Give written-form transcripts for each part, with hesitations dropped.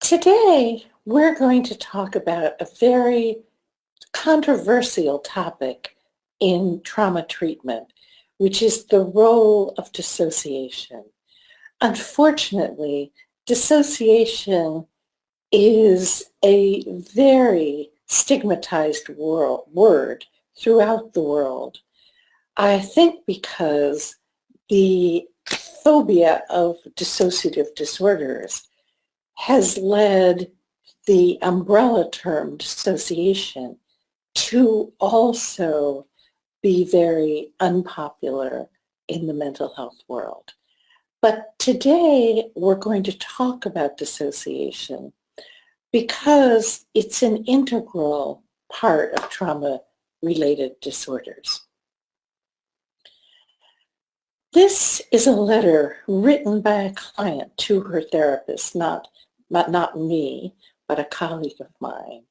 Today, we're going to talk about a very controversial topic in trauma treatment, which is the role of dissociation. Unfortunately, dissociation is a very stigmatized word throughout the world. I think because the phobia of dissociative disorders has led the umbrella term dissociation to also be very unpopular in the mental health world. But today we're going to talk about dissociation because it's an integral part of trauma-related disorders. This is a letter written by a client to her therapist, not me, but a colleague of mine.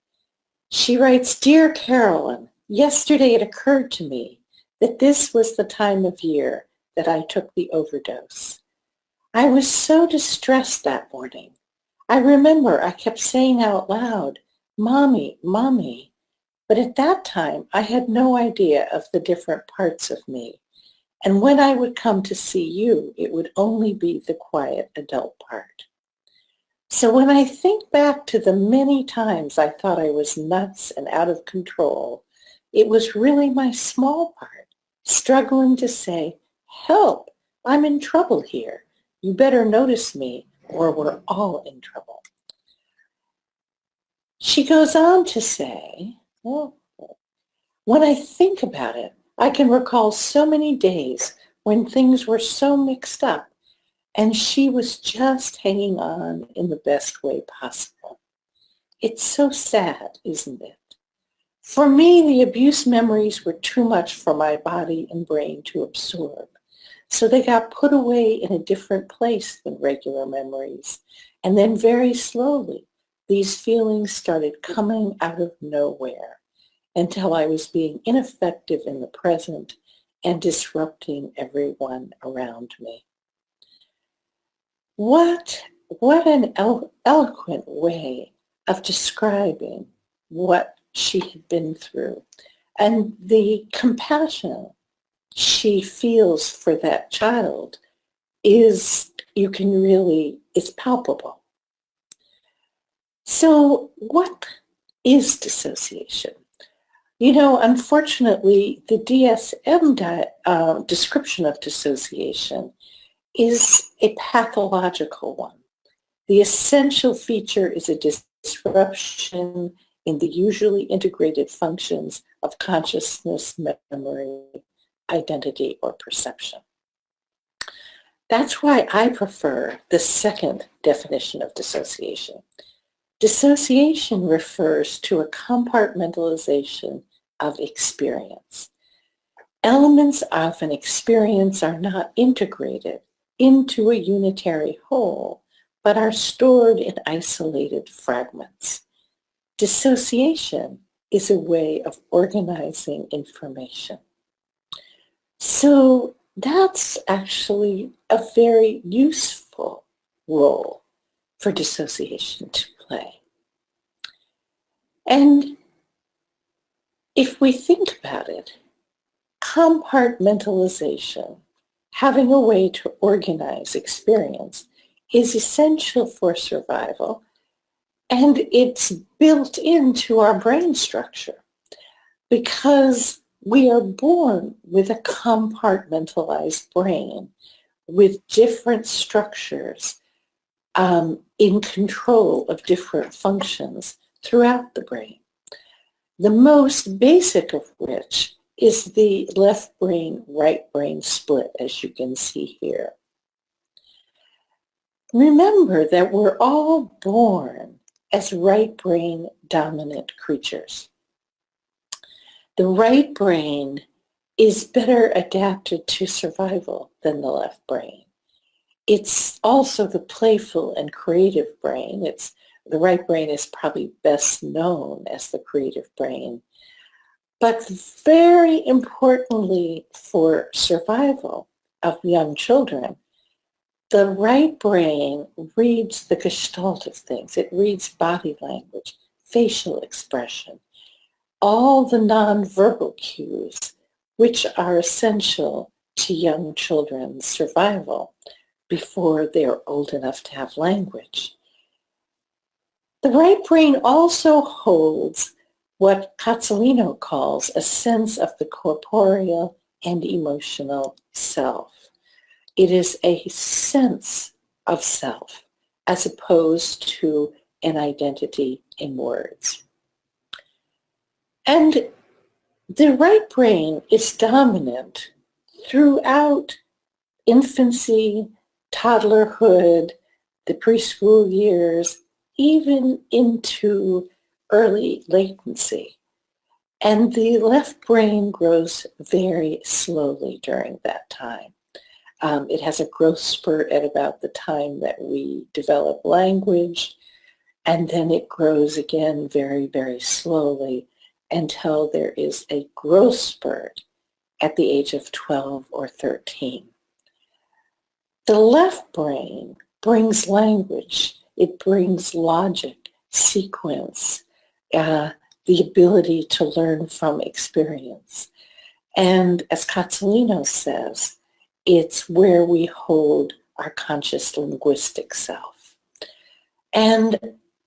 She writes, "Dear Carolyn, yesterday it occurred to me that this was the time of year that I took the overdose. I was so distressed that morning. I remember I kept saying out loud, 'Mommy, Mommy,' but at that time I had no idea of the different parts of me. And when I would come to see you, it would only be the quiet adult part. So when I think back to the many times I thought I was nuts and out of control, it was really my small part, struggling to say, 'Help, I'm in trouble here. You better notice me or we're all in trouble.'" She goes on to say, "Well, when I think about it, I can recall so many days when things were so mixed up and she was just hanging on in the best way possible. It's so sad, isn't it? For me, the abuse memories were too much for my body and brain to absorb. So they got put away in a different place than regular memories. And then very slowly, these feelings started coming out of nowhere until I was being ineffective in the present and disrupting everyone around me." What an eloquent way of describing what she had been through and the compassion she feels for that child is, it's palpable. So what is dissociation? Unfortunately, the DSM description of dissociation is a pathological one. The essential feature is a disruption in the usually integrated functions of consciousness, memory, identity, or perception. That's why I prefer the second definition of dissociation. Dissociation refers to a compartmentalization of experience. Elements of an experience are not integrated into a unitary whole, but are stored in isolated fragments. Dissociation is a way of organizing information. So that's actually a very useful role for dissociation to play. And if we think about it, compartmentalization, having a way to organize experience, is essential for survival, and it's built into our brain structure because we are born with a compartmentalized brain with different structures in control of different functions throughout the brain. The most basic of which is the left brain, right brain split, as you can see here. Remember that we're all born as right brain dominant creatures. The right brain is better adapted to survival than the left brain. It's also the playful and creative brain. The right brain is probably best known as the creative brain. But very importantly for survival of young children, The right brain reads the gestalt of things. It reads body language, facial expression, all the nonverbal cues, which are essential to young children's survival before they're old enough to have language. The right brain also holds what Cozzolino calls a sense of the corporeal and emotional self. It is a sense of self as opposed to an identity in words. And the right brain is dominant throughout infancy, toddlerhood, the preschool years, even into early latency. And the left brain grows very slowly during that time. It has a growth spurt at about the time that we develop language, and then it grows again very, very slowly until there is a growth spurt at the age of 12 or 13. The left brain brings language. It brings logic, sequence, the ability to learn from experience. And as Cozzolino says, it's where we hold our conscious linguistic self. And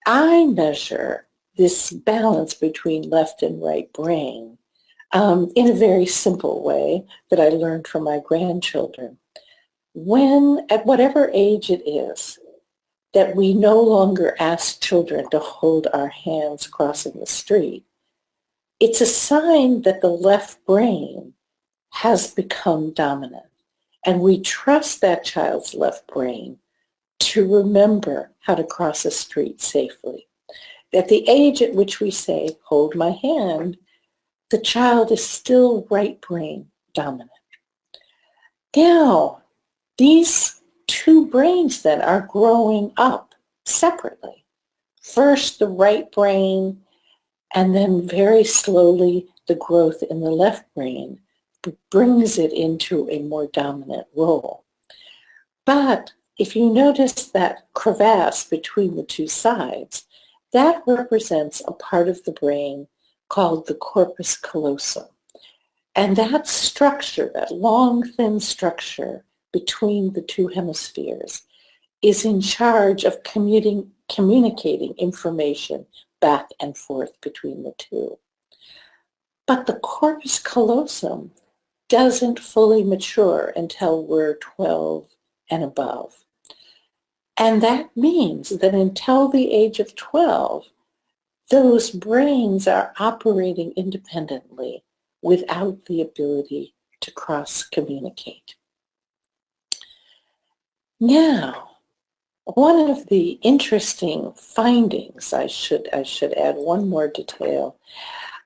I measure this balance between left and right brain in a very simple way that I learned from my grandchildren. When, at whatever age it is, that we no longer ask children to hold our hands crossing the street, it's a sign that the left brain has become dominant. And we trust that child's left brain to remember how to cross a street safely. At the age at which we say, hold my hand, the child is still right brain dominant. Now, these two brains then are growing up separately. First the right brain, and then very slowly the growth in the left brain brings it into a more dominant role. But if you notice that crevasse between the two sides, that represents a part of the brain called the corpus callosum. And that structure, that long, thin structure between the two hemispheres, is in charge of communicating information back and forth between the two. But the corpus callosum doesn't fully mature until we're 12 and above. And that means that until the age of 12, those brains are operating independently without the ability to cross-communicate. Now, one of the interesting findings, I should add one more detail,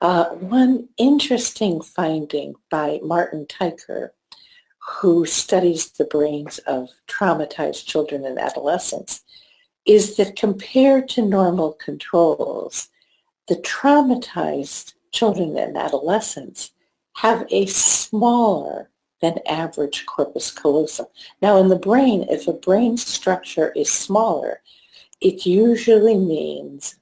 one interesting finding by Martin Teicher, who studies the brains of traumatized children and adolescents, is that compared to normal controls, the traumatized children and adolescents have a smaller than average corpus callosum. Now in the brain, if a brain structure is smaller, it usually means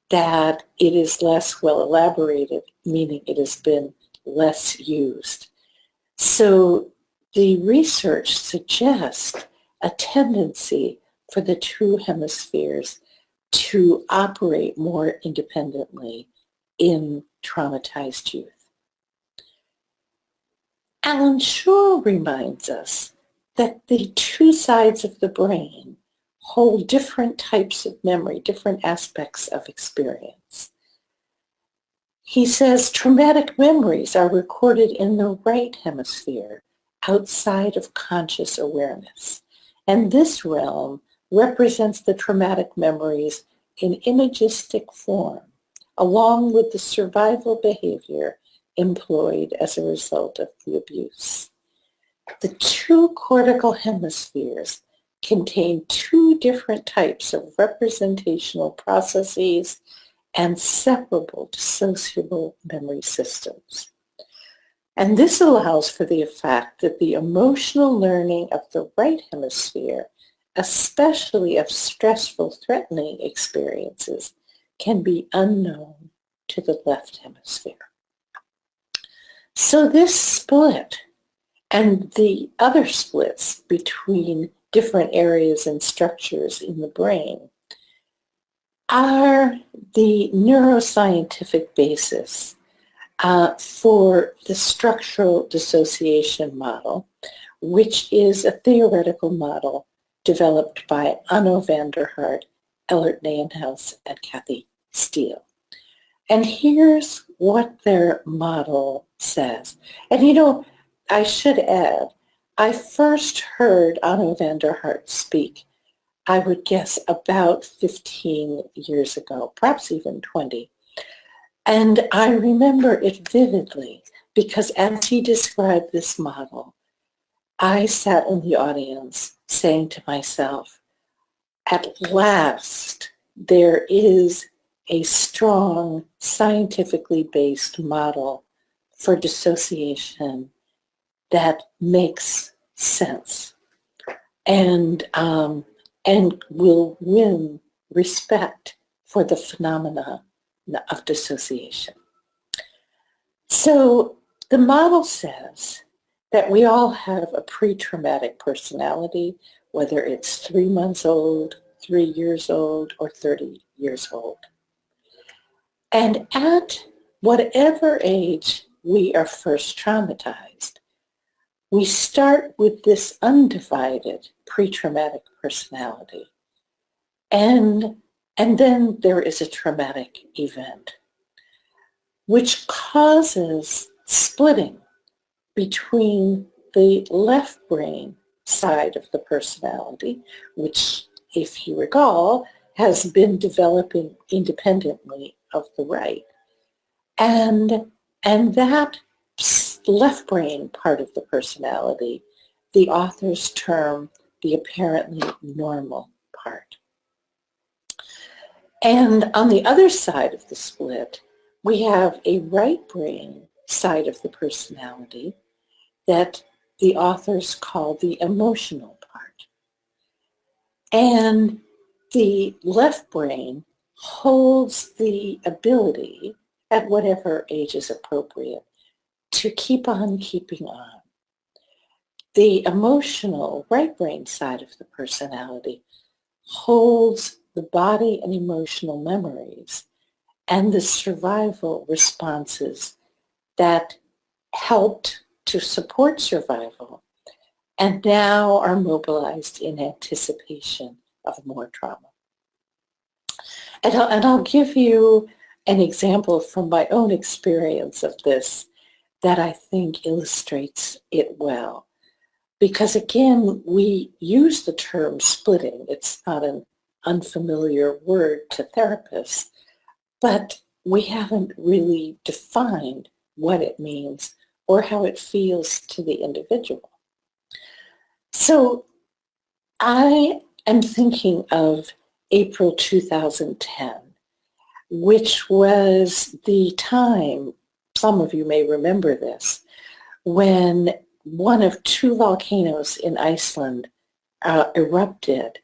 that it is less well elaborated, meaning it has been less used. So the research suggests a tendency for the two hemispheres to operate more independently in traumatized youth. Alan Shore reminds us that the two sides of the brain hold different types of memory, different aspects of experience. He says traumatic memories are recorded in the right hemisphere outside of conscious awareness. And this realm represents the traumatic memories in imagistic form, along with the survival behavior employed as a result of the abuse. The two cortical hemispheres contain two different types of representational processes and separable dissociable memory systems. And this allows for the effect that the emotional learning of the right hemisphere especially of stressful, threatening experiences, can be unknown to the left hemisphere. So this split and the other splits between different areas and structures in the brain are the neuroscientific basis for the structural dissociation model, which is a theoretical model developed by Anno van der Hart, Ellert Nijenhuis, and Kathy Steele. And here's what their model says. And you know, I should add, I first heard Anno van der Hart speak, I would guess about 15 years ago, perhaps even 20. And I remember it vividly because as he described this model, I sat in the audience saying to myself, at last there is a strong, scientifically based model for dissociation that makes sense and will win respect for the phenomena of dissociation. So the model says that we all have a pre-traumatic personality, whether it's 3 months old, 3 years old, or 30 years old. And at whatever age we are first traumatized, we start with this undivided pre-traumatic personality. And then there is a traumatic event, which causes splitting between the left brain side of the personality, which, if you recall, has been developing independently of the right. And that left brain part of the personality, the authors term the apparently normal part. And on the other side of the split, we have a right brain side of the personality that the authors call the emotional part. And the left brain holds the ability, at whatever age is appropriate, to keep on keeping on. The emotional right brain side of the personality holds the body and emotional memories and the survival responses that helped to support survival and now are mobilized in anticipation of more trauma. And I'll give you an example from my own experience of this that I think illustrates it well. Because again, we use the term splitting. It's not an unfamiliar word to therapists, but we haven't really defined what it means or how it feels to the individual. So I am thinking of April 2010, which was the time, some of you may remember this, when one of 2 volcanoes in Iceland erupted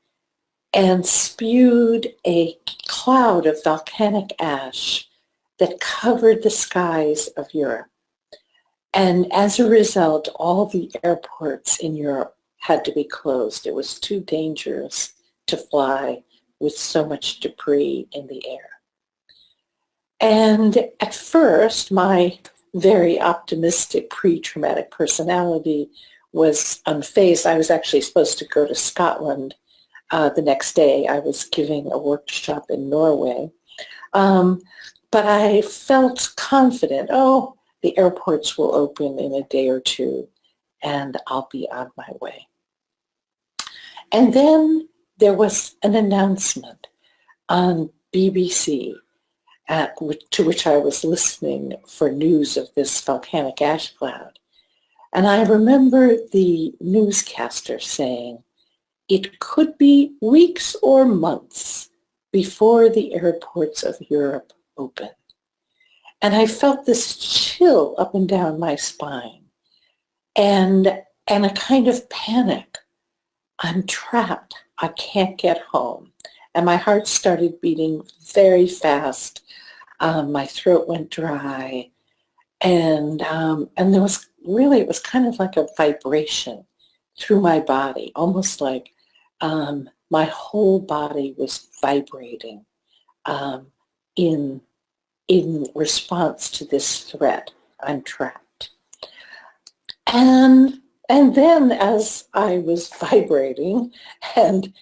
and spewed a cloud of volcanic ash that covered the skies of Europe. And as a result, all the airports in Europe had to be closed. It was too dangerous to fly with so much debris in the air. And at first, my very optimistic pre-traumatic personality was unfazed. I was actually supposed to go to Scotland the next day. I was giving a workshop in Norway. But I felt confident, the airports will open in a day or two and I'll be on my way. And then there was an announcement on BBC to which I was listening for news of this volcanic ash cloud. And I remember the newscaster saying, it could be weeks or months before the airports of Europe open. And I felt this chill up and down my spine and a kind of panic. I'm trapped. I can't get home. And my heart started beating very fast. My throat went dry. And there was really, it was kind of like a vibration through my body, almost like my whole body was vibrating um, in response to this threat. I'm trapped. And then as I was vibrating and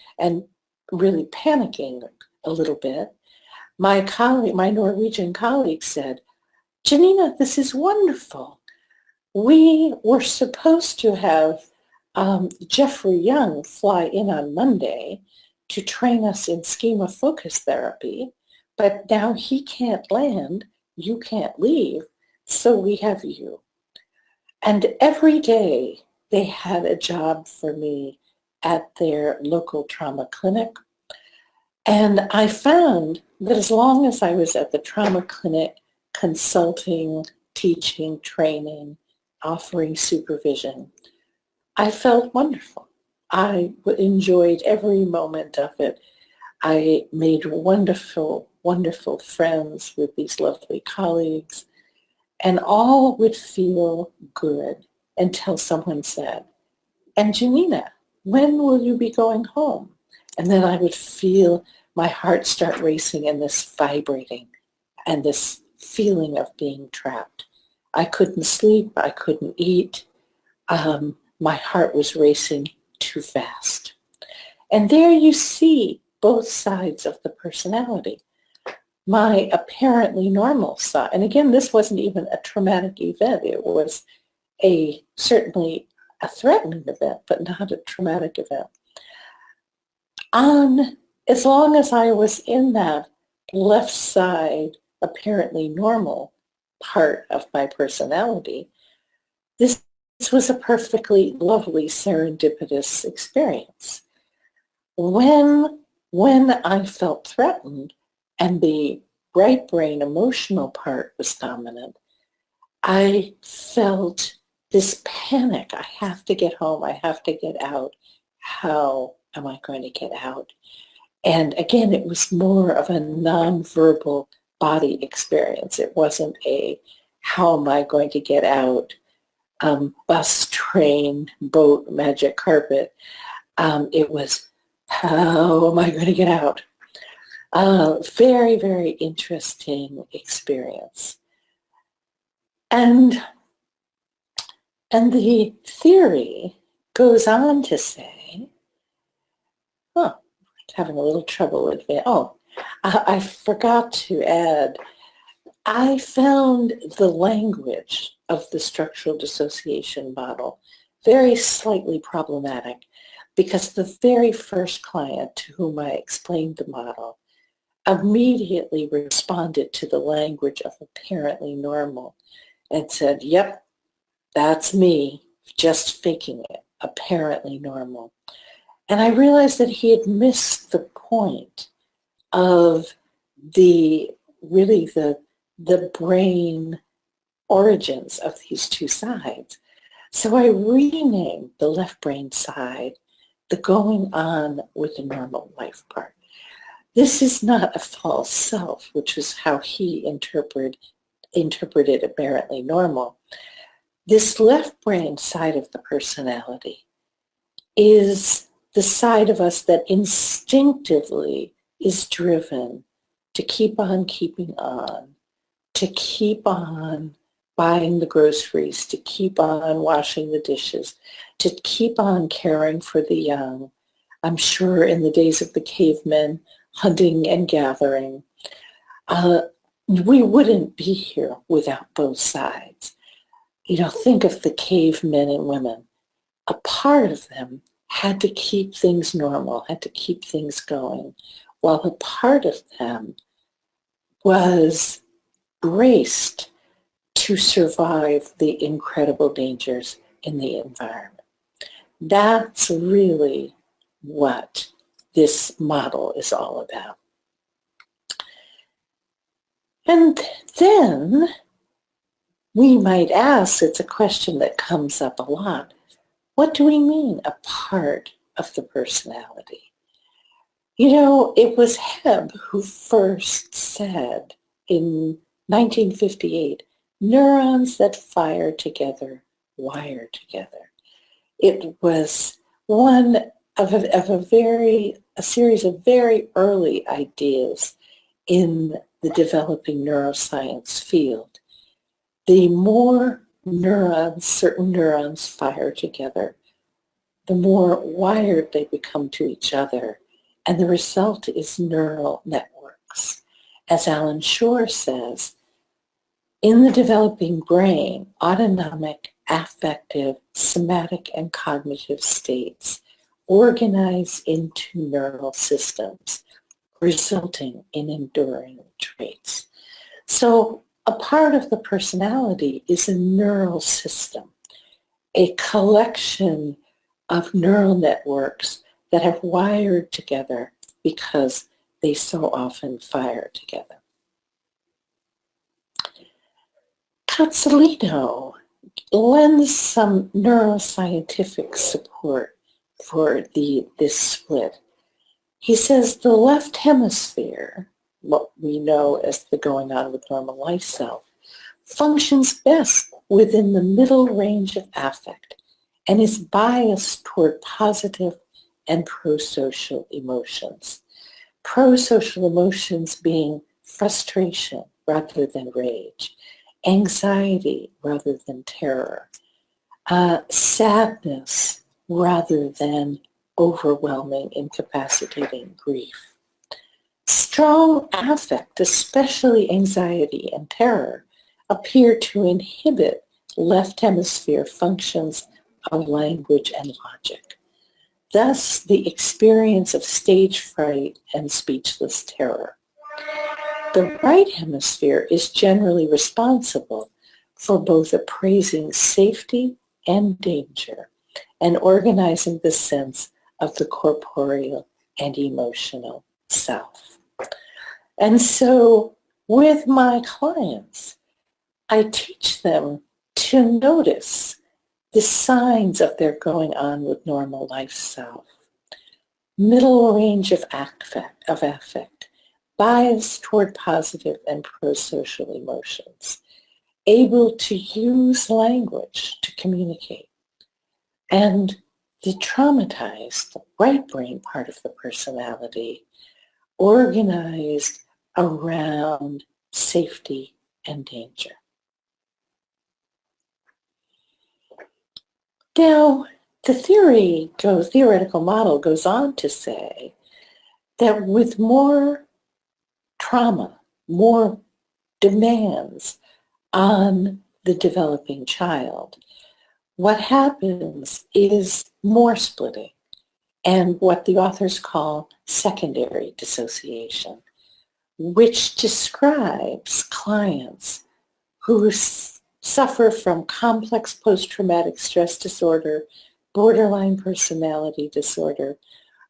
really panicking a little bit, my colleague, my Norwegian colleague said, "Janina, this is wonderful. We were supposed to have Jeffrey Young fly in on Monday to train us in schema focus therapy, but now he can't land, you can't leave, so we have you." And every day they had a job for me at their local trauma clinic. And I found that as long as I was at the trauma clinic consulting, teaching, training, offering supervision, I felt wonderful. I enjoyed every moment of it. I made wonderful, wonderful friends with these lovely colleagues, and all would feel good until someone said, "And Janina, when will you be going home?" And then I would feel my heart start racing and this vibrating and this feeling of being trapped. I couldn't sleep. I couldn't eat. My heart was racing too fast. And there you see both sides of the personality. My apparently normal side, and again, this wasn't even a traumatic event. It was certainly a threatening event, but not a traumatic event. As long as I was in that left side, apparently normal part of my personality, this was a perfectly lovely serendipitous experience. When I felt threatened and the right brain emotional part was dominant, I felt this panic. I have to get home. I have to get out. How am I going to get out? And again, it was more of a nonverbal body experience. It wasn't a, how am I going to get out? Bus, train, boat, magic carpet. It was, how am I going to get out? Very, very interesting experience. And the theory goes on to say, having a little trouble with it. I forgot to add, I found the language of the structural dissociation model very slightly problematic because the very first client to whom I explained the model immediately responded to the language of apparently normal and said, "Yep, that's me, just faking it, apparently normal." And I realized that he had missed the point of the brain origins of these two sides. So I renamed the left brain side the going on with the normal life part. This is not a false self, which is how he interpreted apparently normal. This left brain side of the personality is the side of us that instinctively is driven to keep on keeping on, to keep on buying the groceries, to keep on washing the dishes, to keep on caring for the young. I'm sure in the days of the cavemen, hunting and gathering, we wouldn't be here without both sides. Think of the cavemen and women. A part of them had to keep things normal, had to keep things going, while a part of them was braced to survive the incredible dangers in the environment. That's really what this model is all about. And then we might ask, it's a question that comes up a lot, what do we mean a part of the personality? You know, it was Hebb who first said in 1958, neurons that fire together wire together. It was one of a series of very early ideas in the developing neuroscience field. The more neurons, certain neurons fire together, the more wired they become to each other. And the result is neural networks. As Alan Shore says, in the developing brain, autonomic, affective, somatic, and cognitive states organize into neural systems, resulting in enduring traits. So a part of the personality is a neural system, a collection of neural networks that have wired together because they so often fire together. Cozzolino lends some neuroscientific support for this split. He says the left hemisphere, what we know as the going on with normal life self, functions best within the middle range of affect and is biased toward positive and pro-social emotions. Pro-social emotions being frustration rather than rage, anxiety rather than terror, sadness rather than overwhelming, incapacitating grief. Strong affect, especially anxiety and terror, appear to inhibit left hemisphere functions of language and logic. Thus, the experience of stage fright and speechless terror. The right hemisphere is generally responsible for both appraising safety and danger and organizing the sense of the corporeal and emotional self. And so with my clients, I teach them to notice the signs of their going on with normal life self. Middle range of affect, bias toward positive and pro-social emotions, able to use language to communicate, and the traumatized right brain part of the personality organized around safety and danger. Now, the theoretical model goes on to say that with more trauma, more demands on the developing child, what happens is more splitting and what the authors call secondary dissociation, which describes clients who suffer from complex post-traumatic stress disorder, borderline personality disorder,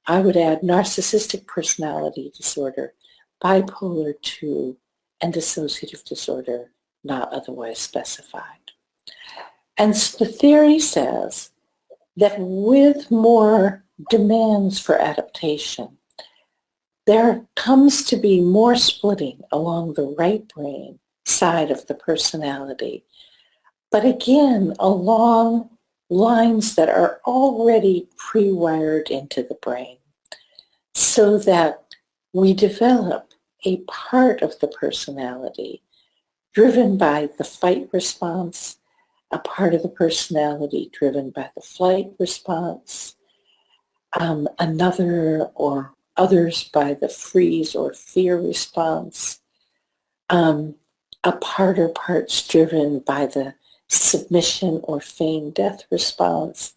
I would add narcissistic personality disorder, bipolar II, and dissociative disorder not otherwise specified. And the theory says that with more demands for adaptation, there comes to be more splitting along the right brain side of the personality, but again, along lines that are already pre-wired into the brain, so that we develop a part of the personality driven by the fight response, a part of the personality driven by the flight response, another or others by the freeze or fear response, a part or parts driven by the submission or feigned death response,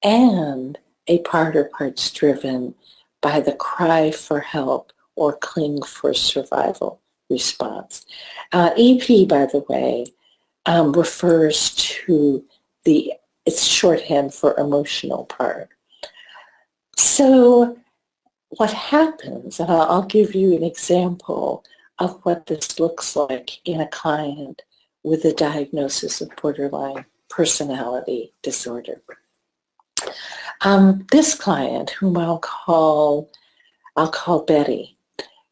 and a part or parts driven by the cry for help or cling for survival response. EP, by the way, refers to it's shorthand for emotional part. So what happens, and I'll give you an example of what this looks like in a client with a diagnosis of borderline personality disorder. This client, whom I'll call I'll call Betty,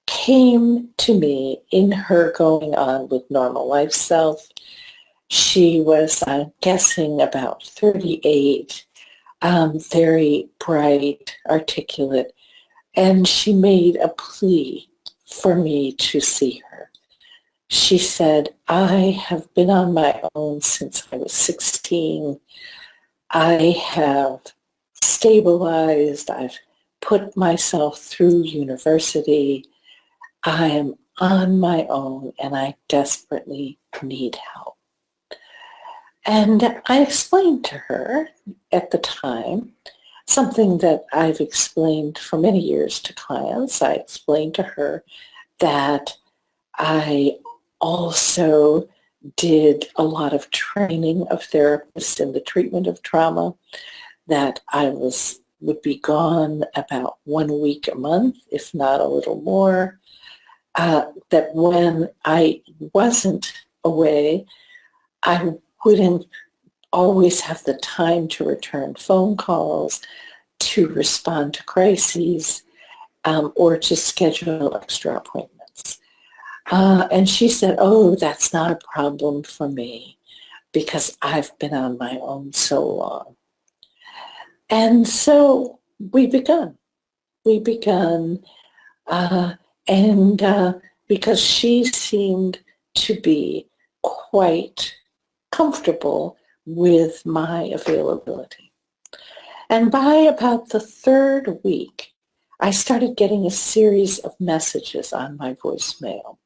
came to me in her going on with normal life self. She was, I'm guessing, about 38, very bright, articulate, and she made a plea for me to see her. She said, I have been on my own since I was 16. I have stabilized. I've put myself through university. I am on my own and I desperately need help. And I explained to her at the time something that I've explained for many years to clients. I explained to her that I also did a lot of training of therapists in the treatment of trauma, that I would be gone about 1 week a month, if not a little more, that when I wasn't away, I wouldn't always have the time to return phone calls, to respond to crises, or to schedule extra appointments. And she said, oh, that's not a problem for me because I've been on my own so long. And so we begun. And because she seemed to be quite comfortable with my availability. And by about the third week, I started getting a series of messages on my voicemail.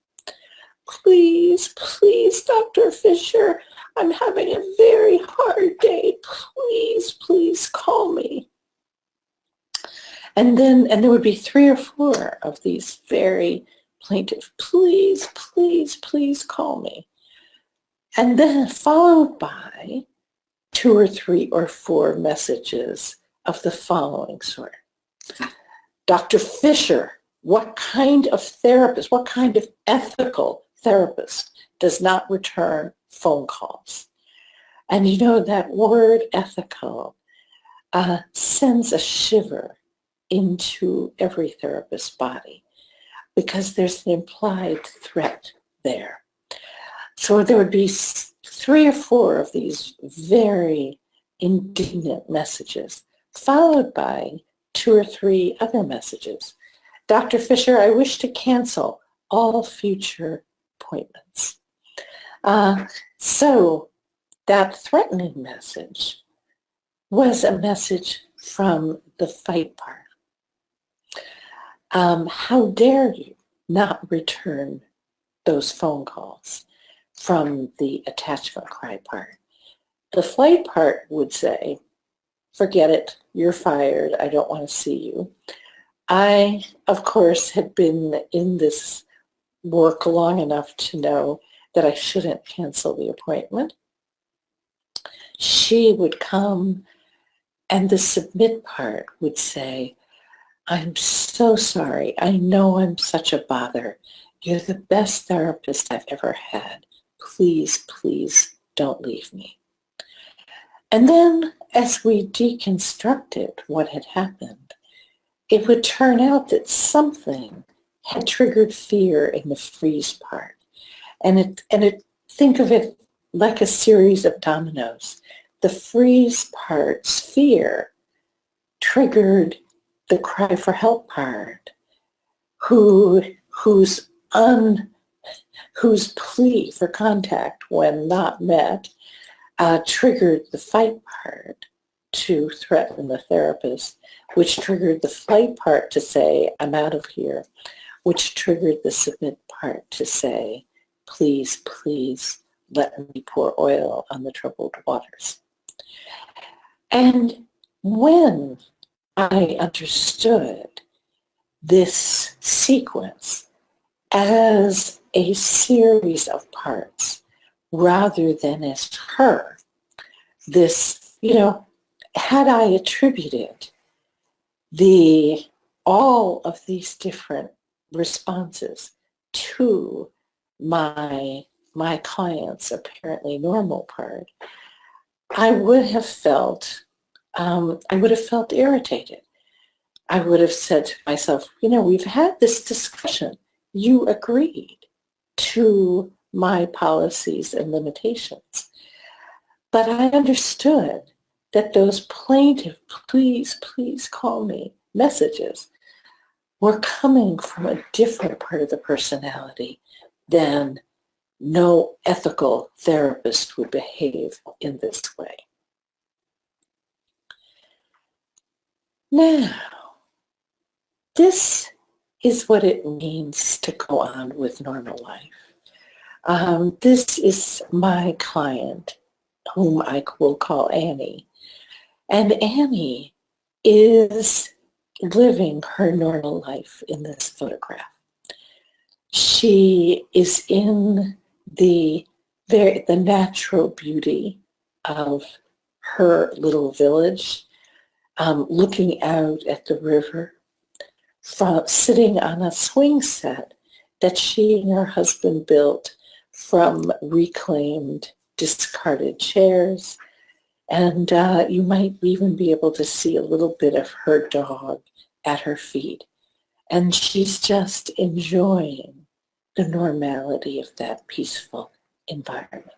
Please, please, Dr. Fisher, I'm having a very hard day. Please, please call me. And there would be 3 or 4 of these very plaintive, please, please, please call me. And then followed by 2 or 3 or 4 messages of the following sort. Dr. Fisher, what kind of therapist, what kind of ethical therapist does not return phone calls? And you know, that word ethical sends a shiver into every therapist's body because there's an implied threat there. So there would be 3 or 4 of these very indignant messages, followed by 2 or 3 other messages. Dr. Fisher, I wish to cancel all future appointments. So that threatening message was a message from the fight part. How dare you not return those phone calls from the attachment cry part? The flight part would say, forget it, you're fired, I don't want to see you. I, of course, had been in this work long enough to know that I shouldn't cancel the appointment. She would come, and the submit part would say, I'm so sorry. I know I'm such a bother. You're the best therapist I've ever had. Please, please don't leave me. And then as we deconstructed what had happened, it would turn out that something had triggered fear in the freeze part. And think of it like a series of dominoes. The freeze part's fear triggered the cry for help part, whose plea for contact when not met triggered the fight part to threaten the therapist, which triggered the flight part to say, I'm out of here, which triggered the submit part to say, please, please let me pour oil on the troubled waters. And when I understood this sequence as a series of parts rather than as her, this, had I attributed all of these different responses to my client's apparently normal part, I would have felt irritated. I would have said to myself, we've had this discussion. You agreed to my policies and limitations. But I understood that those plaintive, please, please call me messages were coming from a different part of the personality than no ethical therapist would behave in this way. Now, this is what it means to go on with normal life. This is my client, whom I will call Annie. And Annie is living her normal life in this photograph. She is in the natural beauty of her little village, looking out at the river, sitting on a swing set that she and her husband built from reclaimed, discarded chairs. And you might even be able to see a little bit of her dog at her feet. And she's just enjoying the normality of that peaceful environment.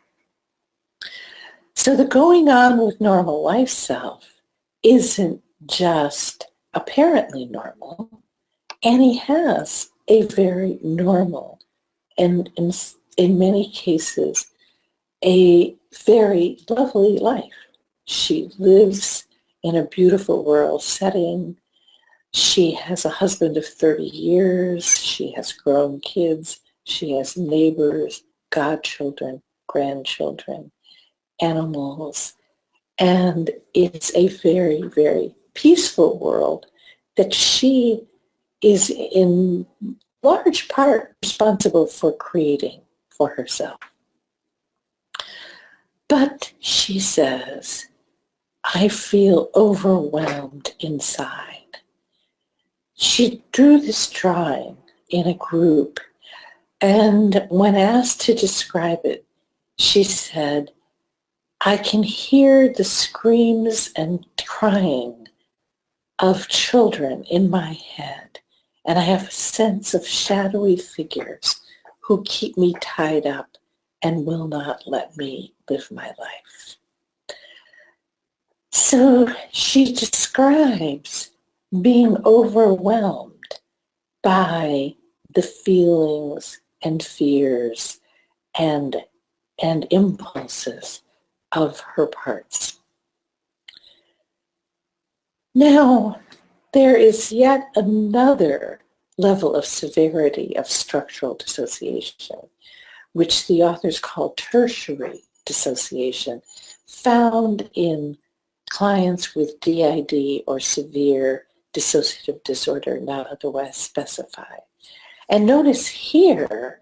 So the going on with normal life self isn't just apparently normal. Annie has a very normal and in many cases a very lovely life. She lives in a beautiful rural setting. She has a husband of 30 years. She has grown kids. She has neighbors, godchildren, grandchildren, animals. And it's a very, very peaceful world that she is in large part responsible for creating for herself. But she says, I feel overwhelmed inside. She drew this drawing in a group, and when asked to describe it, she said, I can hear the screams and crying of children in my head, and I have a sense of shadowy figures who keep me tied up and will not let me live my life. So she describes being overwhelmed by the feelings and fears and impulses of her parts. Now, there is yet another level of severity of structural dissociation, which the authors call tertiary dissociation, found in clients with DID or severe dissociative disorder not otherwise specified. And notice here,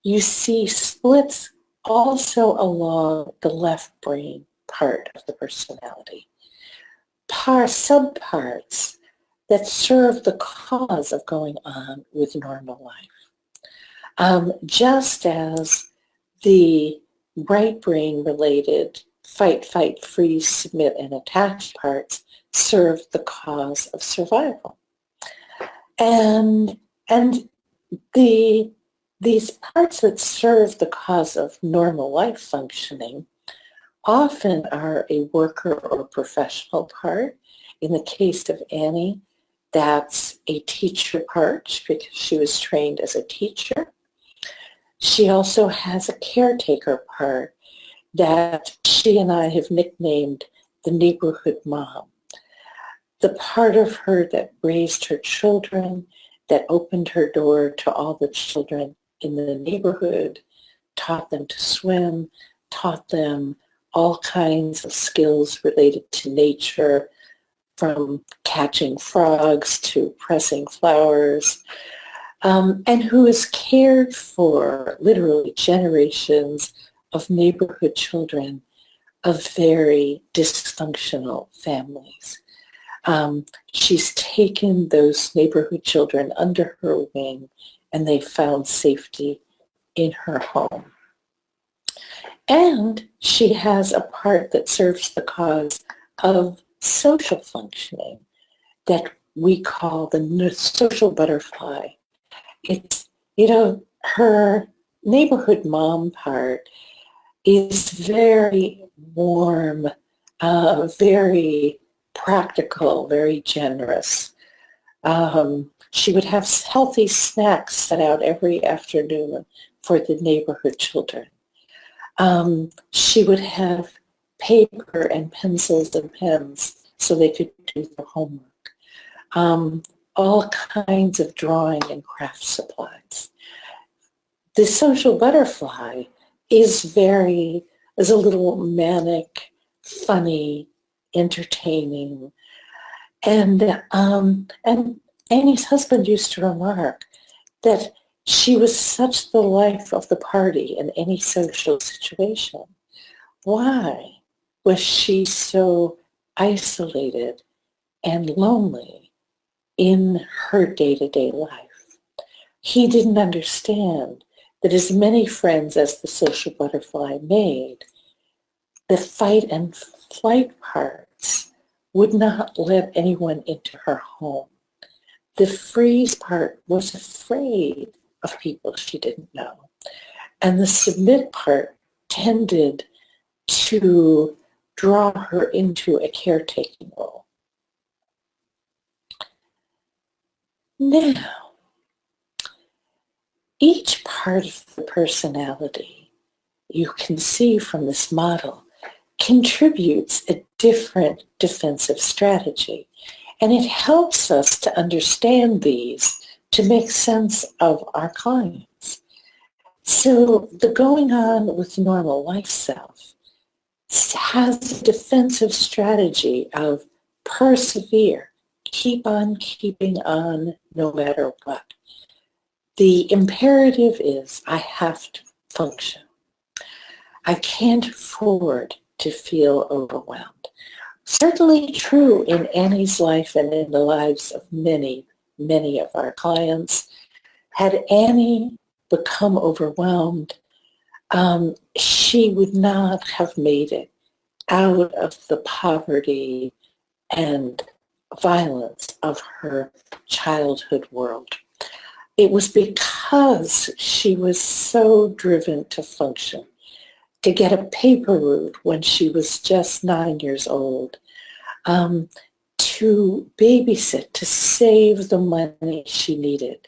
you see splits also along the left brain part of the personality. Subparts that serve the cause of going on with normal life. Just as the right brain related fight, freeze, submit, and attach parts serve the cause of survival. And these parts that serve the cause of normal life functioning often are a worker or professional part. In the case of Annie, that's a teacher part because she was trained as a teacher. She also has a caretaker part that she and I have nicknamed the neighborhood mom. The part of her that raised her children, that opened her door to all the children in the neighborhood, taught them to swim, taught them all kinds of skills related to nature, from catching frogs to pressing flowers, and who has cared for literally generations of neighborhood children of very dysfunctional families. She's taken those neighborhood children under her wing, and they found safety in her home. And she has a part that serves the cause of social functioning, that we call the social butterfly. It's, her neighborhood mom part is very warm, very practical, very generous. She would have healthy snacks set out every afternoon for the neighborhood children. She would have paper and pencils and pens so they could do their homework. All kinds of drawing and craft supplies. The social butterfly is a little manic, funny, entertaining, and Annie's husband used to remark that she was such the life of the party in any social situation. Why was she so isolated and lonely in her day-to-day life? He didn't understand that as many friends as the social butterfly made, the fight and flight parts would not let anyone into her home. The freeze part was afraid of people she didn't know. And the submit part tended to draw her into a caretaking role. Now, each part of the personality you can see from this model contributes a different defensive strategy. And it helps us to understand these to make sense of our clients. So the going on with normal life self has a defensive strategy of persevere, keep on keeping on no matter what. The imperative is I have to function. I can't afford to feel overwhelmed. Certainly true in Annie's life and in the lives of many, many of our clients. Had Annie become overwhelmed, she would not have made it out of the poverty and violence of her childhood world. It was because she was so driven to function, to get a paper route when she was just 9 years old, to babysit, to save the money she needed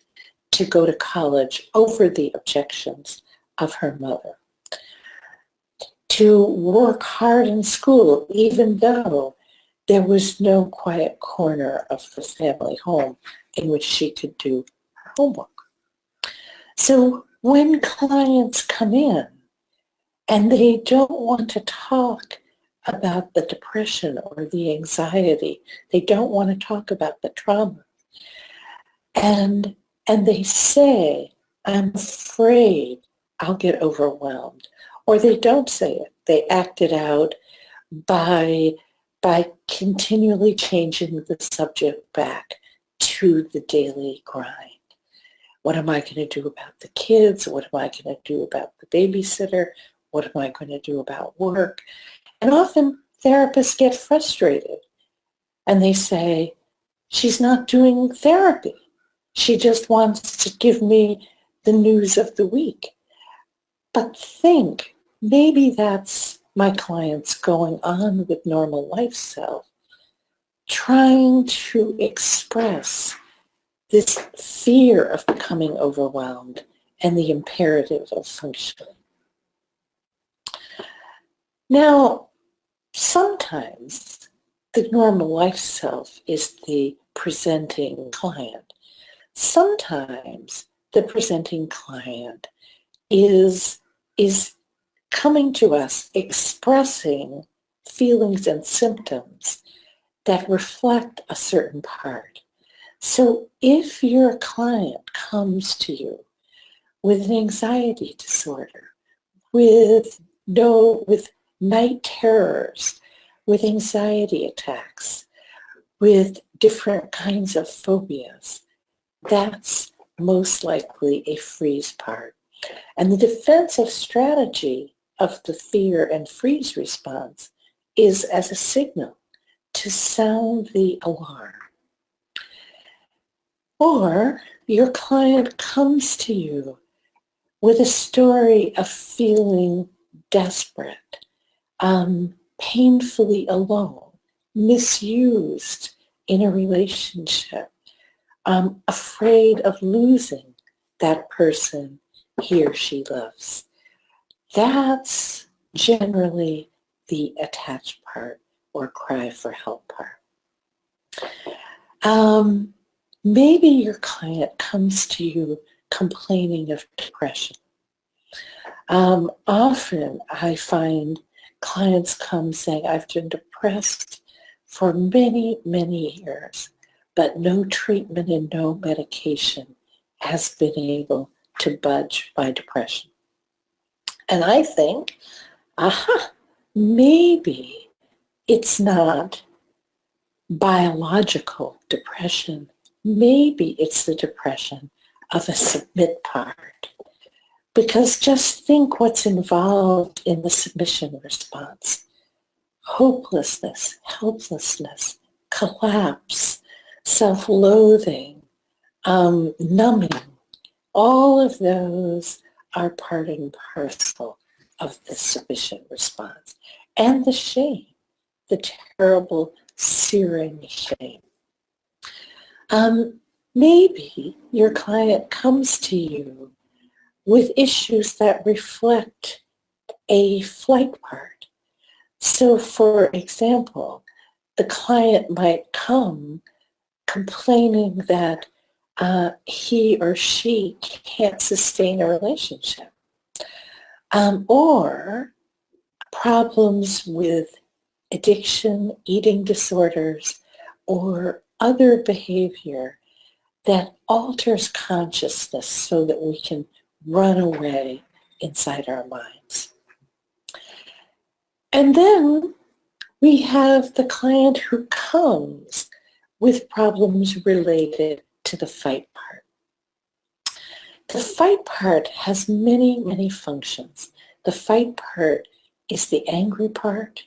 to go to college over the objections of her mother, to work hard in school even though there was no quiet corner of the family home in which she could do her homework. So when clients come in and they don't want to talk about the depression or the anxiety, they don't want to talk about the trauma, and they say, I'm afraid I'll get overwhelmed, or they don't say it, they act it out by continually changing the subject back to the daily grind. What am I going to do about the kids? What am I going to do about the babysitter? What am I going to do about work? And often therapists get frustrated and they say, she's not doing therapy. She just wants to give me the news of the week. But think, maybe that's my clients going on with normal life self, trying to express this fear of becoming overwhelmed and the imperative of functioning. Now, sometimes the normal life self is the presenting client. Sometimes the presenting client is coming to us expressing feelings and symptoms that reflect a certain part. So if your client comes to you with an anxiety disorder, with night terrors, with anxiety attacks, with different kinds of phobias, that's most likely a freeze part. And the defensive strategy of the fear and freeze response is as a signal to sound the alarm. Or your client comes to you with a story of feeling desperate, painfully alone, misused in a relationship, afraid of losing that person he or she loves. That's generally the attached part or cry for help part. Maybe your client comes to you complaining of depression. Often I find clients come saying, I've been depressed for many, many years, but no treatment and no medication has been able to budge my depression. And I think, maybe it's not biological depression. Maybe it's the depression of a submit part. Because just think what's involved in the submission response. Hopelessness, helplessness, collapse, self-loathing, numbing. All of those are part and parcel of the submission response. And the shame, the terrible, searing shame. Maybe your client comes to you with issues that reflect a flight part. So, for example, the client might come complaining that he or she can't sustain a relationship, or problems with addiction, eating disorders, or other behavior that alters consciousness so that we can run away inside our minds. And then we have the client who comes with problems related to the fight part. The fight part has many, many functions. The fight part is the angry part.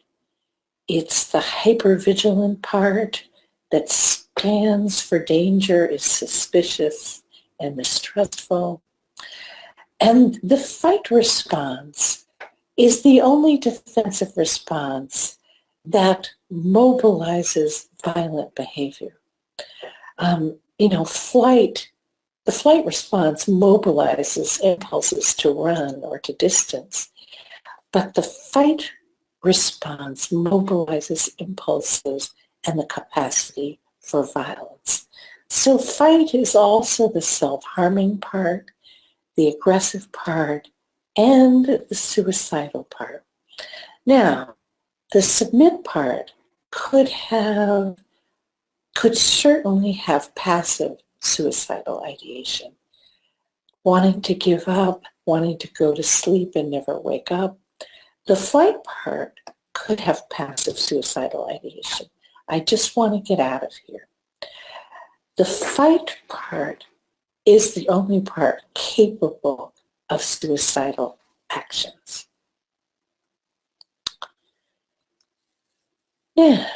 It's the hypervigilant part that scans for danger, is suspicious and mistrustful. And the fight response is the only defensive response that mobilizes violent behavior. The flight response mobilizes impulses to run or to distance, but the fight response mobilizes impulses and the capacity for violence. So fight is also the self-harming part, the aggressive part, and the suicidal part. Now, the submit part could certainly have passive suicidal ideation, wanting to give up, wanting to go to sleep and never wake up. The flight part could have passive suicidal ideation. I just want to get out of here. The fight part is the only part capable of suicidal actions. Now,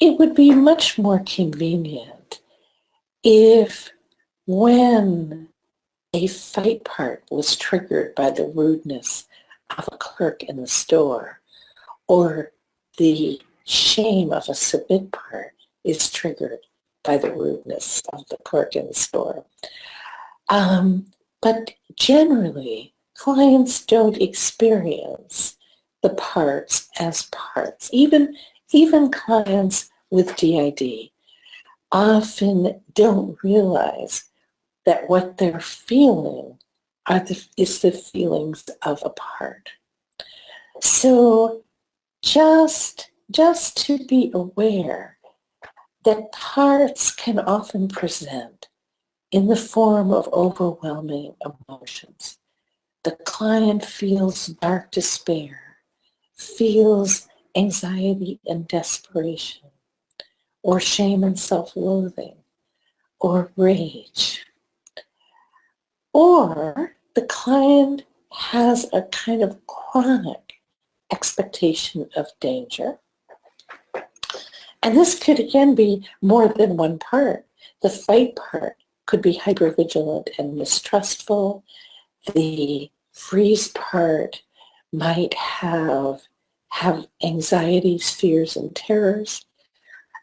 it would be much more convenient if when a fight part was triggered by the rudeness of a clerk in the store, or the shame of a submit part is triggered by the rudeness of the clerk in the store. But generally, clients don't experience the parts as parts. Even clients with DID often don't realize that what they're feeling is the feelings of a part. So just to be aware that parts can often present in the form of overwhelming emotions. The client feels dark despair, feels anxiety and desperation, or shame and self-loathing, or rage. Or the client has a kind of chronic expectation of danger, And this could again be more than one part. The fight part could be hypervigilant and mistrustful. The freeze part might have anxieties, fears, and terrors.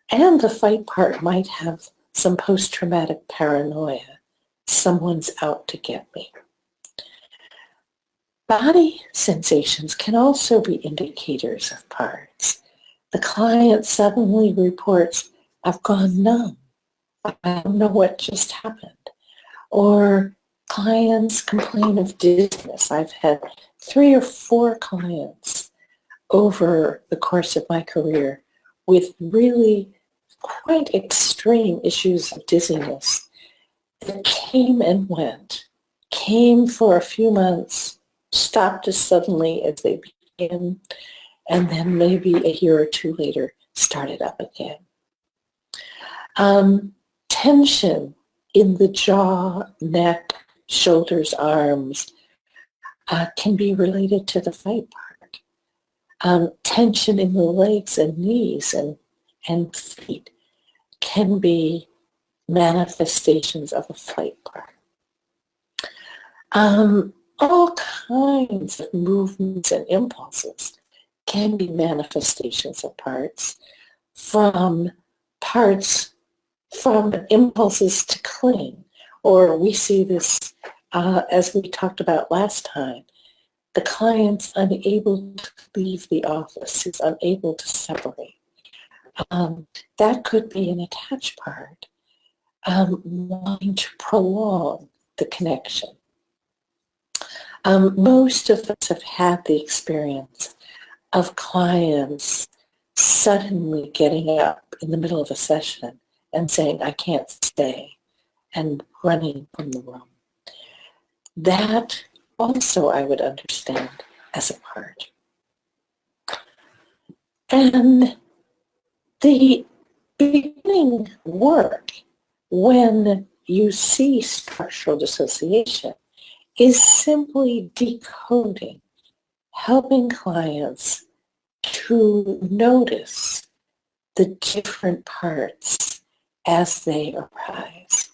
And the fight part might have some post-traumatic paranoia. Someone's out to get me. Body sensations can also be indicators of parts. The client suddenly reports, I've gone numb. I don't know what just happened. Or clients complain of dizziness. I've had 3 or 4 clients over the course of my career with really quite extreme issues of dizziness that came and went, came for a few months, stopped as suddenly as they began, and then maybe a year or 2 later started up again. Tension in the jaw, neck, shoulders, arms can be related to the fight part. Tension in the legs and knees and feet can be manifestations of a fight part. All kinds of movements and impulses can be manifestations of parts, from impulses to cling, or we see this as we talked about last time. The client's unable to leave the office, is unable to separate. That could be an attached part, wanting to prolong the connection. Most of us have had the experience of clients suddenly getting up in the middle of a session and saying, I can't stay, and running from the room. That also I would understand as a part. And the beginning work, when you see structural dissociation, is simply decoding, helping clients to notice the different parts as they arise.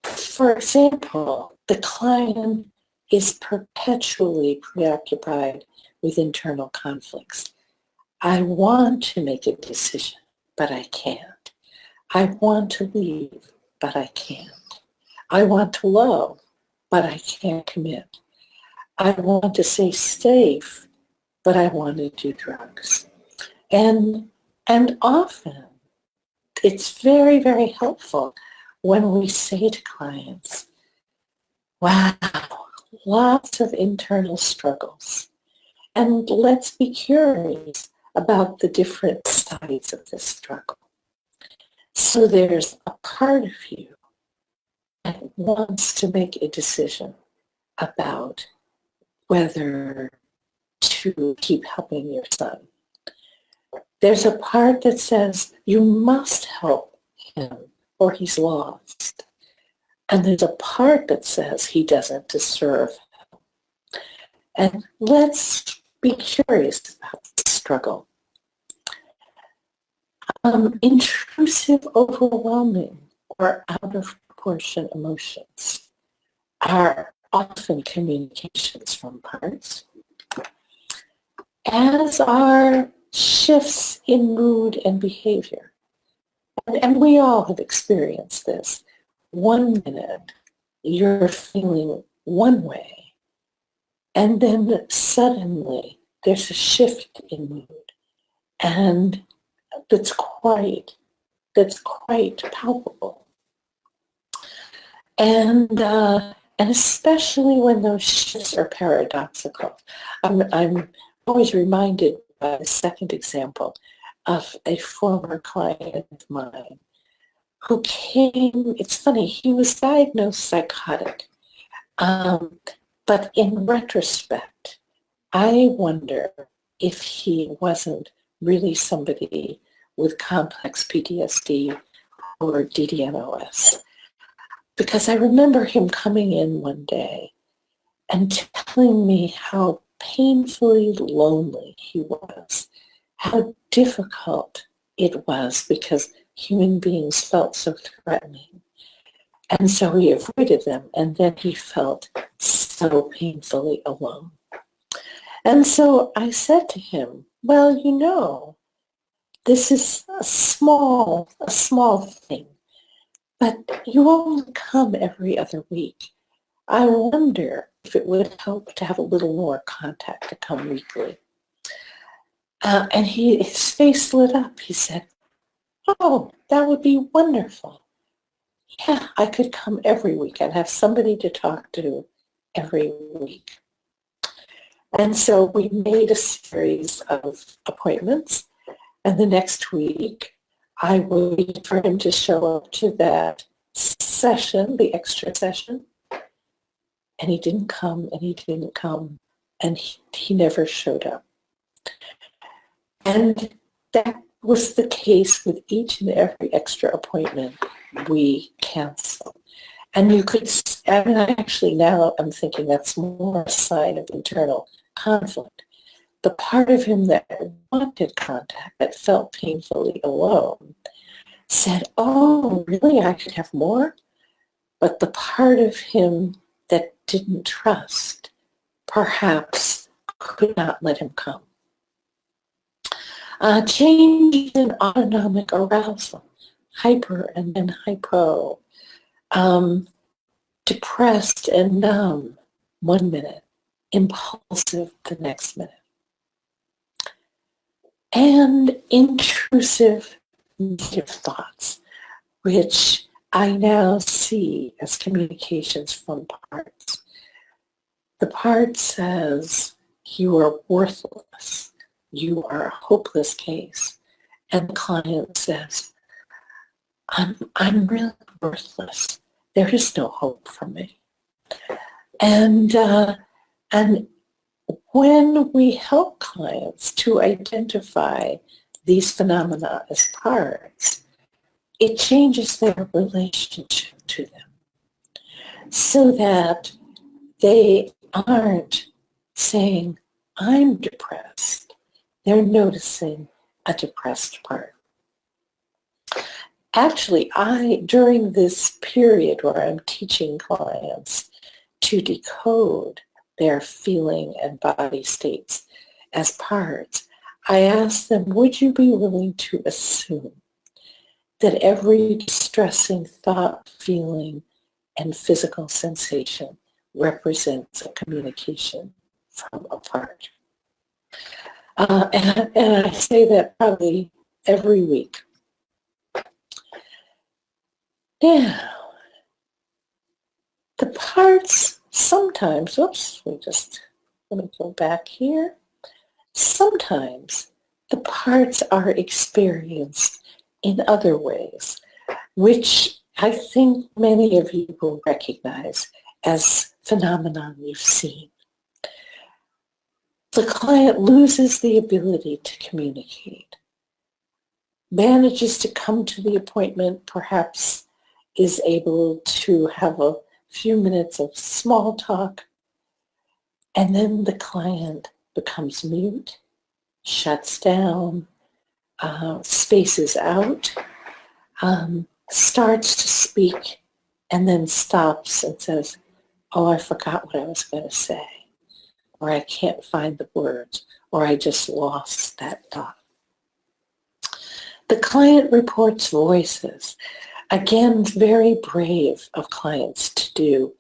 For example, the client is perpetually preoccupied with internal conflicts. I want to make a decision, but I can't. I want to leave, but I can't. I want to love, but I can't commit. I want to stay safe, but I want to do drugs. And often it's very, very helpful when we say to clients, wow, lots of internal struggles. And let's be curious about the different sides of this struggle. So there's a part of you that wants to make a decision about whether to keep helping your son. There's a part that says you must help him or he's lost. And there's a part that says he doesn't deserve help. And let's be curious about the struggle. Intrusive, overwhelming, or out of proportion emotions are often communications from parts, as are shifts in mood and behavior. And we all have experienced this. 1 minute, you're feeling one way, and then suddenly there's a shift in mood, and that's quite palpable. And especially when those shifts are paradoxical. I'm always reminded by the second example of a former client of mine who came, it's funny, he was diagnosed psychotic. But in retrospect, I wonder if he wasn't really somebody with complex PTSD or DDNOS. Because I remember him coming in one day and telling me how painfully lonely he was, how difficult it was because human beings felt so threatening. And so he avoided them, and then he felt so painfully alone. And so I said to him, well, you know, this is a small thing, but you only come every other week. I wonder if it would help to have a little more contact, to come weekly. And his face lit up. He said, oh, that would be wonderful. Yeah, I could come every week. I'd have somebody to talk to every week. And so we made a series of appointments. And the next week, I waited for him to show up to that session, the extra session. And he didn't come, and he didn't come, and he never showed up. And that was the case with each and every extra appointment we canceled. And you could, I mean, actually now I'm thinking that's more a sign of internal conflict. The part of him that wanted contact, that felt painfully alone, said, oh, really, I could have more? But the part of him that didn't trust perhaps could not let him come. Change in autonomic arousal, hyper and then hypo, depressed and numb 1 minute, impulsive the next minute. And intrusive negative thoughts, which I now see as communications from parts. The part says, you are worthless. You are a hopeless case. And the client says, I'm really worthless. There is no hope for me. And when we help clients to identify these phenomena as parts, it changes their relationship to them so that they aren't saying, I'm depressed. They're noticing a depressed part. Actually, during this period where I'm teaching clients to decode their feeling and body states as parts, I ask them, would you be willing to assume that every distressing thought, feeling, and physical sensation represents a communication from a part? And I say that probably every week. Now, the parts sometimes, let me go back here. Sometimes the parts are experienced in other ways, which I think many of you will recognize as phenomenon you've seen. The client loses the ability to communicate, manages to come to the appointment, perhaps is able to have a few minutes of small talk, and then the client becomes mute, shuts down, spaces out, starts to speak, and then stops and says, oh, I forgot what I was going to say, or I can't find the words, or I just lost that thought. The client reports voices. Again, very brave of clients to do,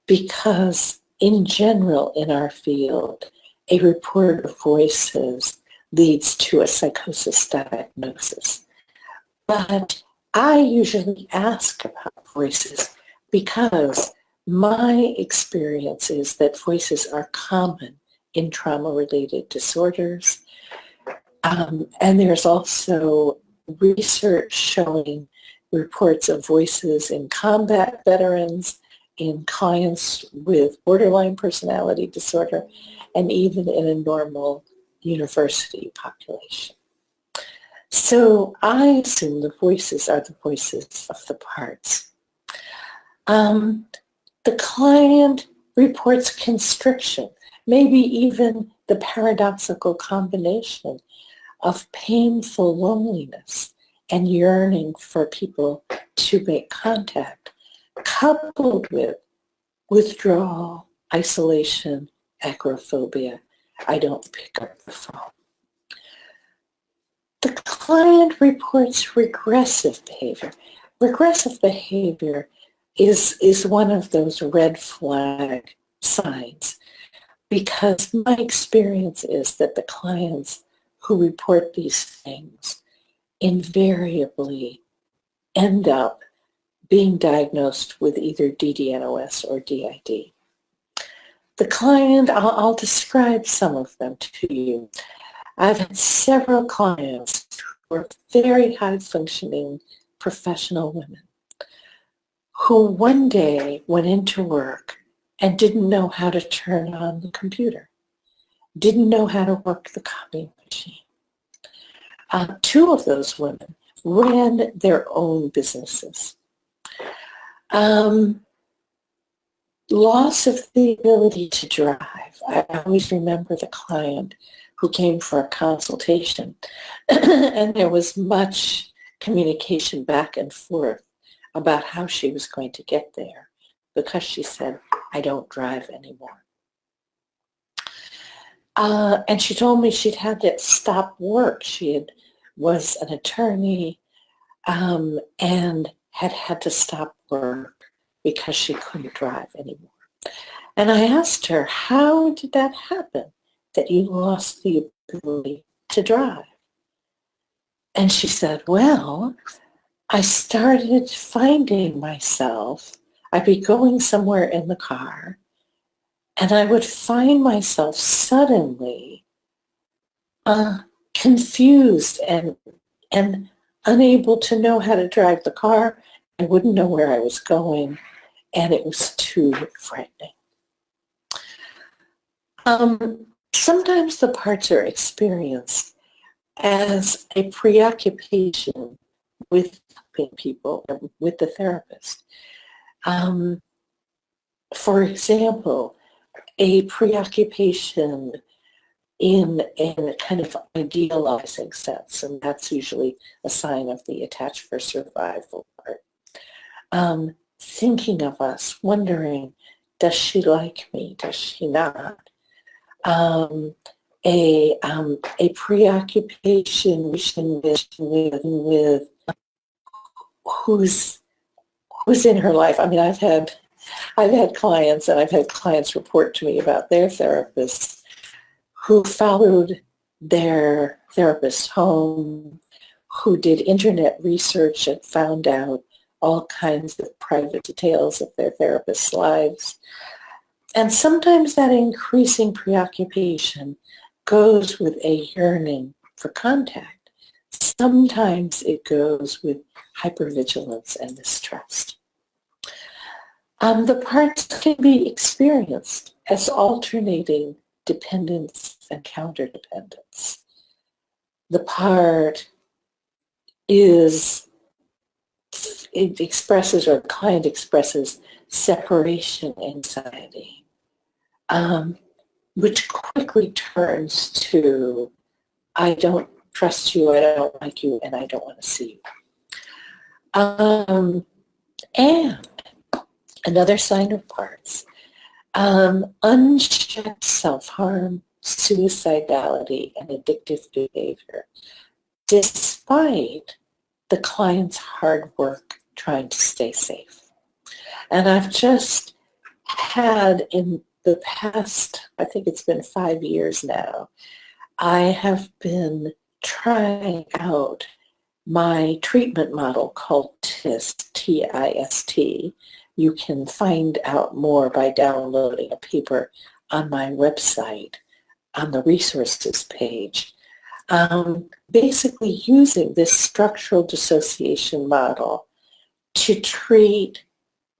because in general in our field, a report of voices leads to a psychosis diagnosis. But I usually ask about voices because my experience is that voices are common in trauma-related disorders. And there's also research showing reports of voices in combat veterans, in clients with borderline personality disorder, and even in a normal university population. So I assume the voices are the voices of the parts. The client reports constriction, maybe even the paradoxical combination of painful loneliness and yearning for people to make contact, coupled with withdrawal, isolation, agoraphobia. I don't pick up the phone. The client reports regressive behavior. Regressive behavior is one of those red flag signs, because my experience is that the clients who report these things invariably end up being diagnosed with either DDNOS or DID. The client, I'll describe some of them to you. I've had several clients who are very high-functioning professional women who one day went into work and didn't know how to turn on the computer, didn't know how to work the copy machine. Two of those women ran their own businesses. Loss of the ability to drive. I always remember the client who came for a consultation, and there was much communication back and forth about how she was going to get there, because she said, I don't drive anymore. And she told me she'd had to stop work. She was an attorney and had to stop work because she couldn't drive anymore. And I asked her, how did that happen, that you lost the ability to drive? And she said, well, I started finding myself. I'd be going somewhere in the car, and I would find myself suddenly confused and unable to know how to drive the car. I wouldn't know where I was going, and it was too frightening. Sometimes the parts are experienced as a preoccupation with helping people, with the therapist. For example, a preoccupation in a kind of idealizing sense, and that's usually a sign of the attached for survival part. Thinking of us, wondering, does she like me? Does she not? A preoccupation with who's in her life. I mean, I've had clients, and I've had clients report to me about their therapists who followed their therapist home, who did internet research and found out all kinds of private details of their therapist's lives. And sometimes that increasing preoccupation goes with a yearning for contact. Sometimes it goes with hypervigilance and mistrust. The parts can be experienced as alternating dependence and counterdependence. The part the client expresses separation anxiety, which quickly turns to, I don't trust you, I don't like you, and I don't want to see you. And another sign of parts, unchecked self-harm, suicidality, and addictive behavior, despite the client's hard work trying to stay safe. And I've just had, in the past, I think it's been 5 years now, I have been trying out my treatment model called TIST, T-I-S-T. You can find out more by downloading a paper on my website on the resources page. Basically using this structural dissociation model to treat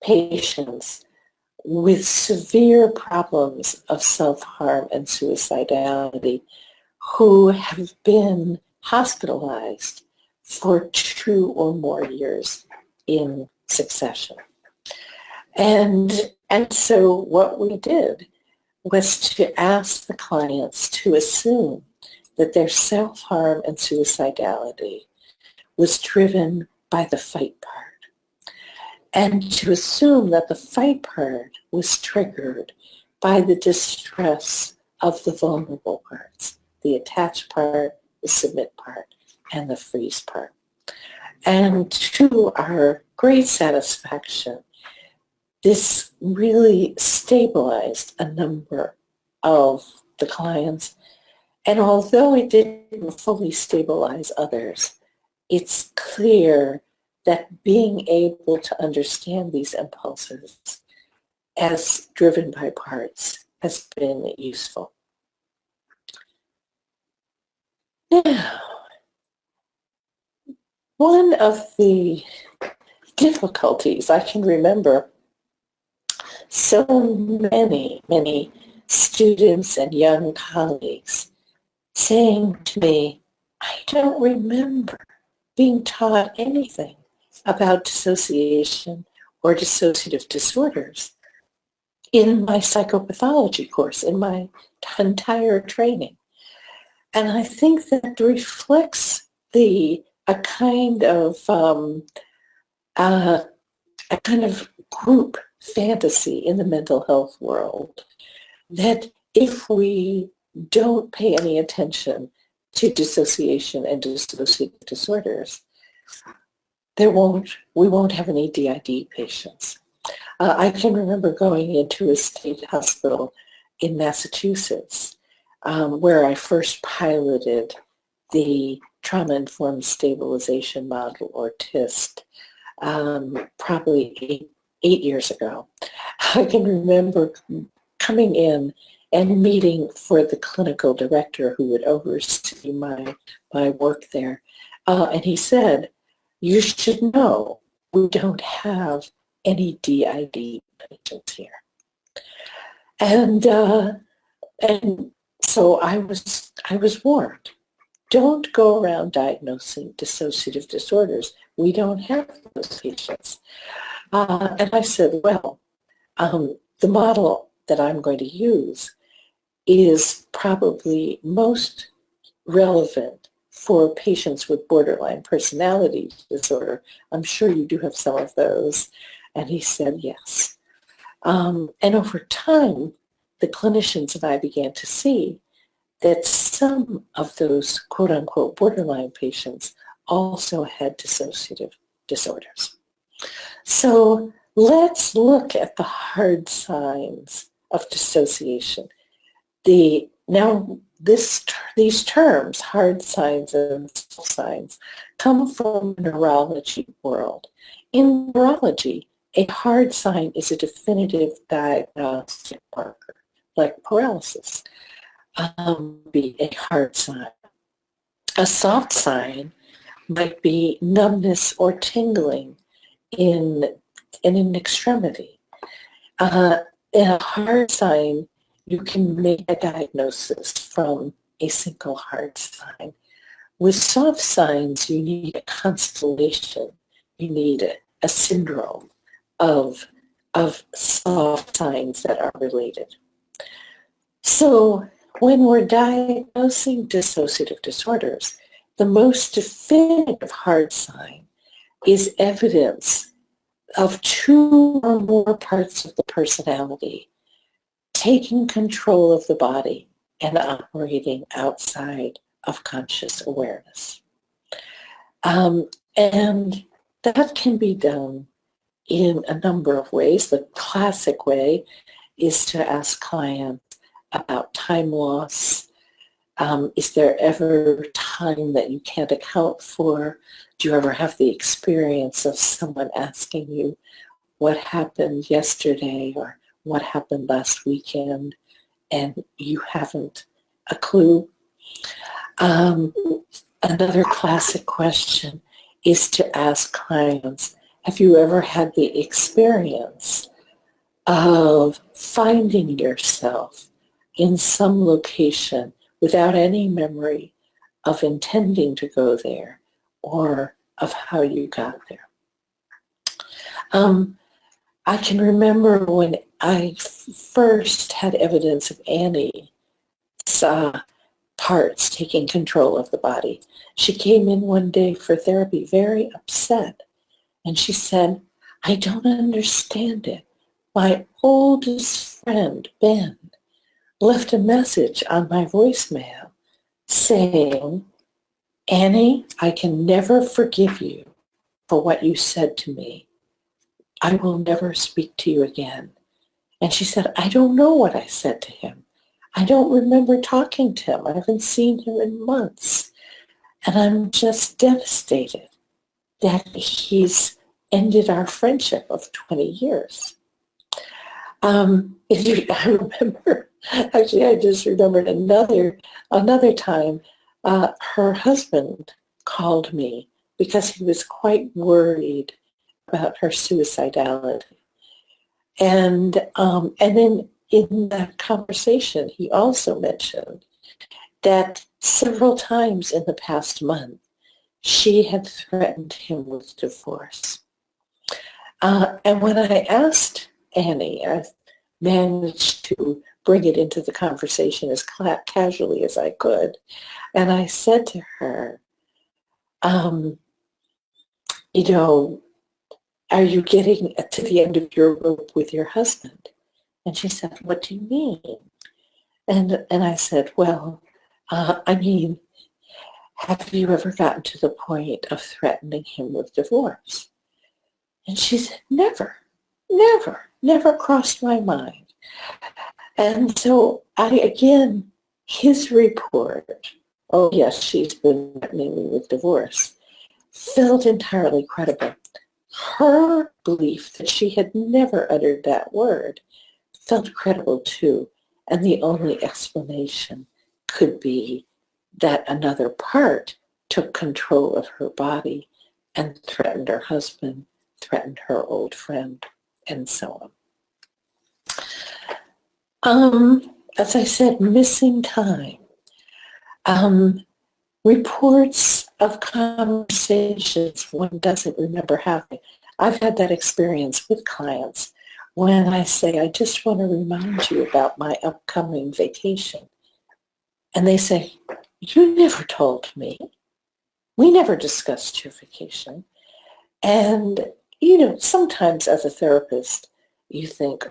patients with severe problems of self-harm and suicidality who have been hospitalized for 2 or more years in succession. And so what we did was to ask the clients to assume that their self-harm and suicidality was driven by the fight part, and to assume that the fight part was triggered by the distress of the vulnerable parts, the attached part, the submit part, and the freeze part. And to our great satisfaction, this really stabilized a number of the clients. And although it didn't fully stabilize others, it's clear that being able to understand these impulses as driven by parts has been useful. Now, one of the difficulties I can remember so many students and young colleagues saying to me, I don't remember being taught anything about dissociation or dissociative disorders in my psychopathology course, in my entire training. And I think that reflects a kind of group fantasy in the mental health world, that if we don't pay any attention to dissociation and dissociative disorders, we won't have any DID patients. I can remember going into a state hospital in Massachusetts where I first piloted the Trauma-Informed Stabilization Model, or TIST, probably eight years ago. I can remember coming in and meeting for the clinical director who would oversee my work there. And he said, you should know we don't have any DID patients here. And so I was warned, don't go around diagnosing dissociative disorders. We don't have those patients. And I said, well, the model that I'm going to use is probably most relevant for patients with borderline personality disorder. I'm sure you do have some of those. And he said, yes. And over time, the clinicians and I began to see that some of those quote-unquote borderline patients also had dissociative disorders. So let's look at the hard signs of dissociation. These terms, hard signs and soft signs, come from the neurology world. In neurology, a hard sign is a definitive diagnostic marker, like paralysis. Be a hard sign. A soft sign might be numbness or tingling in an extremity. In a hard sign, you can make a diagnosis from a single hard sign. With soft signs, you need a constellation. You need a syndrome of soft signs that are related. So when we're diagnosing dissociative disorders, the most definitive hard sign is evidence of two or more parts of the personality taking control of the body and operating outside of conscious awareness. And that can be done in a number of ways. The classic way is to ask clients about time loss. Is there ever time that you can't account for? Do you ever have the experience of someone asking you what happened yesterday or what happened last weekend and you haven't a clue? Another classic question is to ask clients, have you ever had the experience of finding yourself in some location without any memory of intending to go there or of how you got there? I can remember when I first had evidence of Annie's parts taking control of the body. She came in one day for therapy very upset, and she said, I don't understand it. My oldest friend, Ben, left a message on my voicemail saying, Annie, I can never forgive you for what you said to me. I will never speak to you again. And she said, I don't know what I said to him. I don't remember talking to him. I haven't seen him in months. And I'm just devastated that he's ended our friendship of 20 years. I remember, actually, I just remembered another time, her husband called me because he was quite worried about her suicidality. And then in that conversation, he also mentioned that several times in the past month, she had threatened him with divorce. And when I asked Annie, I managed to bring it into the conversation as casually as I could, and I said to her, you know, are you getting to the end of your rope with your husband? And she said, what do you mean? And I said, well, I mean, have you ever gotten to the point of threatening him with divorce? And she said, never crossed my mind. And so his report, oh yes, she's been threatening me with divorce, felt entirely credible. Her belief that she had never uttered that word felt credible too. And the only explanation could be that another part took control of her body and threatened her husband, threatened her old friend, and so on. As I said, missing time. Reports of conversations one doesn't remember having. I've had that experience with clients when I say, I just want to remind you about my upcoming vacation. And they say, you never told me. We never discussed your vacation. And, sometimes as a therapist, you think,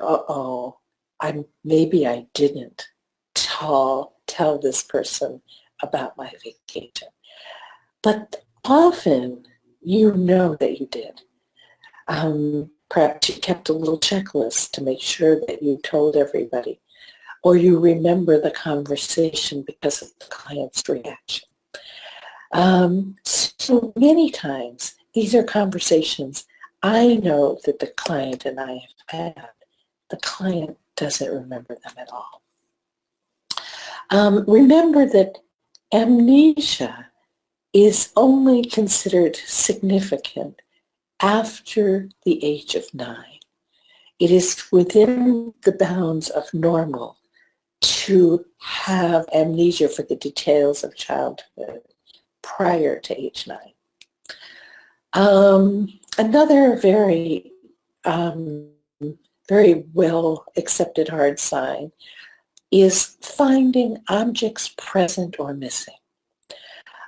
maybe I didn't tell this person about my vacation. But often you know that you did. Perhaps you kept a little checklist to make sure that you told everybody, or you remember the conversation because of the client's reaction. So many times, these are conversations I know that the client and I have had. The client doesn't remember them at all. Remember that amnesia is only considered significant after the age of 9. It is within the bounds of normal to have amnesia for the details of childhood prior to age 9. Another very well accepted hard sign is finding objects present or missing.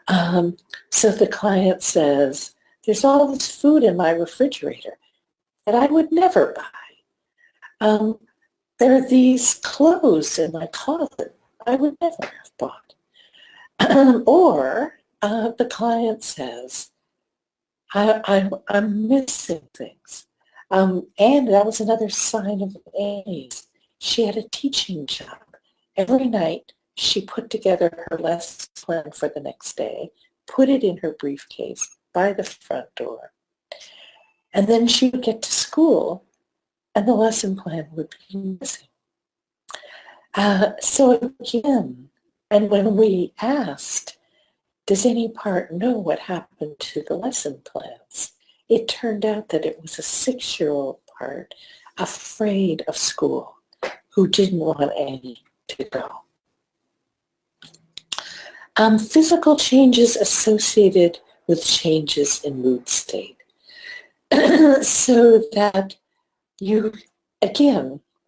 So the client says, there's all this food in my refrigerator that I would never buy. There are these clothes in my closet I would never have bought. Or the client says, I'm missing things. And that was another sign of Annie's. She had a teaching job. Every night she put together her lesson plan for the next day, put it in her briefcase by the front door. And then she would get to school and the lesson plan would be missing. So again, and when we asked, does any part know what happened to the lesson plans? It turned out that it was a 6-year-old part afraid of school who didn't want Annie to go. Physical changes associated with changes in mood state. So that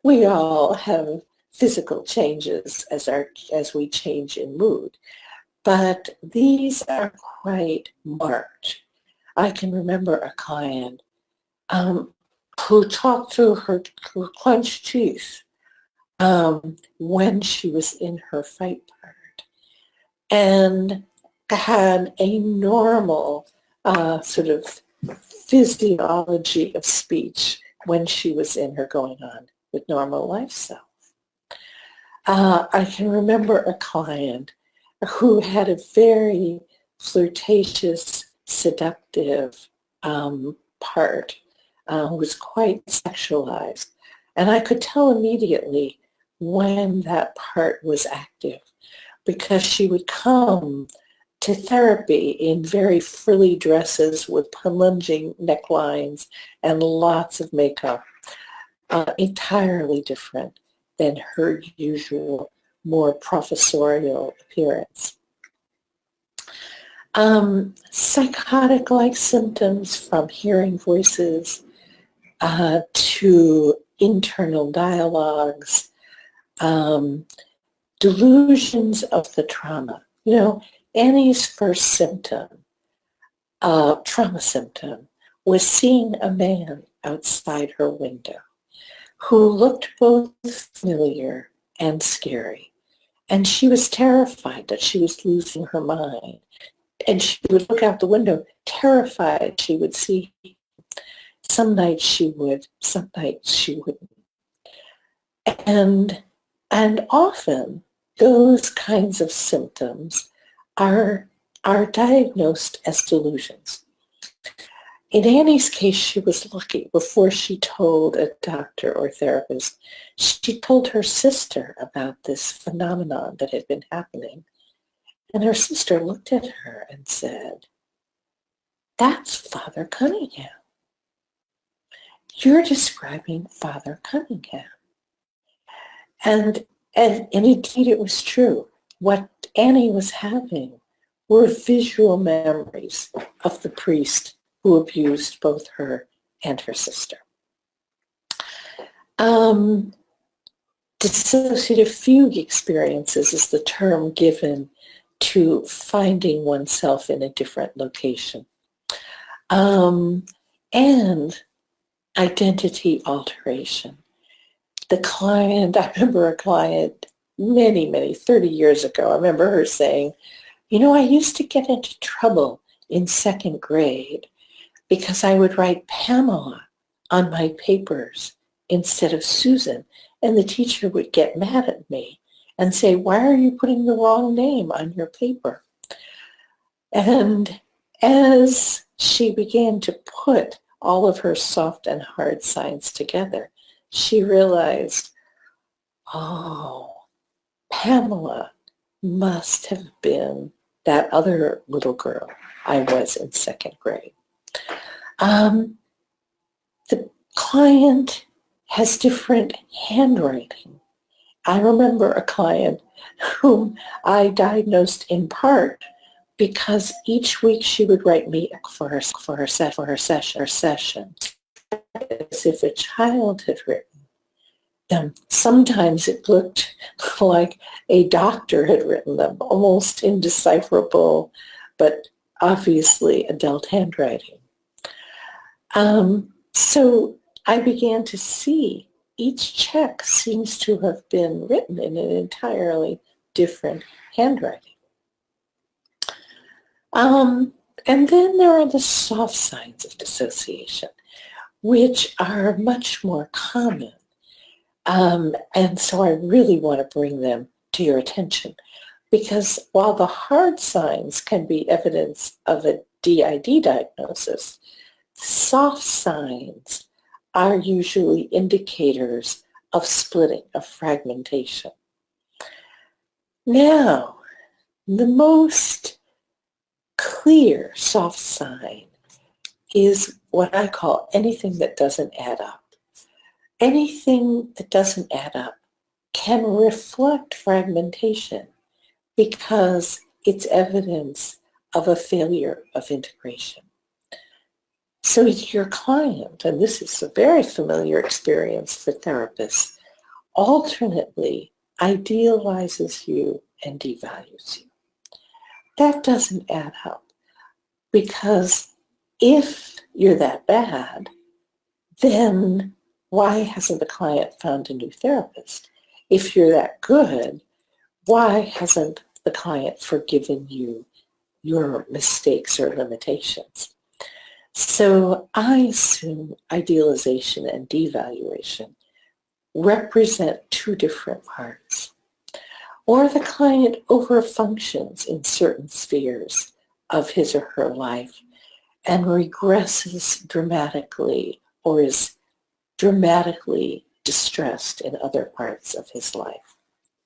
we all have physical changes as we change in mood. But these are quite marked. I can remember a client who talked through her clenched teeth when she was in her fight part, and had a normal sort of physiology of speech when she was in her going on with normal life self. I can remember a client who had a very flirtatious, seductive part, who was quite sexualized. And I could tell immediately when that part was active, because she would come to therapy in very frilly dresses with plunging necklines and lots of makeup, entirely different than her usual, more professorial appearance. Psychotic-like symptoms, from hearing voices to internal dialogues, delusions of the trauma. You know, Annie's first symptom, trauma symptom, was seeing a man outside her window who looked both familiar and scary. And she was terrified that she was losing her mind. And she would look out the window, terrified she would see. Some nights she would, some nights she wouldn't. And often those kinds of symptoms are diagnosed as delusions. In Annie's case, she was lucky. Before she told a doctor or therapist, she told her sister about this phenomenon that had been happening. And her sister looked at her and said, "That's Father Cunningham. You're describing Father Cunningham." And indeed it was true. What Annie was having were visual memories of the priest who abused both her and her sister. Dissociative fugue experiences is the term given to finding oneself in a different location. And identity alteration. The client, I remember a client many, 30 years ago, I remember her saying, "You know, I used to get into trouble in second grade because I would write Pamela on my papers instead of Susan, and the teacher would get mad at me and say, 'Why are you putting the wrong name on your paper?'" And as she began to put all of her soft and hard signs together, she realized, oh, Pamela must have been that other little girl I was in second grade. The client has different handwriting. I remember a client whom I diagnosed in part because each week she would write me for her session, as if a child had written them. Sometimes it looked like a doctor had written them, almost indecipherable, but obviously adult handwriting. So I began to see each check seems to have been written in an entirely different handwriting. And then there are the soft signs of dissociation, which are much more common. And so I really want to bring them to your attention, because while the hard signs can be evidence of a DID diagnosis, soft signs are usually indicators of splitting, of fragmentation. Now, the most clear soft sign is what I call anything that doesn't add up. Anything that doesn't add up can reflect fragmentation because it's evidence of a failure of integration. So your client, and this is a very familiar experience for therapists, alternately idealizes you and devalues you. That doesn't add up, because if you're that bad, then why hasn't the client found a new therapist? If you're that good, why hasn't the client forgiven you your mistakes or limitations? So I assume idealization and devaluation represent two different parts. Or the client overfunctions in certain spheres of his or her life and regresses dramatically or is dramatically distressed in other parts of his life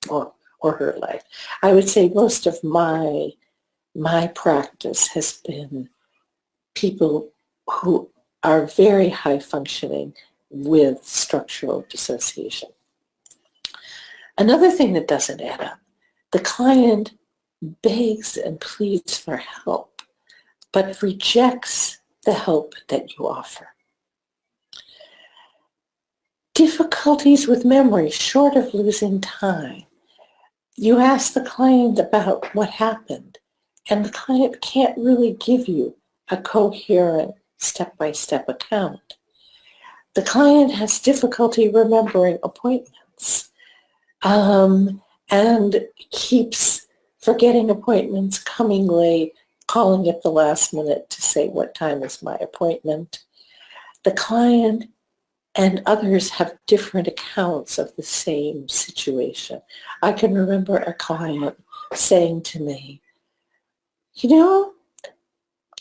or her life. I would say most of my practice has been people who are very high functioning with structural dissociation. Another thing that doesn't add up, the client begs and pleads for help, but rejects the help that you offer. Difficulties with memory, short of losing time. You ask the client about what happened, and the client can't really give you a coherent step-by-step account. The client has difficulty remembering appointments and keeps forgetting appointments, coming late, calling at the last minute to say what time is my appointment. The client and others have different accounts of the same situation. I can remember a client saying to me,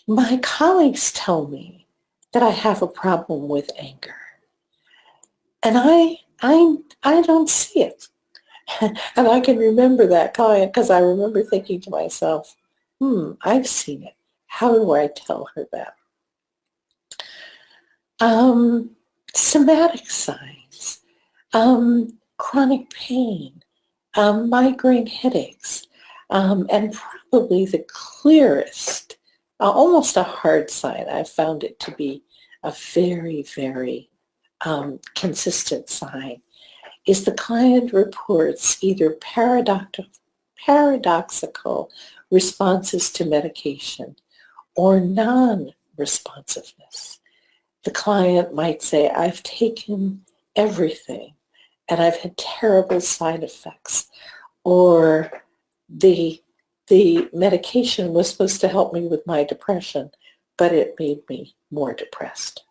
my colleagues tell me that I have a problem with anger. And I don't see it. And I can remember that client because I remember thinking to myself, I've seen it. How do I tell her that? Somatic signs, chronic pain, migraine headaches, and probably the clearest, almost a hard sign. I found it to be a very, very consistent sign, is the client reports either paradoxical responses to medication or non-responsiveness. The client might say, I've taken everything and I've had terrible side effects, or the medication was supposed to help me with my depression, but it made me more depressed.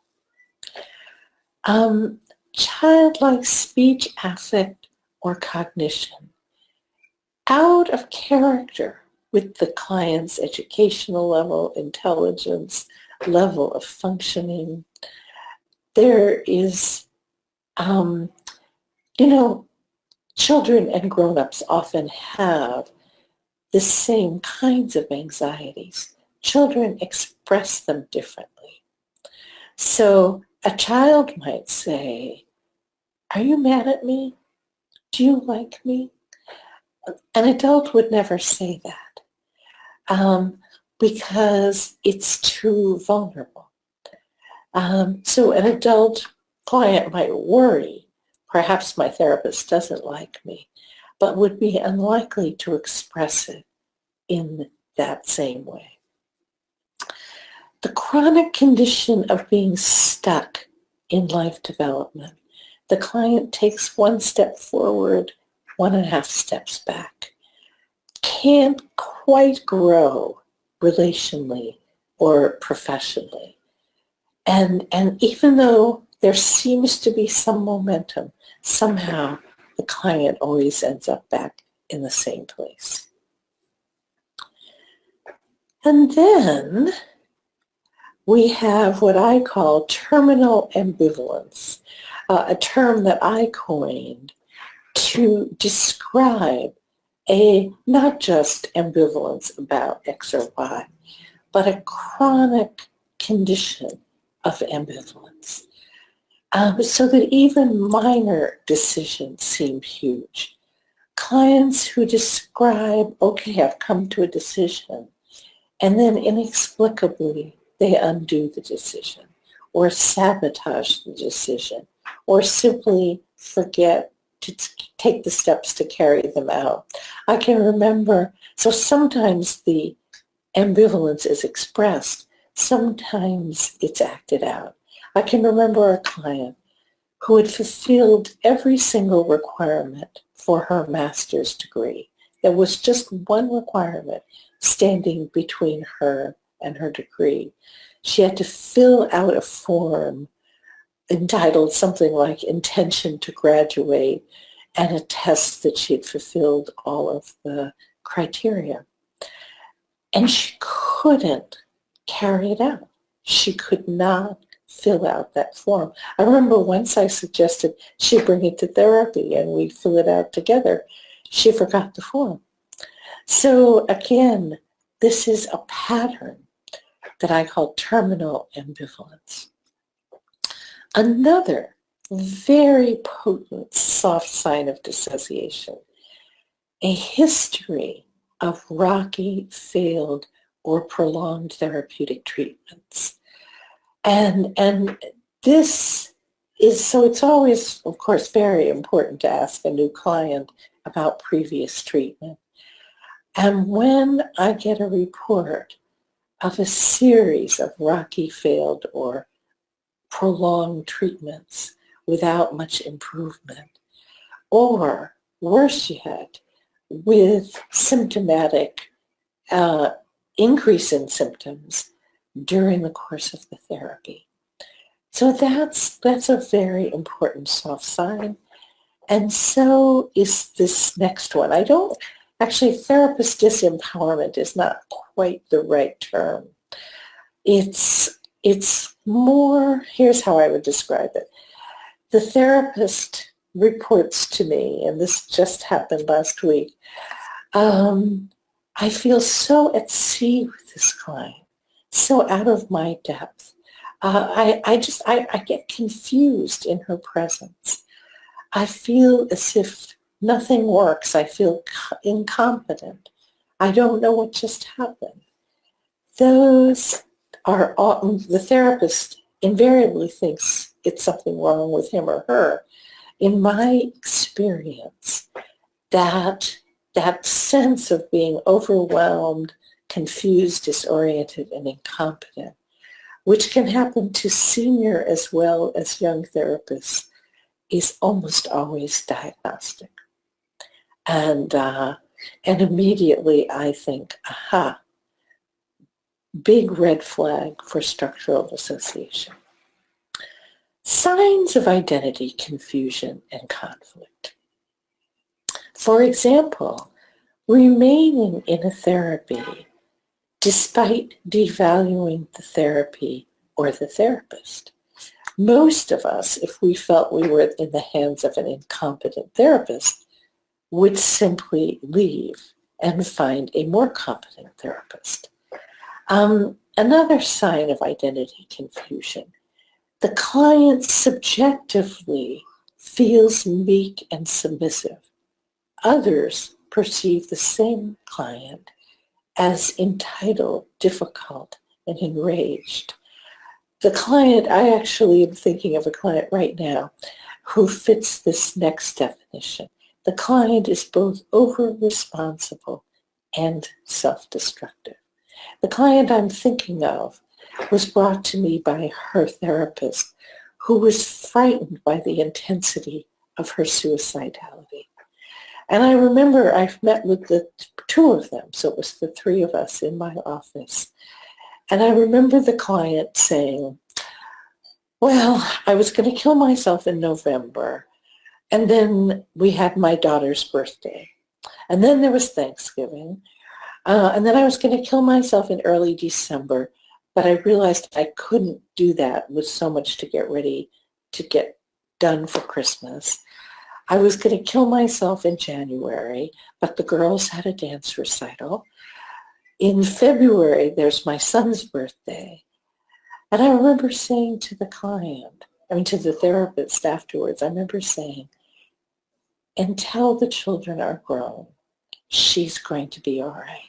Childlike speech, affect, or cognition, out of character with the client's educational level, intelligence, level of functioning. There is, children and grown-ups often have the same kinds of anxieties. Children express them differently. So a child might say, are you mad at me? Do you like me? An adult would never say that because it's too vulnerable. So an adult client might worry, perhaps my therapist doesn't like me, but would be unlikely to express it in that same way. The chronic condition of being stuck in life development. The client takes one step forward, 1.5 steps back. Can't quite grow relationally or professionally. And even though there seems to be some momentum, somehow the client always ends up back in the same place. And then we have what I call terminal ambivalence, a term that I coined to describe not just ambivalence about X or Y, but a chronic condition of ambivalence. So that even minor decisions seem huge. Clients who describe, okay, I've come to a decision, and then inexplicably they undo the decision or sabotage the decision or simply forget to take the steps to carry them out. I can remember, so sometimes the ambivalence is expressed, sometimes it's acted out. I can remember a client who had fulfilled every single requirement for her master's degree. There was just one requirement standing between her and her degree. She had to fill out a form entitled something like Intention to Graduate and attest that she had fulfilled all of the criteria. And she couldn't carry it out. She could not fill out that form. I remember once I suggested she bring it to therapy and we fill it out together. She forgot the form. So again, this is a pattern that I call terminal ambivalence. Another very potent soft sign of dissociation, a history of rocky, failed, or prolonged therapeutic treatments. And this is, so it's always, of course, very important to ask a new client about previous treatment. And when I get a report of a series of rocky, failed, or prolonged treatments without much improvement, or worse yet, with symptomatic increase in symptoms during the course of the therapy. So that's a very important soft sign. And so is this next one. Actually, therapist disempowerment is not quite the right term. It's more, here's how I would describe it. The therapist reports to me, and this just happened last week, I feel so at sea with this client, so out of my depth. I get confused in her presence. I feel as if nothing works. I feel incompetent. I don't know what just happened. Those are all, the therapist invariably thinks it's something wrong with him or her. In my experience, that sense of being overwhelmed, confused, disoriented, and incompetent, which can happen to senior as well as young therapists, is almost always diagnostic. And immediately I think, aha, big red flag for structural dissociation. Signs of identity confusion and conflict. For example, remaining in a therapy despite devaluing the therapy or the therapist. Most of us, if we felt we were in the hands of an incompetent therapist, would simply leave and find a more competent therapist. Another sign of identity confusion, the client subjectively feels meek and submissive. Others perceive the same client as entitled, difficult, and enraged. The client, I actually am thinking of a client right now who fits this next definition. The client is both over-responsible and self-destructive. The client I'm thinking of was brought to me by her therapist who was frightened by the intensity of her suicidality. And I remember I've met with the two of them, so it was the three of us in my office. And I remember the client saying, well, I was going to kill myself in November, and then we had my daughter's birthday, and then there was Thanksgiving, and then I was going to kill myself in early December, but I realized I couldn't do that with so much to get ready to get done for Christmas. I was going to kill myself in January, but the girls had a dance recital. In February, there's my son's birthday. And I remember saying to the client, to the therapist afterwards, I remember saying, until the children are grown, she's going to be all right.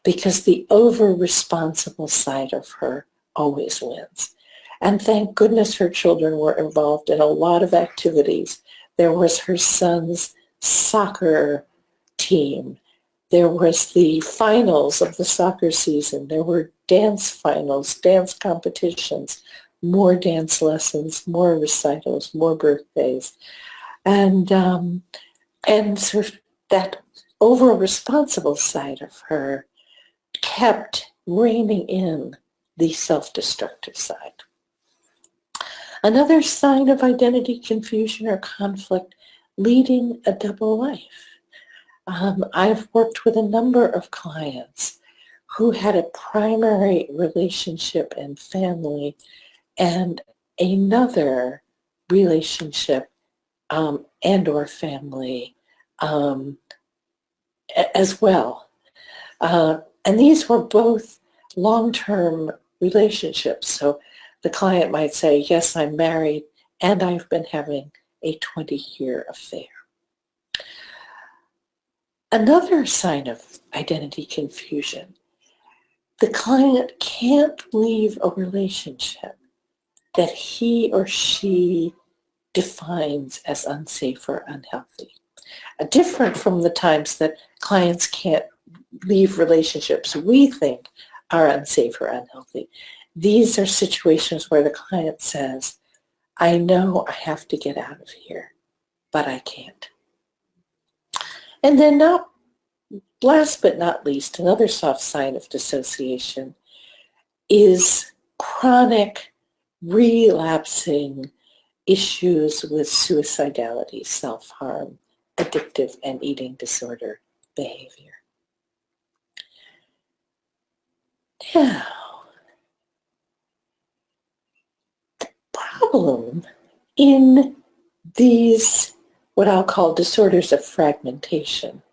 Because the over-responsible side of her always wins. And thank goodness her children were involved in a lot of activities There was her son's soccer team. There was the finals of the soccer season. There were dance finals, dance competitions, more dance lessons, more recitals, more birthdays. And sort of that over-responsible side of her kept reining in the self-destructive side. Another sign of identity confusion or conflict, leading a double life. I've worked with a number of clients who had a primary relationship and family and another relationship and or family as well. And these were both long-term relationships. So the client might say, yes, I'm married and I've been having a 20-year affair. Another sign of identity confusion, the client can't leave a relationship that he or she defines as unsafe or unhealthy. Different from the times that clients can't leave relationships we think are unsafe or unhealthy. These are situations where the client says, I know I have to get out of here, but I can't. And then last but not least, another soft sign of dissociation is chronic relapsing issues with suicidality, self-harm, addictive and eating disorder behavior. Now, the problem in these, what I'll call disorders of fragmentation,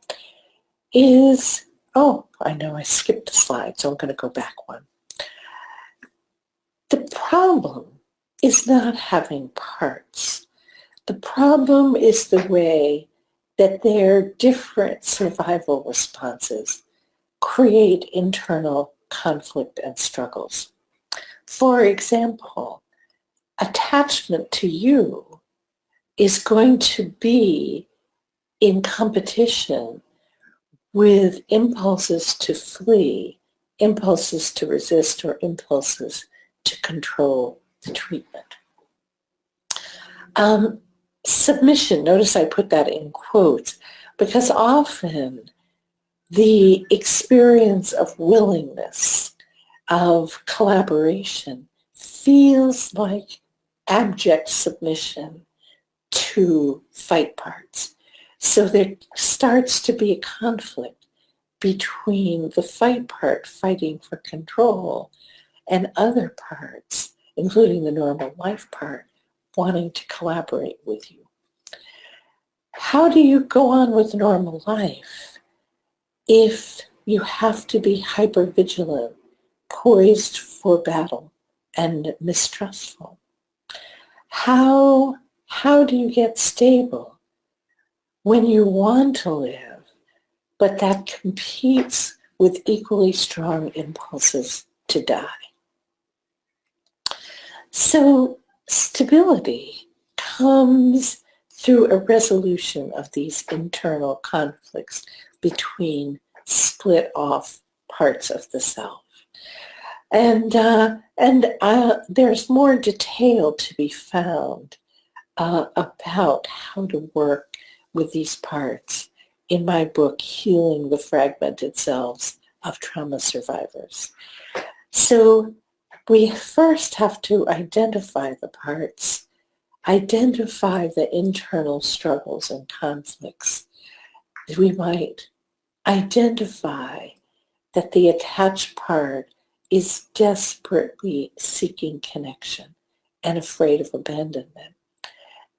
is, I know I skipped a slide, so I'm going to go back one. The problem is not having parts. The problem is the way that their different survival responses create internal conflict and struggles. For example, attachment to you is going to be in competition with impulses to flee, impulses to resist, or impulses to control the treatment. Submission, notice I put that in quotes, because often the experience of willingness, of collaboration, feels like abject submission to fight parts. So there starts to be a conflict between the fight part fighting for control and other parts, including the normal life part, wanting to collaborate with you. How do you go on with normal life if you have to be hypervigilant, poised for battle, and mistrustful? How do you get stable when you want to live, but that competes with equally strong impulses to die? So stability comes through a resolution of these internal conflicts between split off parts of the self. And there's more detail to be found about how to work with these parts in my book, Healing the Fragmented Selves of Trauma Survivors. So we first have to identify the parts, identify the internal struggles and conflicts. We might identify that the attached part is desperately seeking connection and afraid of abandonment.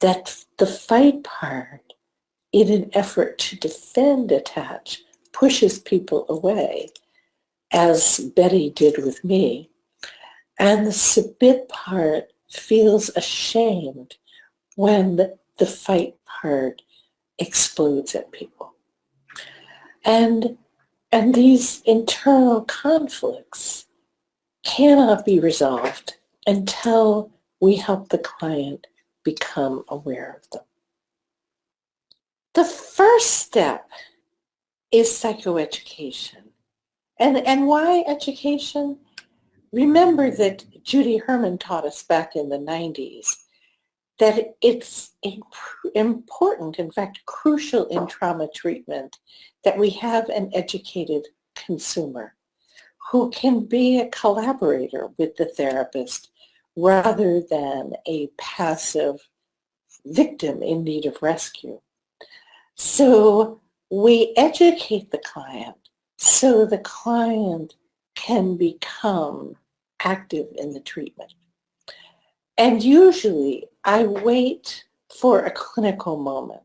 That the fight part, in an effort to defend attach, pushes people away, as Betty did with me. And the submit part feels ashamed when the fight part explodes at people. And these internal conflicts cannot be resolved until we help the client become aware of them. The first step is psychoeducation. And why education? Remember that Judy Herman taught us back in the 90s that it's important, in fact, crucial in trauma treatment, that we have an educated consumer who can be a collaborator with the therapist rather than a passive victim in need of rescue. So we educate the client so the client can become active in the treatment. And usually I wait for a clinical moment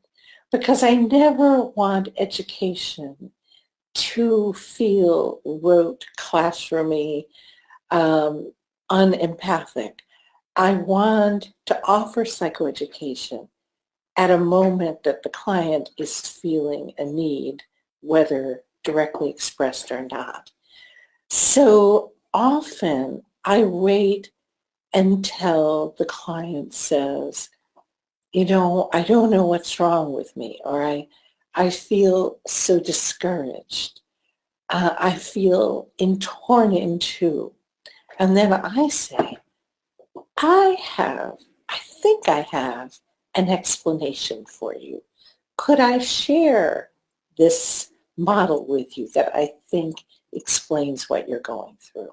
because I never want education to feel rote, classroomy, unempathic. I want to offer psychoeducation at a moment that the client is feeling a need, whether directly expressed or not. So often I wait until the client says, I don't know what's wrong with me, or I feel so discouraged. I feel torn in two. And then I say, I think I have an explanation for you. Could I share this model with you that I think explains what you're going through?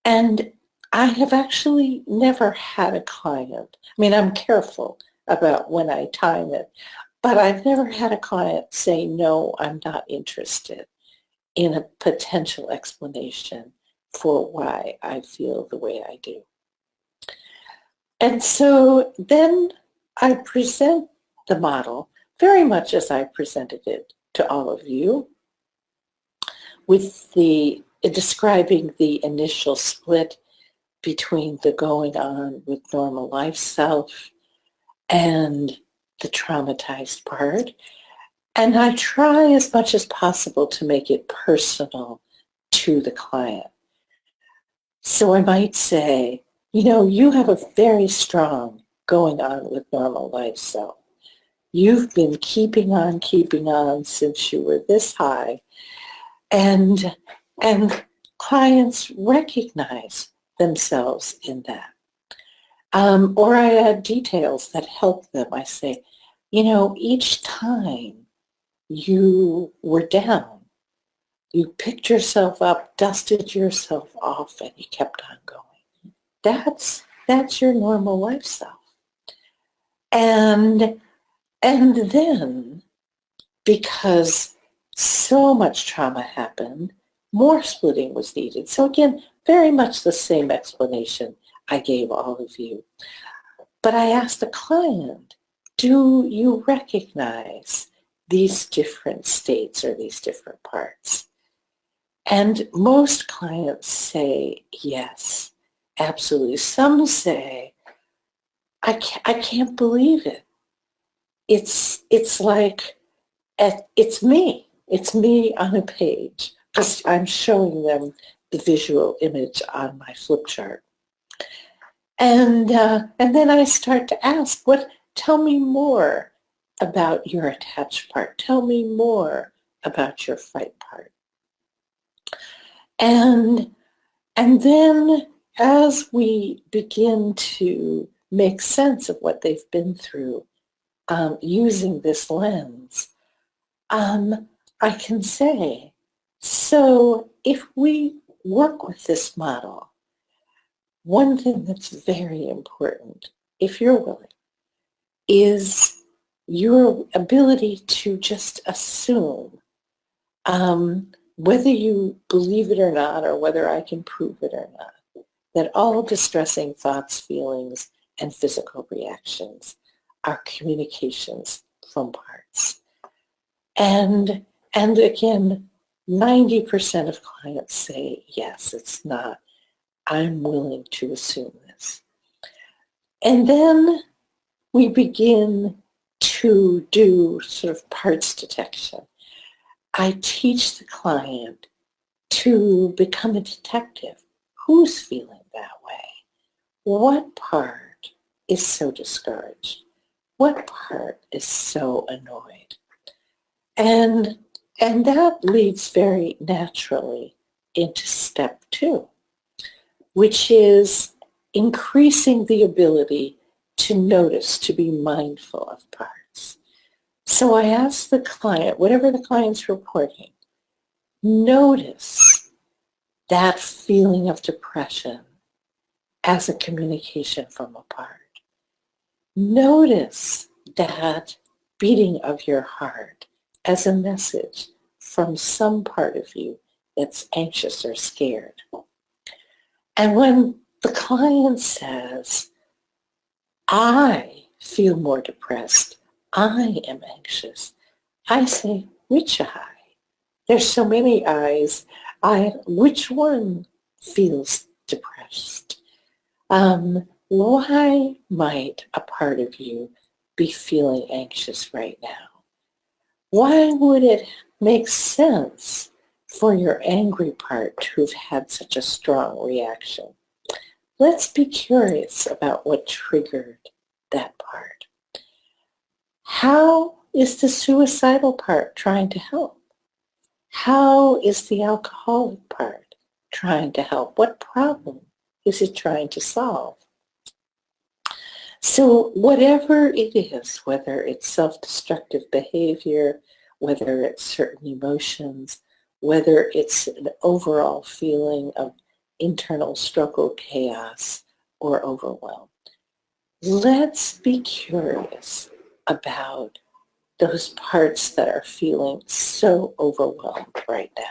And I have actually never had a client, I'm careful about when I time it, but I've never had a client say, no, I'm not interested in a potential explanation for why I feel the way I do. And so then I present the model very much as I presented it to all of you, with describing the initial split between the going on with normal life self and the traumatized part. And I try as much as possible to make it personal to the client. So I might say, you have a very strong going on with normal life self. You've been keeping on since you were this high. And clients recognize themselves in that. Or I add details that help them. I say, each time you were down, you picked yourself up, dusted yourself off, and you kept on going. That's your normal life self. And then, because so much trauma happened, more splitting was needed. So again, very much the same explanation I gave all of you. But I asked the client, do you recognize these different states or these different parts? And most clients say yes, absolutely. Some say, I can't believe it. It's like, it's me. It's me on a page. Just I'm showing them the visual image on my flip chart. And then I start to ask, tell me more about your attached part. Tell me more about your fight part. And then as we begin to make sense of what they've been through using this lens, I can say, so if we work with this model, one thing that's very important, if you're willing, is your ability to just assume, whether you believe it or not, or whether I can prove it or not, that all distressing thoughts, feelings, and physical reactions are communications from parts. And again, 90% of clients say, yes, it's not. I'm willing to assume this. And then we begin to do sort of parts detection. I teach the client to become a detective. Who's feeling that way? What part is so discouraged? what part is so annoyed? And that leads very naturally into step 2, which is increasing the ability to notice, to be mindful of parts. So I ask the client, whatever the client's reporting, notice that feeling of depression as a communication from a part. Notice that beating of your heart as a message from some part of you that's anxious or scared. And when the client says, I feel more depressed, I am anxious, I say, which eye? There's so many eyes. Which one feels depressed? Why might a part of you be feeling anxious right now? Why would it make sense for your angry part to have had such a strong reaction? Let's be curious about what triggered that part. How is the suicidal part trying to help? How is the alcoholic part trying to help? What problem is it trying to solve? So whatever it is, whether it's self-destructive behavior, whether it's certain emotions, whether it's an overall feeling of internal struggle, chaos, or overwhelm, let's be curious about those parts that are feeling so overwhelmed right now.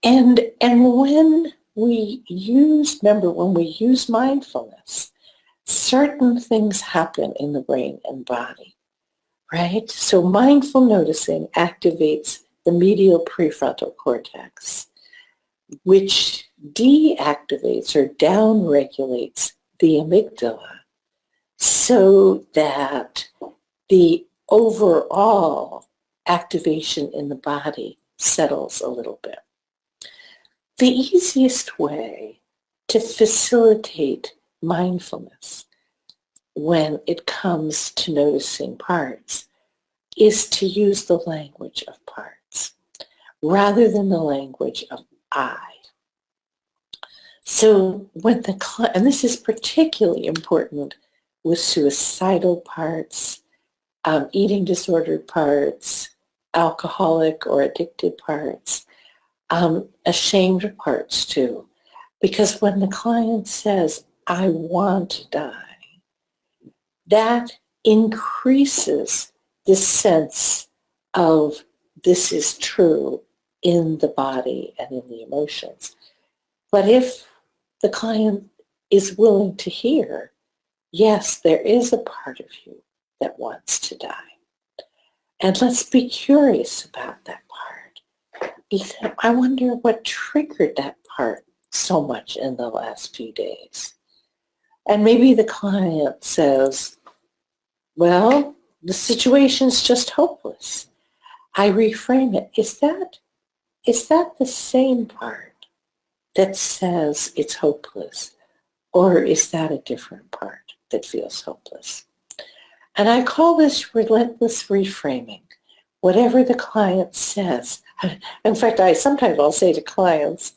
And when we use, remember, when we use mindfulness, certain things happen in the brain and body, right? So mindful noticing activates the medial prefrontal cortex, which deactivates or downregulates the amygdala so that the overall activation in the body settles a little bit. The easiest way to facilitate mindfulness when it comes to noticing parts is to use the language of parts rather than the language of I. So when and this is particularly important with suicidal parts, eating disordered parts, alcoholic or addicted parts, ashamed parts too. Because when the client says, I want to die, that increases the sense of this is true in the body and in the emotions. But if the client is willing to hear, yes, there is a part of you that wants to die. And let's be curious about that part. I wonder what triggered that part so much in the last few days. And maybe the client says, well, the situation's just hopeless. I reframe it. Is that the same part that says it's hopeless? Or is that a different part that feels hopeless? And I call this relentless reframing. Whatever the client says. In fact, sometimes I'll say to clients,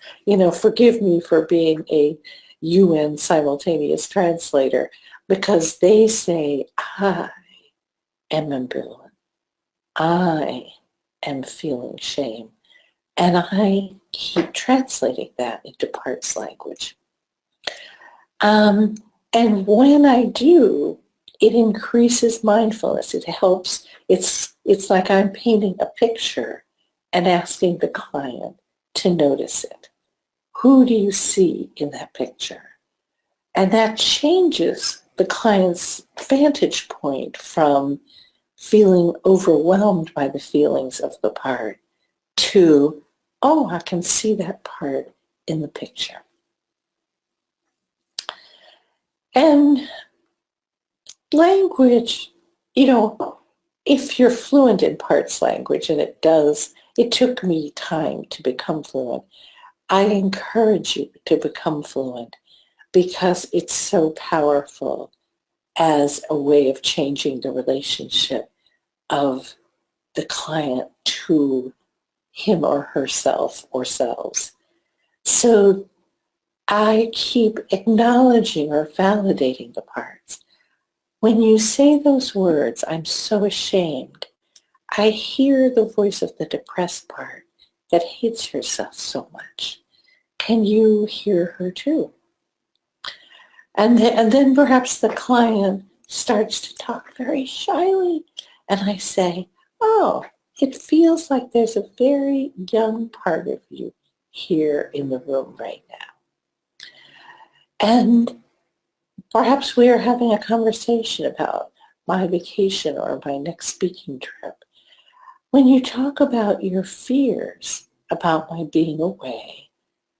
forgive me for being a UN simultaneous translator, because they say, I am ambivalent. I am feeling shame. And I keep translating that into parts language. And when I do, it increases mindfulness. It helps. It's like I'm painting a picture and asking the client to notice it. Who do you see in that picture? And that changes the client's vantage point from feeling overwhelmed by the feelings of the part to, oh, I can see that part in the picture. And language, if you're fluent in parts language, and it took me time to become fluent, I encourage you to become fluent because it's so powerful as a way of changing the relationship of the client to him or herself or selves. So I keep acknowledging or validating the parts. When you say those words, I'm so ashamed, I hear the voice of the depressed part that hates herself so much. Can you hear her too? And then perhaps the client starts to talk very shyly, and I say, oh, it feels like there's a very young part of you here in the room right now. And perhaps we are having a conversation about my vacation or my next speaking trip. When you talk about your fears about my being away,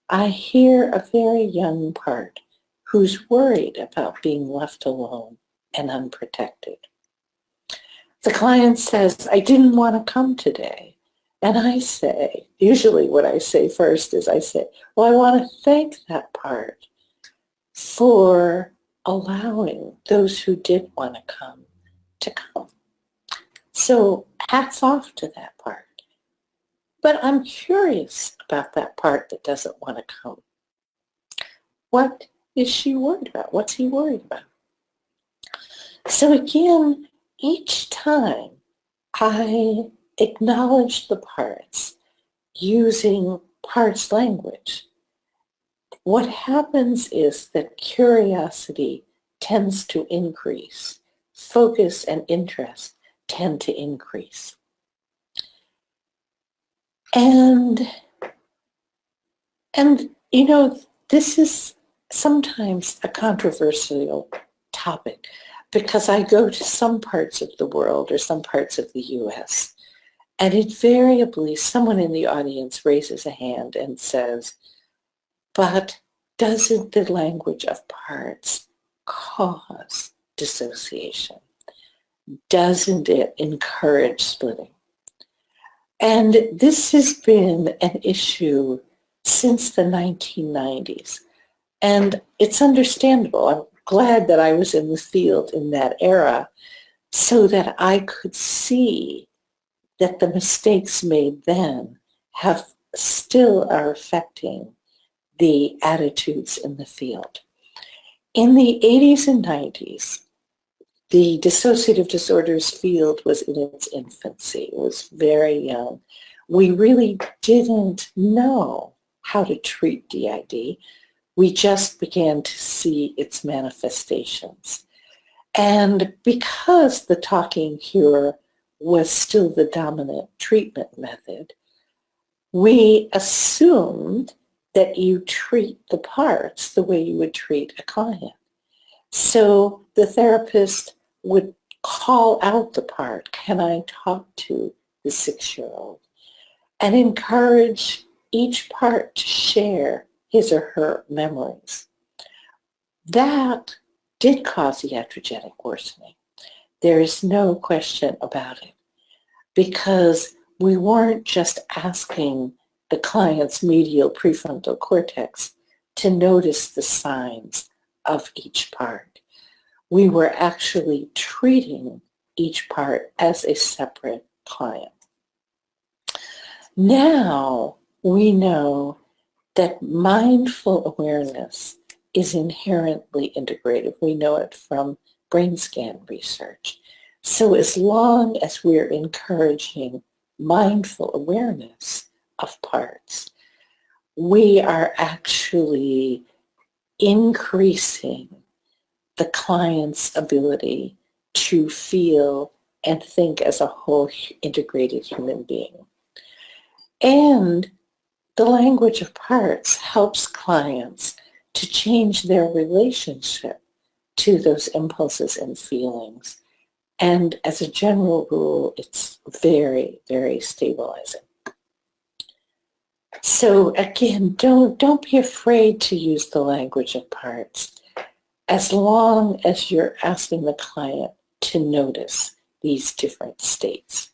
I hear a very young part who's worried about being left alone and unprotected. The client says, I didn't want to come today. And I say, usually what I say first is I say, well, I want to thank that part for allowing those who did want to come to come. So hats off to that part. But I'm curious about that part that doesn't want to come. What is she worried about? What's he worried about? So again, each time I acknowledge the parts using parts language, what happens is that curiosity tends to increase. Focus and interest tend to increase. And you know, this is sometimes a controversial topic because I go to some parts of the world or some parts of the U.S. and invariably someone in the audience raises a hand and says, but doesn't the language of parts cause dissociation? Doesn't it encourage splitting? And this has been an issue since the 1990s. And it's understandable. I'm glad that I was in the field in that era so that I could see that the mistakes made then still are affecting the attitudes in the field. In the 80s and 90s, the dissociative disorders field was in its infancy. It was very young. We really didn't know how to treat DID. We just began to see its manifestations. And because the talking cure was still the dominant treatment method, we assumed that you treat the parts the way you would treat a client. So the therapist would call out the part, can I talk to the 6-year-old? And encourage each part to share his or her memories. That did cause iatrogenic worsening. There is no question about it, because we weren't just asking the client's medial prefrontal cortex to notice the signs of each part. We were actually treating each part as a separate client. Now we know that mindful awareness is inherently integrative. We know it from brain scan research. So as long as we're encouraging mindful awareness of parts, we are actually increasing the client's ability to feel and think as a whole integrated human being. And the language of parts helps clients to change their relationship to those impulses and feelings. And as a general rule, it's very, very stabilizing. So again, don't be afraid to use the language of parts as long as you're asking the client to notice these different states.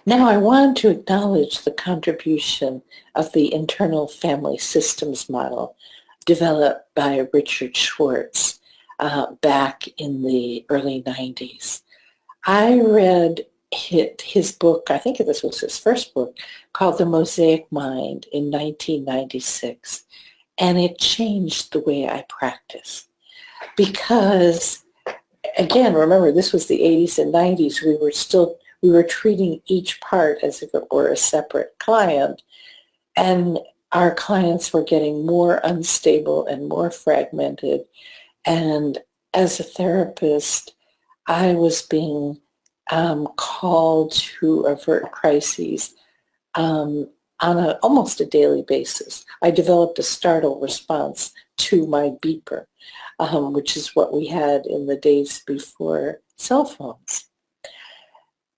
Now I want to acknowledge the contribution of the internal family systems model developed by Richard Schwartz. back in the early 90s. I read his book, I think this was his first book, called The Mosaic Mind in 1996. And it changed the way I practice. Because, again, remember, this was the 80s and 90s. We were treating each part as if it were a separate client. And our clients were getting more unstable and more fragmented. And as a therapist, I was being called to avert crises on almost a daily basis. I developed a startle response to my beeper, which is what we had in the days before cell phones.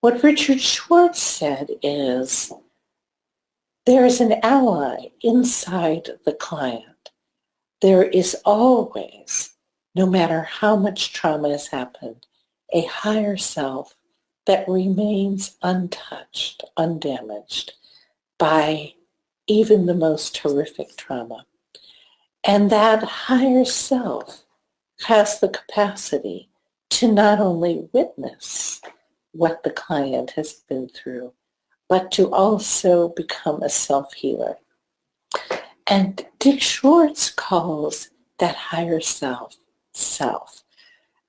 What Richard Schwartz said is, there is an ally inside the client. There is always, no matter how much trauma has happened, a higher self that remains untouched, undamaged by even the most horrific trauma. And that higher self has the capacity to not only witness what the client has been through, but to also become a self-healer. And Dick Schwartz calls that higher self, self.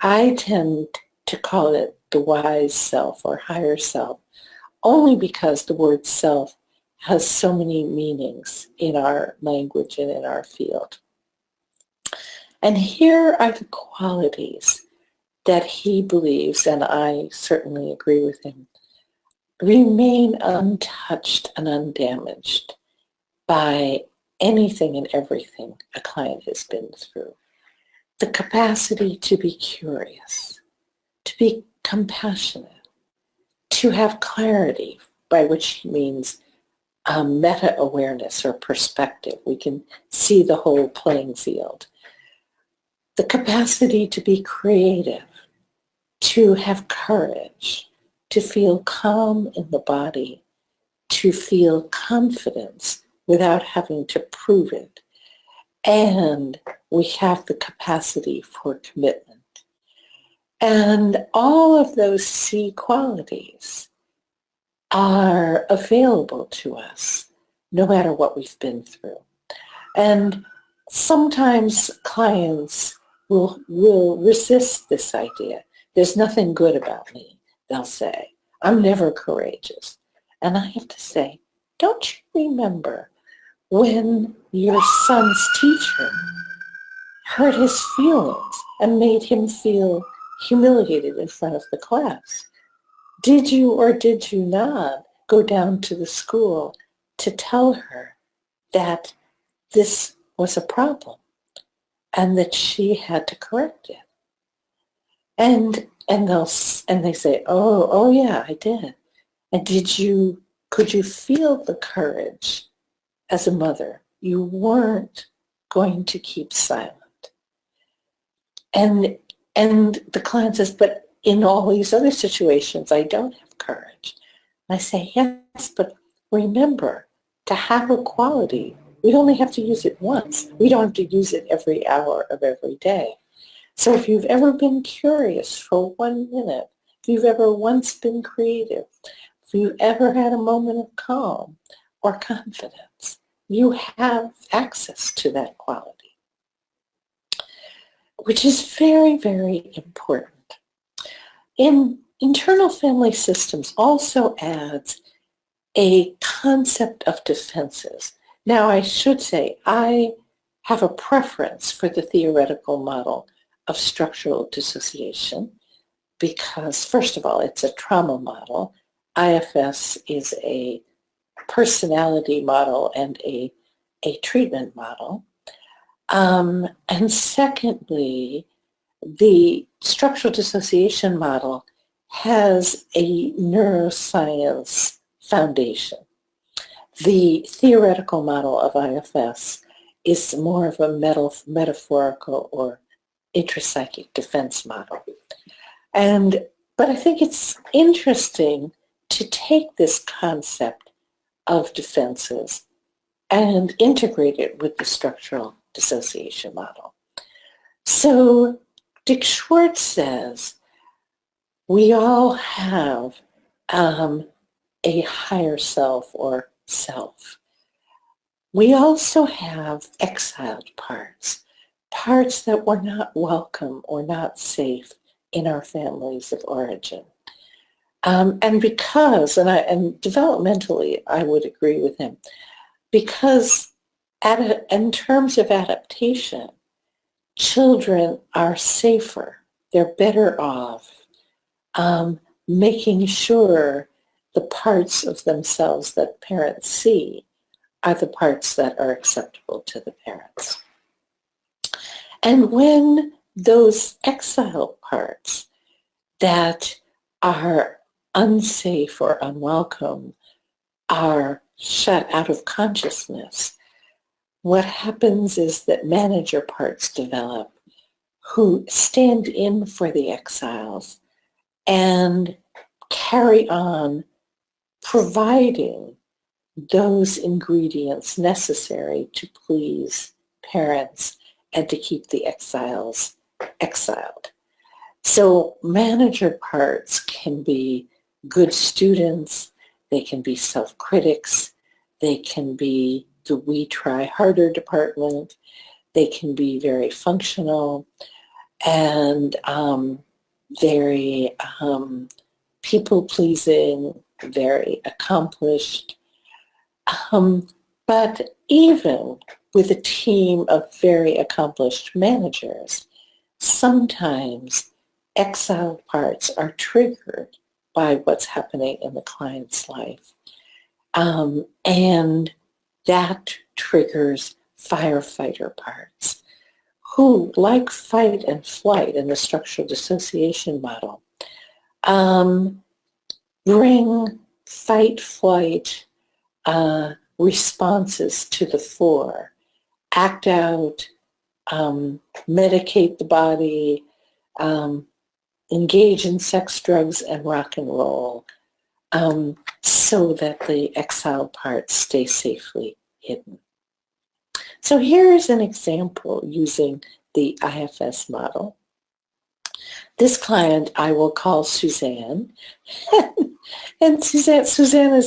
I tend to call it the wise self or higher self, only because the word self has so many meanings in our language and in our field. And here are the qualities that he believes, and I certainly agree with him, remain untouched and undamaged by anything and everything a client has been through. The capacity to be curious, to be compassionate, to have clarity, by which he means meta-awareness or perspective. We can see the whole playing field. The capacity to be creative, to have courage, to feel calm in the body, to feel confidence without having to prove it. And we have the capacity for commitment. And all of those C qualities are available to us no matter what we've been through. And sometimes clients will resist this idea. There's nothing good about me, they'll say. I'm never courageous. And I have to say, don't you remember when your son's teacher hurt his feelings and made him feel humiliated in front of the class? Did you or did you not go down to the school to tell her that this was a problem and that she had to correct it? And they say, oh yeah, I did. And could you feel the courage as a mother? You weren't going to keep silent. And the client says, but in all these other situations, I don't have courage. And I say, yes, but remember, to have a quality, we only have to use it once. We don't have to use it every hour of every day. So if you've ever been curious for 1 minute, if you've ever once been creative, if you've ever had a moment of calm or confidence, you have access to that quality, which is very, very important. In internal family systems also adds a concept of defenses. Now, I should say I have a preference for the theoretical model of structural dissociation because, first of all, it's a trauma model. IFS is a personality model and a treatment model. And secondly, the structural dissociation model has a neuroscience foundation. The theoretical model of IFS is more of a metaphorical or intrapsychic defense model. But I think it's interesting to take this concept of defenses and integrate it with the structural dissociation model. So Dick Schwartz says we all have a higher self or self. We also have exiled parts, parts that were not welcome or not safe in our families of origin. And because, and developmentally I would agree with him, because in terms of adaptation, children are safer, they're better off making sure the parts of themselves that parents see are the parts that are acceptable to the parents. And when those exiled parts that are unsafe or unwelcome are shut out of consciousness, what happens is that manager parts develop who stand in for the exiles and carry on providing those ingredients necessary to please parents and to keep the exiles exiled. So manager parts can be good students, they can be self-critics, they can be the we try harder department, they can be very functional and very people-pleasing, very accomplished. But even with a team of very accomplished managers, sometimes exiled parts are triggered by what's happening in the client's life. And that triggers firefighter parts who, like fight and flight in the structural dissociation model, bring fight-flight responses to the fore, act out, medicate the body, engage in sex, drugs, and rock and roll, so that the exiled parts stay safely hidden. So here's an example using the IFS model. This client I will call Suzanne. And Suzanne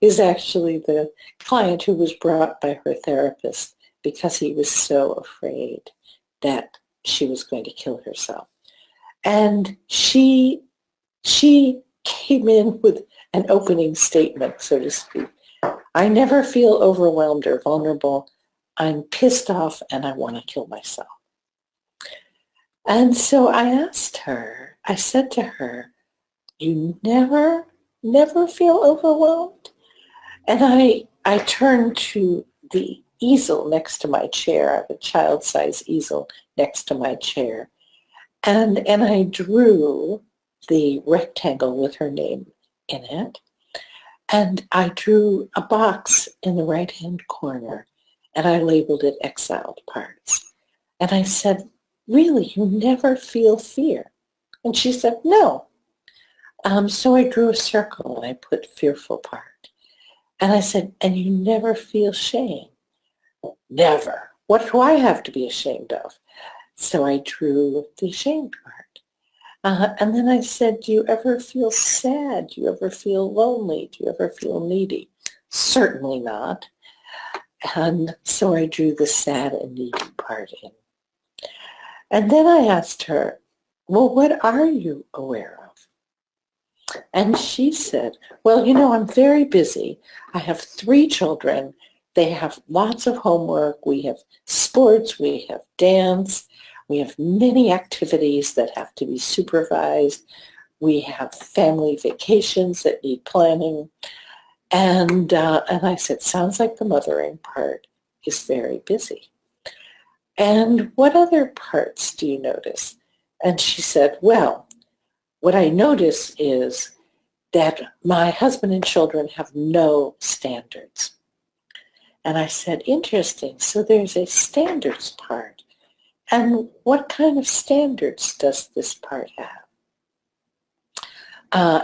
is actually the client who was brought by her therapist because he was so afraid that she was going to kill herself. And she came in with an opening statement, so to speak. I never feel overwhelmed or vulnerable. I'm pissed off and I want to kill myself. And so I asked her, I said to her, you never feel overwhelmed? And I turned to the easel next to my chair. I have a child-size easel next to my chair. And I drew the rectangle with her name in it. And I drew a box in the right-hand corner, and I labeled it exiled parts. And I said, really, you never feel fear? And she said, no. So I drew a circle and I put fearful part. And I said, and you never feel shame? Never. What do I have to be ashamed of? So I drew the ashamed part. And then I said, do you ever feel sad? Do you ever feel lonely? Do you ever feel needy? Certainly not. And so I drew the sad and needy part in. And then I asked her, well, what are you aware of? And she said, well, you know, I'm very busy. I have 3 children. They have lots of homework. We have sports. We have dance. We have many activities that have to be supervised. We have family vacations that need planning. And I said, sounds like the mothering part is very busy. And what other parts do you notice? And she said, well, what I notice is that my husband and children have no standards. And I said, interesting, so there's a standards part. And what kind of standards does this part have?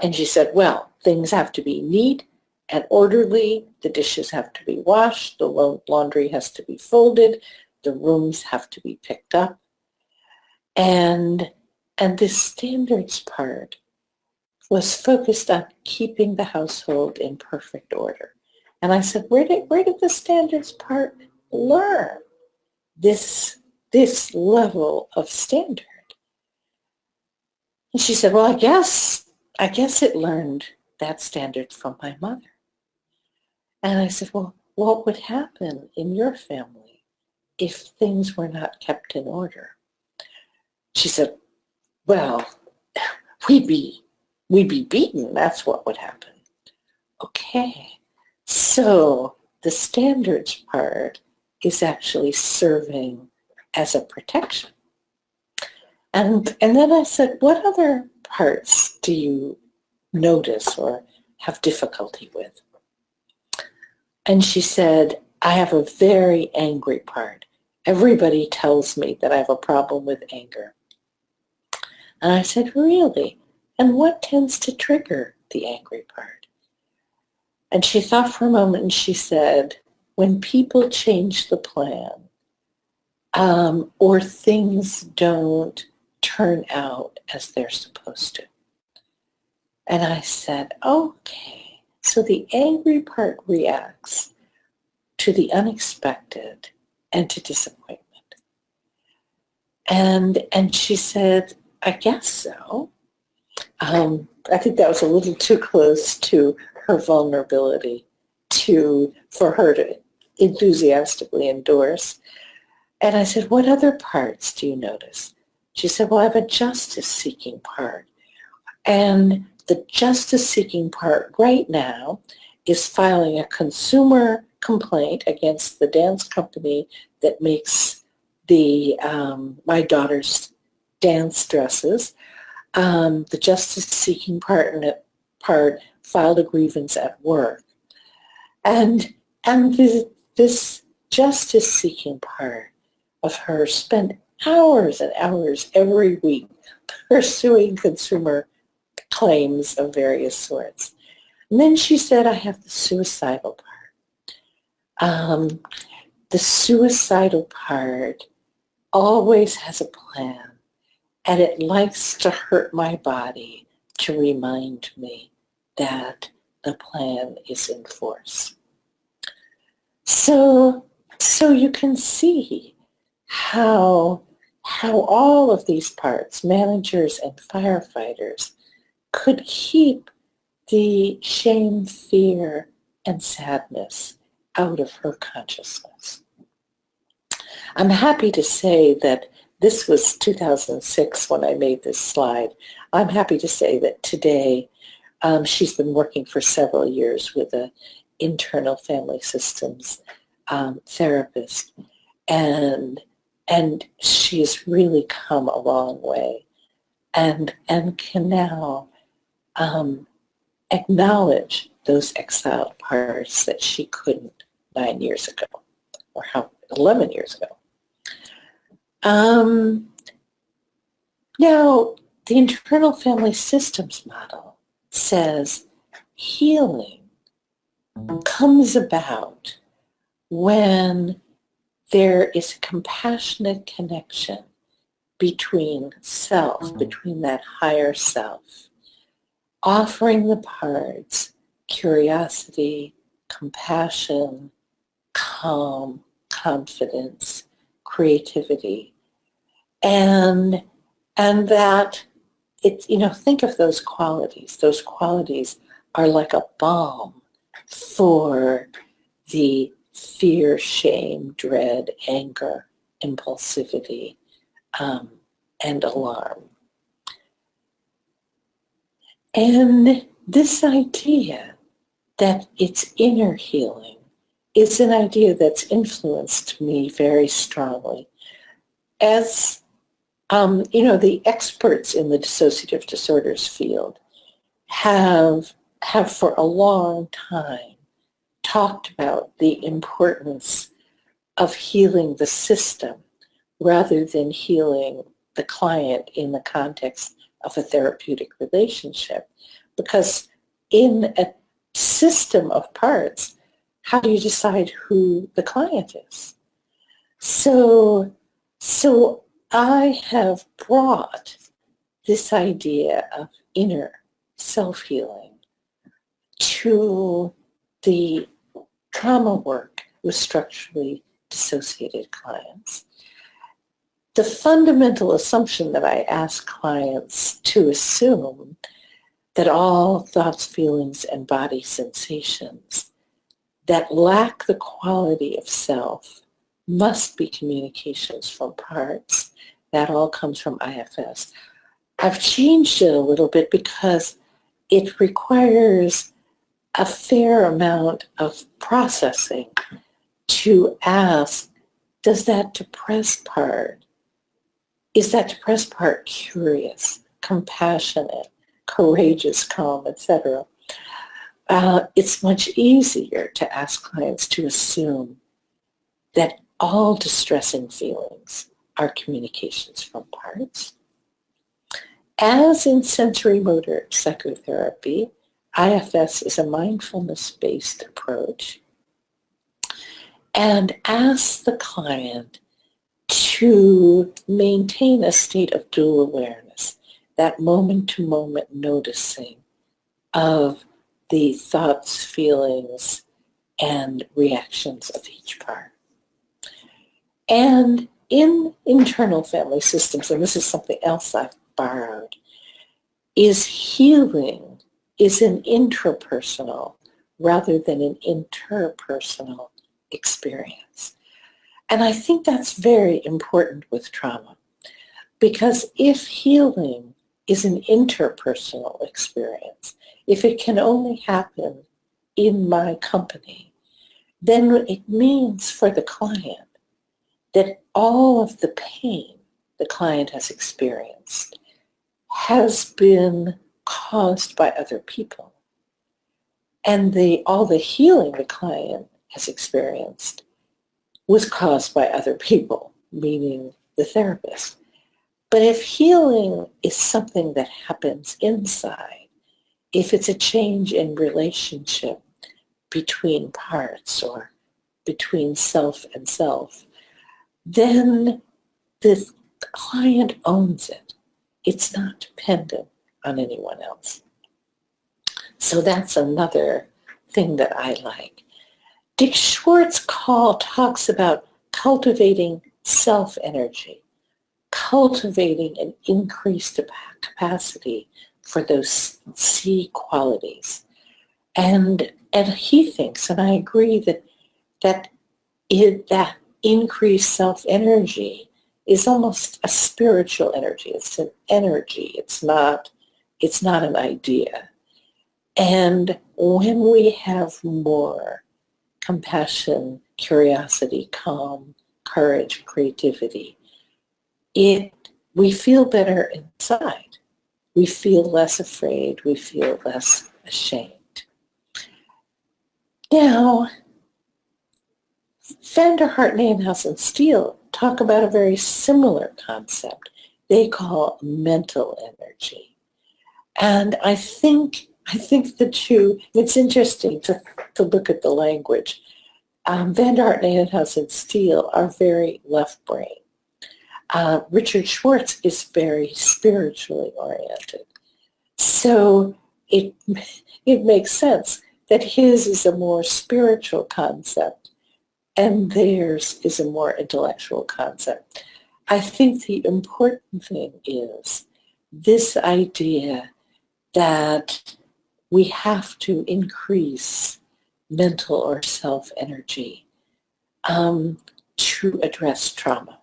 And she said, well, things have to be neat and orderly. The dishes have to be washed. The laundry has to be folded. The rooms have to be picked up. And And this standards part was focused on keeping the household in perfect order. And I said, where did the standards part learn this level of standard? And she said, well, I guess it learned that standard from my mother. And I said, well, what would happen in your family if things were not kept in order? She said, well, we'd be beaten. That's what would happen. Okay, so the standards part is actually serving as a protection. And then I said, what other parts do you notice or have difficulty with? And she said, I have a very angry part. Everybody tells me that I have a problem with anger. And I said, really? And what tends to trigger the angry part? And she thought for a moment and she said, when people change the plan, or things don't turn out as they're supposed to. And I said, okay, so the angry part reacts to the unexpected and to disappointment. And she said, I guess so. I think that was a little too close to her vulnerability for her to enthusiastically endorse. And I said, what other parts do you notice? She said, well, I have a justice-seeking part. And the justice-seeking part right now is filing a consumer complaint against the dance company that makes my daughter's dance dresses. The justice-seeking part filed a grievance at work. And this justice-seeking part of her spent hours and hours every week pursuing consumer claims of various sorts. And then she said, I have the suicidal part. The suicidal part always has a plan, and it likes to hurt my body to remind me that the plan is in force. So you can see how all of these parts, managers and firefighters, could keep the shame, fear, and sadness out of her consciousness. I'm happy to say that this was 2006 when I made this slide. I'm happy to say that today she's been working for several years with an internal family systems therapist, and she's really come a long way and can now acknowledge those exiled parts that she couldn't 9 years ago, or 11 years ago. Now, the internal family systems model says healing comes about when there is a compassionate connection between between that higher self, offering the parts curiosity, compassion, calm, confidence, creativity, and that think of those qualities. Those qualities are like a balm for the fear, shame, dread, anger, impulsivity, and alarm. And this idea that it's inner healing is an idea that's influenced me very strongly. As the experts in the dissociative disorders field have for a long time talked about the importance of healing the system rather than healing the client in the context of a therapeutic relationship. Because in a system of parts, how do you decide who the client is? So I have brought this idea of inner self-healing to the trauma work with structurally dissociated clients. The fundamental assumption that I ask clients to assume that all thoughts, feelings, and body sensations that lack the quality of self must be communications from parts. That all comes from IFS. I've changed it a little bit because it requires a fair amount of processing to ask, does that depressed part, is that depressed part curious, compassionate, courageous, calm, etc.? It's much easier to ask clients to assume that all distressing feelings are communications from parts. As in sensory motor psychotherapy, IFS is a mindfulness-based approach, and asks the client to maintain a state of dual awareness, that moment-to-moment noticing of the thoughts, feelings, and reactions of each part. And in internal family systems, and this is something else I've borrowed, is healing is an intrapersonal rather than an interpersonal experience. And I think that's very important with trauma, because if healing is an interpersonal experience, if it can only happen in my company, then it means for the client that all of the pain the client has experienced has been caused by other people. And all the healing the client has experienced was caused by other people, meaning the therapist. But if healing is something that happens inside, if it's a change in relationship between parts or between self and self, then the client owns it. It's not dependent on anyone else. So that's another thing that I like. Dick Schwartz talks about cultivating self-energy, cultivating an increased capacity for those C qualities. And he thinks, and I agree, that increased self-energy is almost a spiritual energy. It's an energy. It's not an idea. And when we have more compassion, curiosity, calm, courage, creativity, we feel better inside. We feel less afraid. We feel less ashamed. Now, Vanderhart, Nijenhuis, and Steele talk about a very similar concept they call mental energy. And I think the two, it's interesting to look at the language. Vanderhart, Nijenhuis, and Steele are very left brain. Richard Schwartz is very spiritually oriented. So it makes sense that his is a more spiritual concept and theirs is a more intellectual concept. I think the important thing is this idea that we have to increase mental or self-energy to address trauma.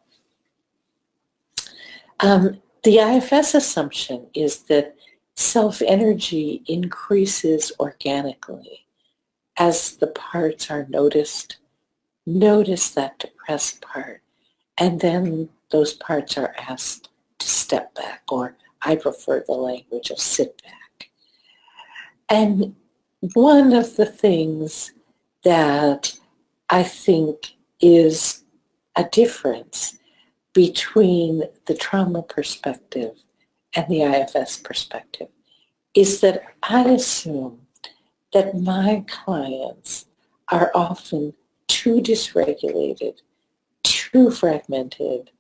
The IFS assumption is that self-energy increases organically as the parts are noticed. Notice that depressed part, and then those parts are asked to step back, or I prefer the language of sit back. And one of the things that I think is a difference between the trauma perspective and the IFS perspective is that I assume that my clients are often too dysregulated, too fragmented,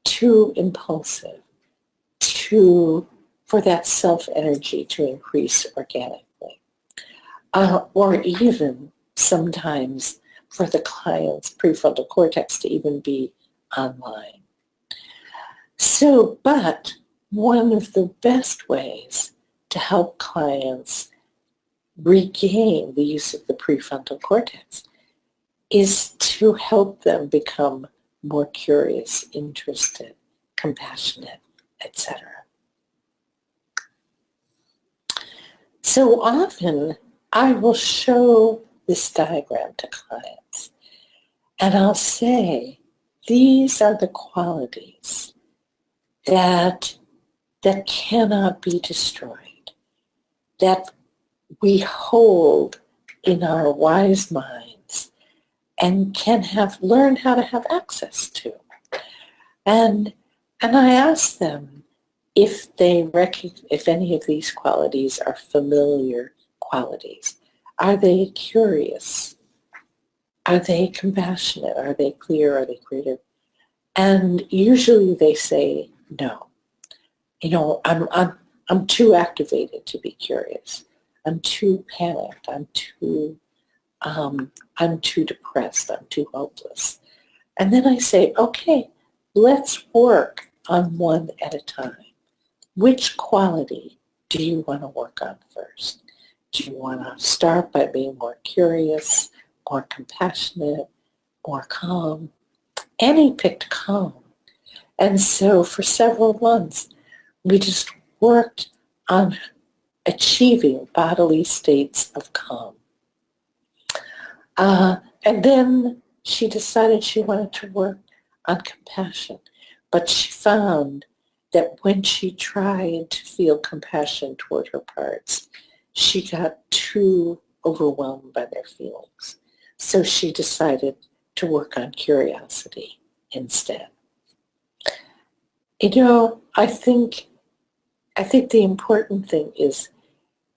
too impulsive to for that self-energy to increase organically, or even sometimes for the client's prefrontal cortex to even be online. So, but one of the best ways to help clients regain the use of the prefrontal cortex is to help them become more curious, interested, compassionate, etc. So often I will show this diagram to clients and I'll say, these are the qualities that cannot be destroyed, that we hold in our wise minds and can learn how to have access to. And I ask them if if any of these qualities are familiar qualities. Are they curious? Are they compassionate? Are they clear? Are they creative? And usually they say no. You know, I'm too activated to be curious. I'm too panicked. I'm too depressed. I'm too hopeless. And then I say, okay, let's work on one at a time. Which quality do you want to work on first? Do you want to start by being more curious, more compassionate, more calm? Annie picked calm. And so for several months, we just worked on achieving bodily states of calm. And then she decided she wanted to work on compassion. But she found that when she tried to feel compassion toward her parts, she got too overwhelmed by their feelings. So she decided to work on curiosity instead. You know, I think the important thing is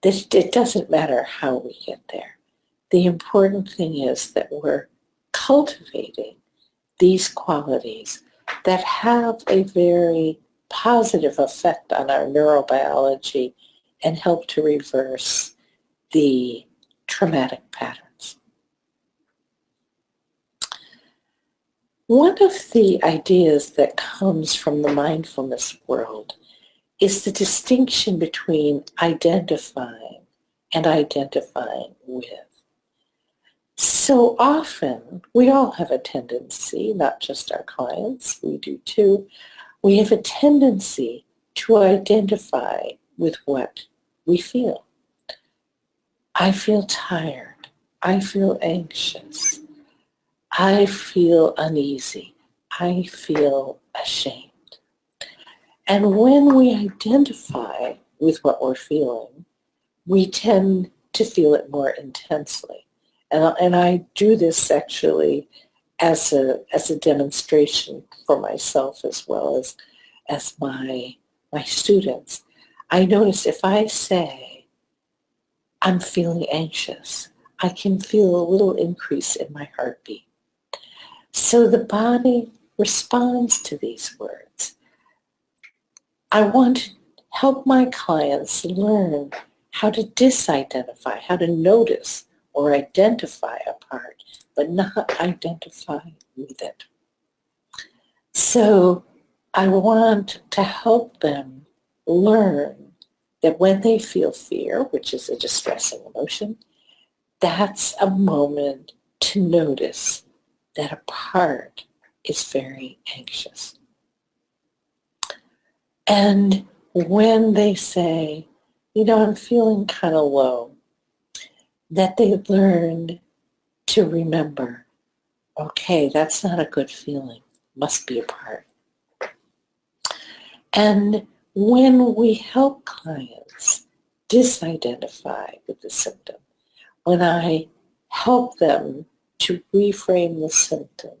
that it doesn't matter how we get there. The important thing is that we're cultivating these qualities that have a very positive effect on our neurobiology and help to reverse the traumatic patterns. One of the ideas that comes from the mindfulness world is the distinction between identifying and identifying with. So often, we all have a tendency, not just our clients, we do too, we have a tendency to identify with what we feel. I feel tired. I feel anxious. I feel uneasy. I feel ashamed. And when we identify with what we're feeling, we tend to feel it more intensely. And I do this actually as a demonstration for myself as well as my students. I notice if I say, I'm feeling anxious, I can feel a little increase in my heartbeat. So the body responds to these words. I want to help my clients learn how to disidentify, how to notice or identify a part, but not identify with it. So I want to help them learn that when they feel fear, which is a distressing emotion, that's a moment to notice that a part is very anxious. And when they say, you know, I'm feeling kind of low, that they learn to remember, okay, that's not a good feeling, must be a part. And when we help clients disidentify with the symptom, when I help them to reframe the symptom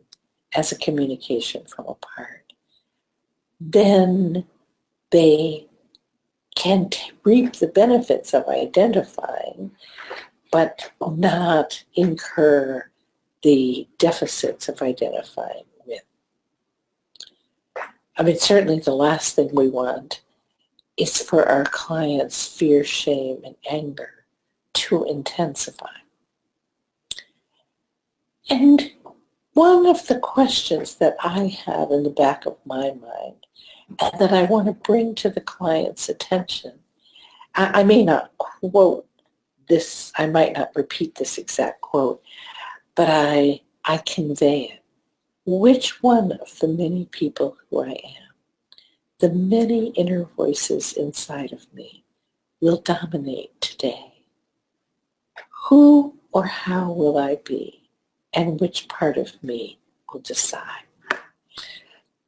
as a communication from a part, then they can reap the benefits of identifying, but not incur the deficits of identifying with. I mean, certainly the last thing we want is for our clients' fear, shame, and anger to intensify. And one of the questions that I have in the back of my mind and that I want to bring to the client's attention, I may not quote this, I might not repeat this exact quote, but I convey it. Which one of the many people who I am, the many inner voices inside of me, will dominate today? Who or how will I be, and which part of me will decide?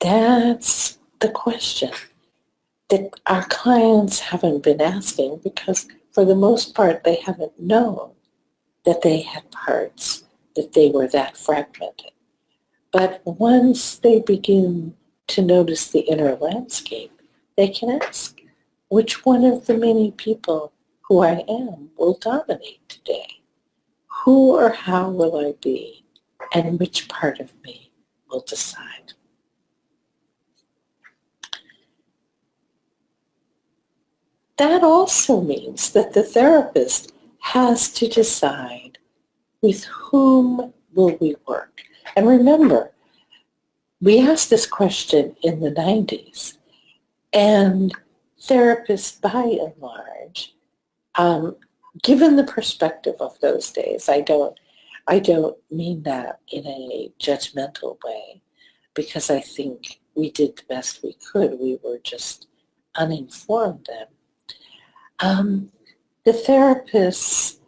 That's the question that our clients haven't been asking, because for the most part they haven't known that they had parts, that they were that fragmented. But once they begin to notice the inner landscape, they can ask, which one of the many people who I am will dominate today? Who or how will I be, and which part of me will decide? That also means that the therapist has to decide with whom will we work. And remember, we asked this question in the 90s, and therapists by and large, given the perspective of those days, I don't mean that in a judgmental way, because I think we did the best we could. We were just uninformed then. The therapist's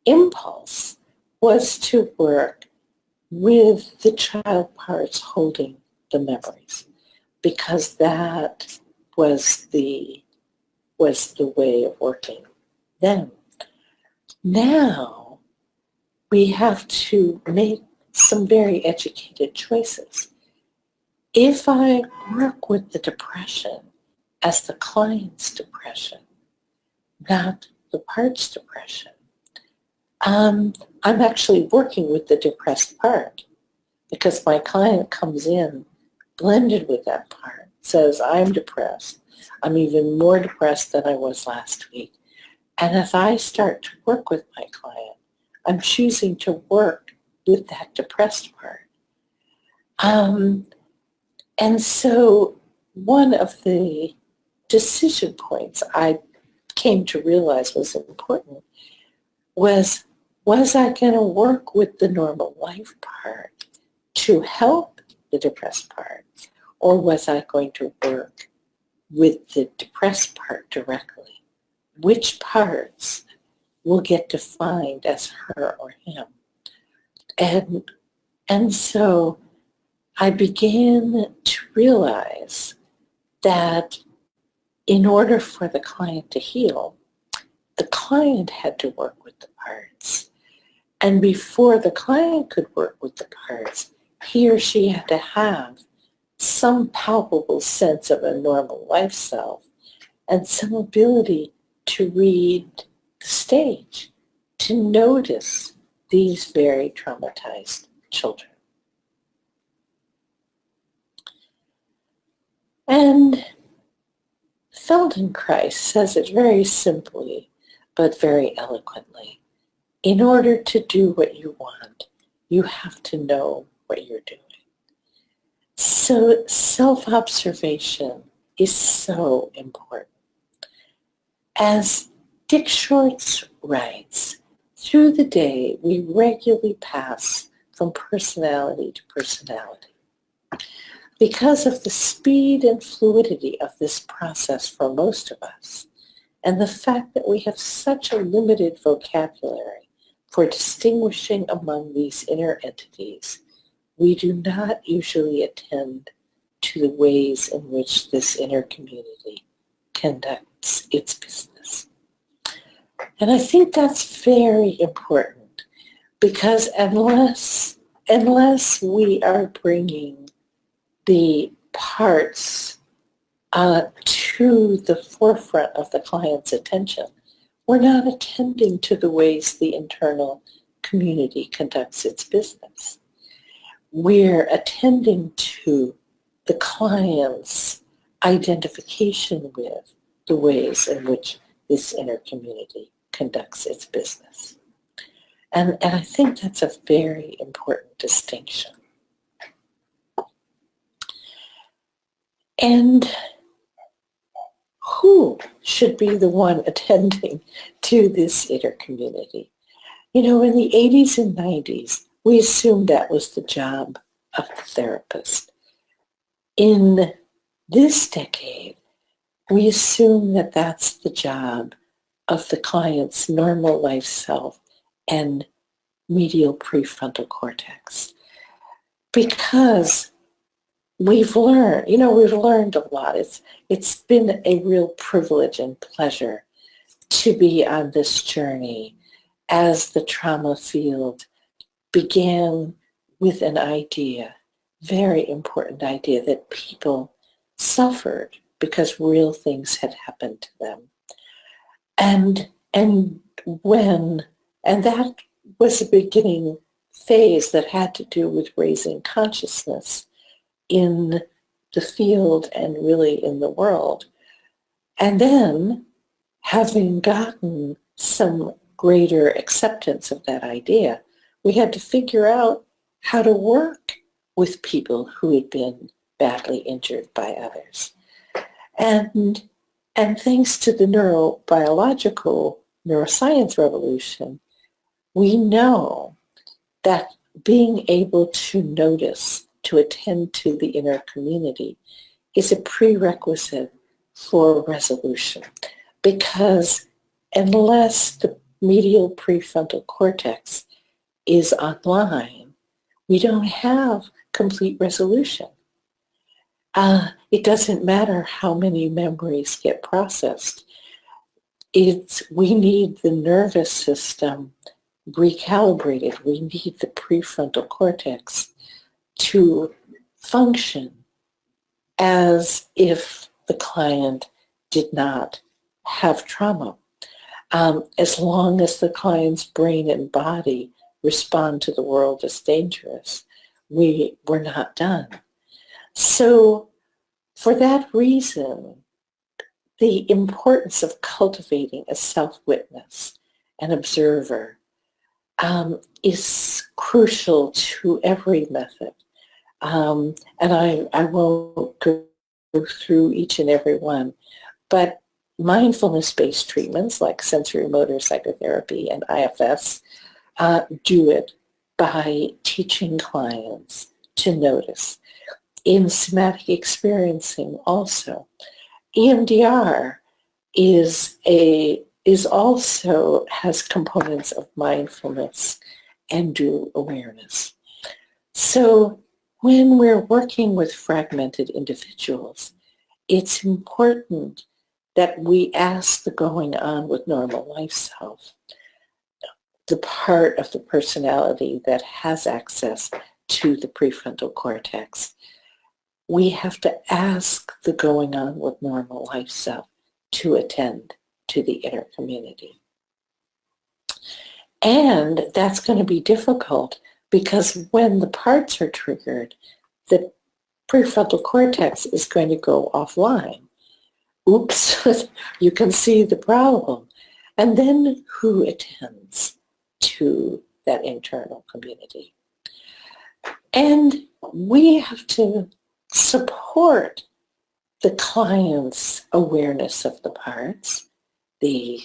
impulse was to work with the child parts holding the memories, because that was the way of working then. Now we have to make some very educated choices. If I work with the depression as the client's depression, not the part's depression, I'm actually working with the depressed part, because my client comes in blended with that part, says, I'm depressed. I'm even more depressed than I was last week. And as I start to work with my client, I'm choosing to work with that depressed part. And so one of the decision points I came to realize was important was I going to work with the normal life part to help the depressed part, or was I going to work with the depressed part directly? Which parts will get defined as her or him? And so I began to realize that in order for the client to heal, the client had to work with the parts. And before the client could work with the parts, he or she had to have some palpable sense of a normal life self and some ability to read the stage, to notice these very traumatized children. And Feldenkrais says it very simply, but very eloquently. In order to do what you want, you have to know what you're doing. So self-observation is so important. As Dick Schwartz writes, through the day we regularly pass from personality to personality. Because of the speed and fluidity of this process for most of us, and the fact that we have such a limited vocabulary for distinguishing among these inner entities, we do not usually attend to the ways in which this inner community conducts its business. And I think that's very important, because unless we are bringing the parts to the forefront of the client's attention, we're not attending to the ways the internal community conducts its business. We're attending to the client's identification with the ways in which this inner community conducts its business. And I think that's a very important distinction. And who should be the one attending to this inner community? You know, in the 80s and 90s, we assumed that was the job of the therapist. In this decade, we assume that that's the job of the client's normal life self and medial prefrontal cortex. Because we've learned a lot. It's been a real privilege and pleasure to be on this journey as the trauma field began with an idea, very important idea, that people suffered because real things had happened to them. And that was a beginning phase that had to do with raising consciousness in the field and really in the world. And then, having gotten some greater acceptance of that idea, we had to figure out how to work with people who had been badly injured by others. And thanks to the neuroscience revolution, we know that being able to notice, to attend to the inner community, is a prerequisite for resolution. Because unless the medial prefrontal cortex is online, we don't have complete resolution. It doesn't matter how many memories get processed. We need the nervous system recalibrated. We need the prefrontal cortex to function as if the client did not have trauma. As long as the client's brain and body respond to the world as dangerous, we're not done. So for that reason, the importance of cultivating a self-witness, an observer, is crucial to every method. And I won't go through each and every one, but mindfulness-based treatments like sensory-motor psychotherapy and IFS do it by teaching clients to notice. In somatic experiencing also, EMDR also has components of mindfulness and dual awareness. So when we're working with fragmented individuals, it's important that we ask the going on with normal life self, the part of the personality that has access to the prefrontal cortex. We have to ask the going on with normal life self to attend to the inner community. And that's going to be difficult because when the parts are triggered, the prefrontal cortex is going to go offline. Oops, you can see the problem. And then who attends to that internal community? And we have to support the client's awareness of the parts, the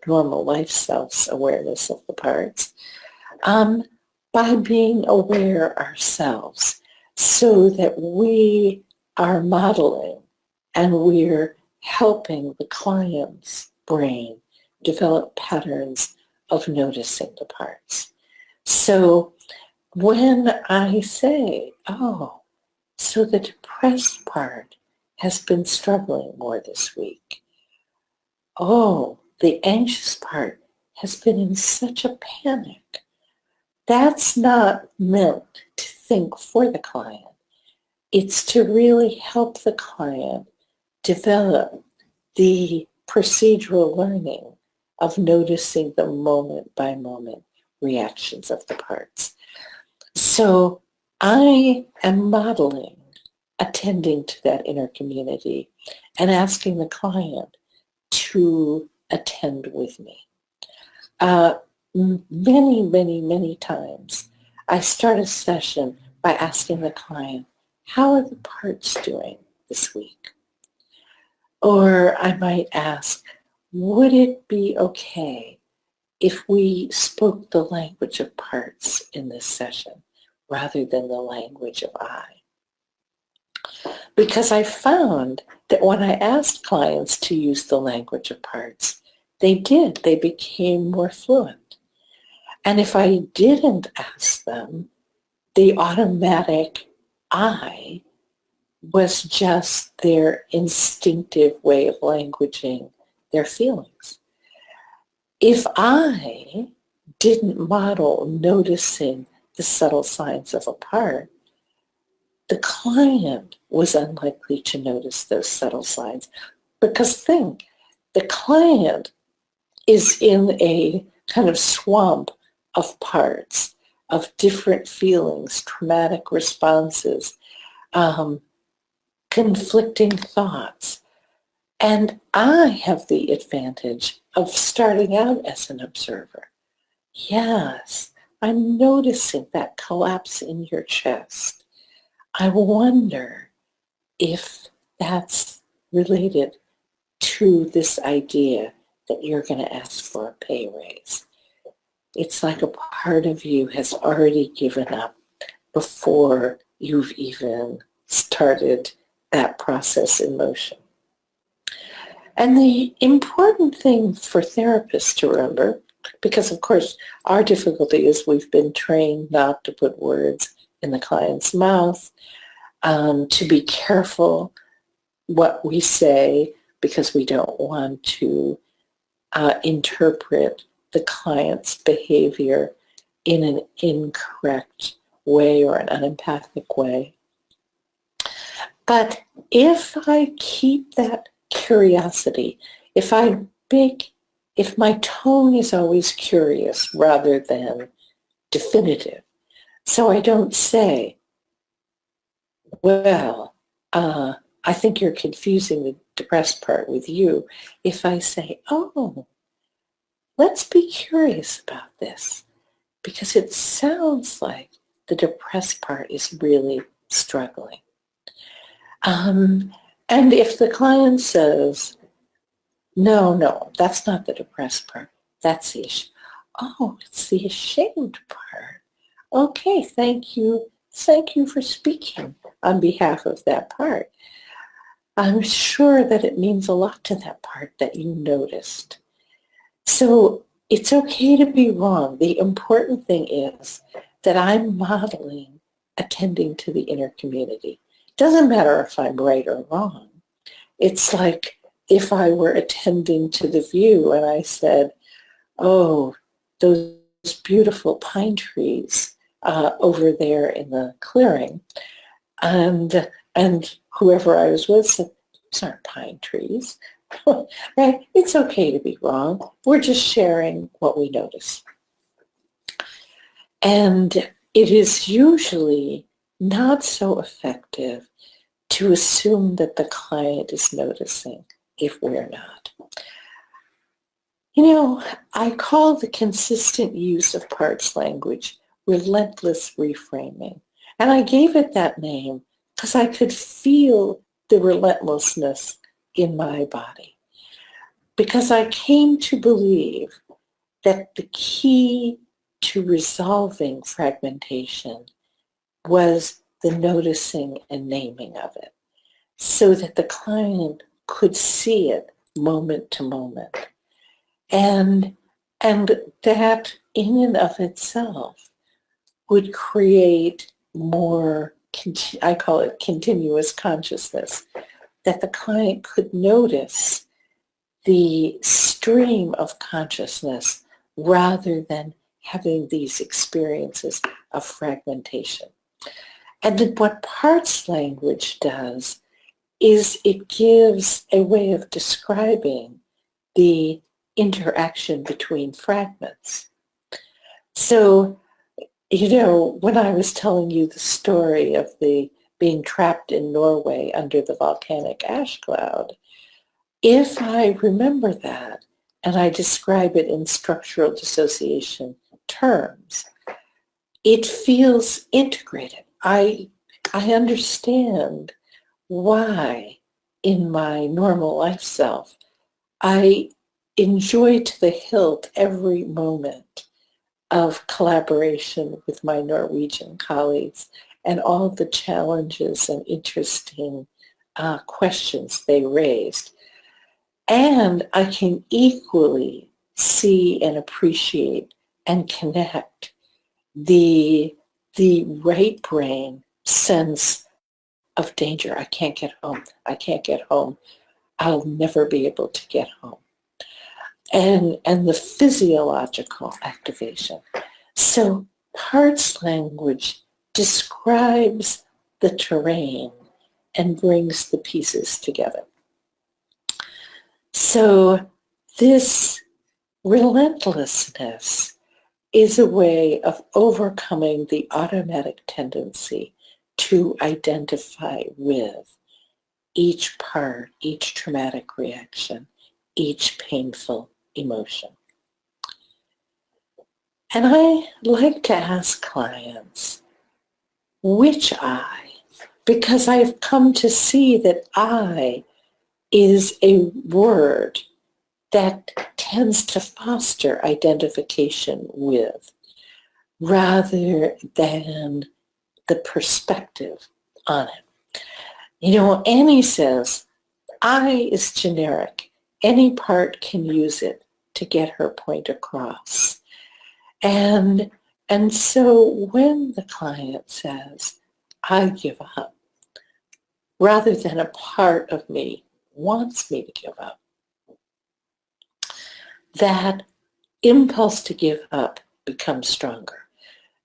normal life self's awareness of the parts, by being aware ourselves so that we are modeling and we're helping the client's brain develop patterns of noticing the parts. So when I say, oh, so the depressed part has been struggling more this week. Oh, the anxious part has been in such a panic. That's not meant to think for the client. It's to really help the client develop the procedural learning of noticing the moment-by-moment reactions of the parts. So I am modeling attending to that inner community and asking the client to attend with me. Many, many, many times, I start a session by asking the client, how are the parts doing this week? Or I might ask, would it be okay if we spoke the language of parts in this session rather than the language of I? Because I found that when I asked clients to use the language of parts, they did. They became more fluent. And if I didn't ask them, the automatic I was just their instinctive way of languaging their feelings. If I didn't model noticing the subtle signs of a part, the client was unlikely to notice those subtle signs. Because think, the client is in a kind of swamp of parts, of different feelings, traumatic responses, conflicting thoughts. And I have the advantage of starting out as an observer. Yes, I'm noticing that collapse in your chest. I wonder if that's related to this idea that you're going to ask for a pay raise. It's like a part of you has already given up before you've even started that process in motion. And the important thing for therapists to remember, because of course our difficulty is we've been trained not to put words in the client's mouth, to be careful what we say because we don't want to interpret the client's behavior in an incorrect way or an unempathic way. But if I keep that curiosity, if my tone is always curious rather than definitive, so I don't say, well, I think you're confusing the depressed part with you. If I say, oh, let's be curious about this, because it sounds like the depressed part is really struggling. And if the client says, no, that's not the depressed part, that's the issue. Oh, it's the ashamed part. Okay, thank you for speaking on behalf of that part. I'm sure that it means a lot to that part that you noticed. So it's okay to be wrong. The important thing is that I'm modeling attending to the inner community. It doesn't matter if I'm right or wrong. It's like if I were attending to the view and I said, oh, those beautiful pine trees over there in the clearing, and whoever I was with said, those aren't pine trees. Right? It's okay to be wrong. We're just sharing what we notice. And it is usually not so effective to assume that the client is noticing if we're not. You know, I call the consistent use of parts language relentless reframing. And I gave it that name because I could feel the relentlessness in my body. Because I came to believe that the key to resolving fragmentation was the noticing and naming of it, so that the client could see it moment to moment. And that in and of itself would create more, I call it continuous consciousness, that the client could notice the stream of consciousness rather than having these experiences of fragmentation. And then what parts language does is it gives a way of describing the interaction between fragments. So, you know, when I was telling you the story of the being trapped in Norway under the volcanic ash cloud, If I remember that and I describe it in structural dissociation terms, it feels integrated. I understand why in my normal life self I enjoy to the hilt every moment of collaboration with my Norwegian colleagues and all the challenges and interesting questions they raised. And I can equally see and appreciate and connect the right brain sense of danger. I can't get home. I can't get home. I'll never be able to get home. And the physiological activation. So parts language describes the terrain and brings the pieces together. So this relentlessness is a way of overcoming the automatic tendency to identify with each part, each traumatic reaction, each painful emotion. And I like to ask clients, which I? Because I've come to see that I is a word that tends to foster identification with rather than the perspective on it. You know, Annie says, I is generic. Any part can use it to get her point across. And so when the client says, I give up, rather than a part of me wants me to give up, that impulse to give up becomes stronger.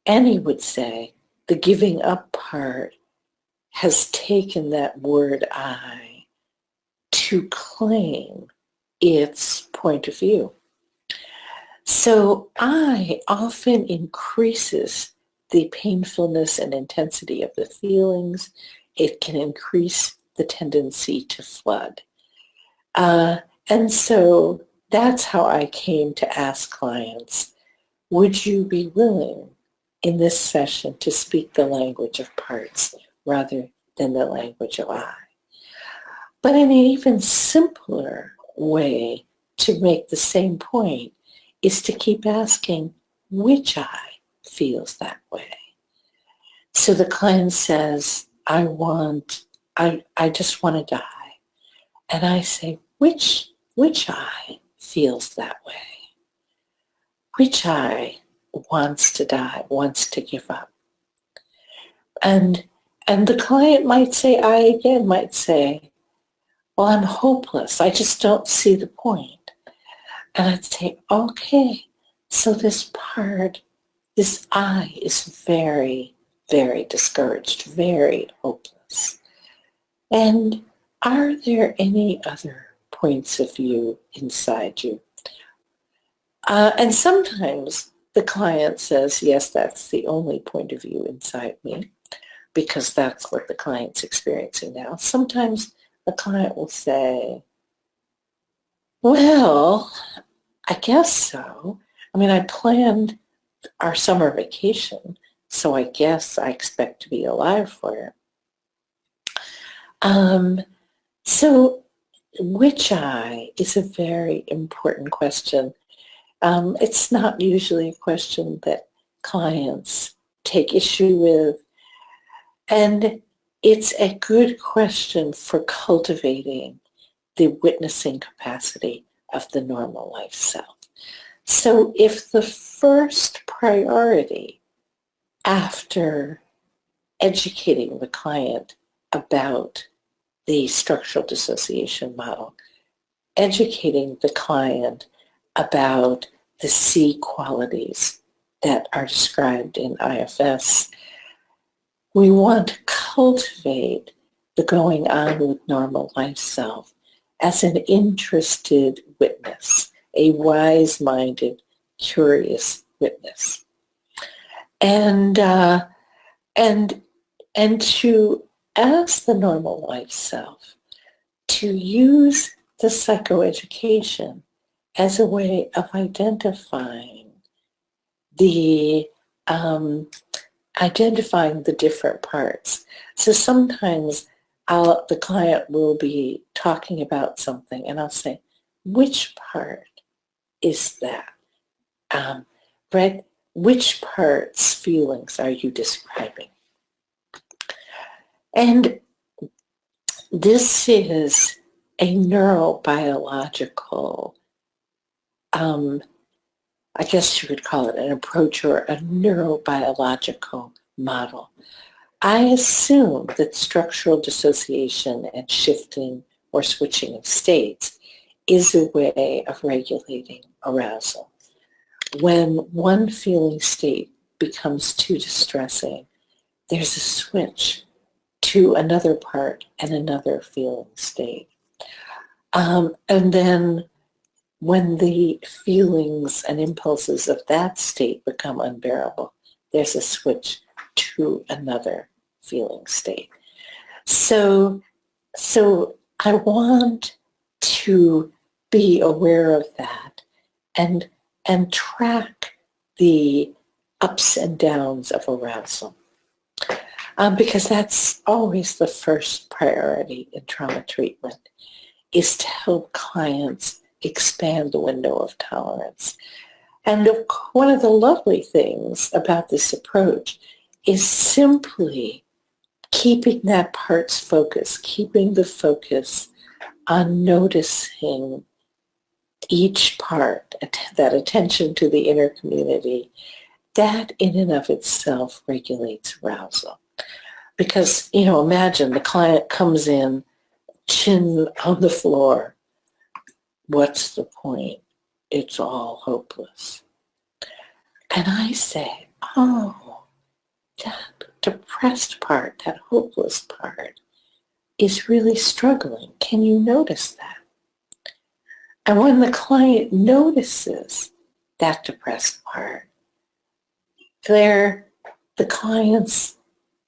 Annie would say the giving up part has taken that word I to claim its point of view. So I often increases the painfulness and intensity of the feelings. It can increase the tendency to flood. And so that's how I came to ask clients, would you be willing in this session to speak the language of parts rather than the language of I? But in an even simpler way to make the same point is to keep asking which I feels that way. So the client says, I just want to die. And I say, which I feels that way? Which I wants to die, wants to give up? And the client might say, I again might say, well, I'm hopeless. I just don't see the point. And I'd say, okay, so this part, this I is very, very discouraged, very hopeless. And are there any other points of view inside you? And sometimes the client says, yes, that's the only point of view inside me, because that's what the client's experiencing now. Sometimes the client will say, well, I guess so. I mean, I planned our summer vacation, so I guess I expect to be alive for it. So which I is a very important question. It's not usually a question that clients take issue with, and it's a good question for cultivating the witnessing capacity of the normal life self. So if the first priority after educating the client about the structural dissociation model, educating the client about the C qualities that are described in IFS, we want to cultivate the going on with normal life self as an interested witness, a wise-minded, curious witness. And to ask the normal life self to use the psychoeducation as a way of identifying the different parts. So sometimes the client will be talking about something and I'll say, which part is that? Brett, which part's feelings are you describing? And this is a neurobiological, I guess you would call it an approach or a neurobiological model. I assume that structural dissociation and shifting or switching of states is a way of regulating arousal. When one feeling state becomes too distressing, there's a switch to another part and another feeling state. And then when the feelings and impulses of that state become unbearable, there's a switch to another feeling state. So I want to be aware of that and track the ups and downs of arousal. Because that's always the first priority in trauma treatment, is to help clients expand the window of tolerance. And one of the lovely things about this approach is simply keeping that part's focus, keeping the focus on noticing each part, that attention to the inner community, that in and of itself regulates arousal. Because, imagine the client comes in, chin on the floor. What's the point? It's all hopeless. And I say, oh, that depressed part, that hopeless part is really struggling. Can you notice that? And when the client notices that depressed part, the client's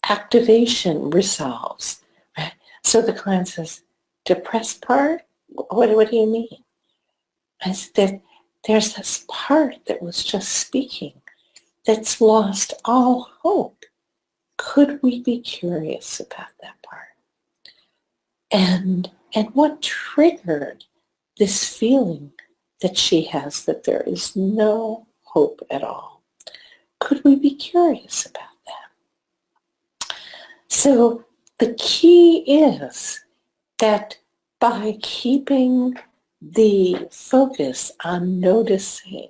activation resolves. Right? So the client says, depressed part? What do you mean? I said, there's this part that was just speaking that's lost all hope. Could we be curious about that part? And what triggered this feeling that she has that there is no hope at all? Could we be curious about that? So the key is that by keeping the focus on noticing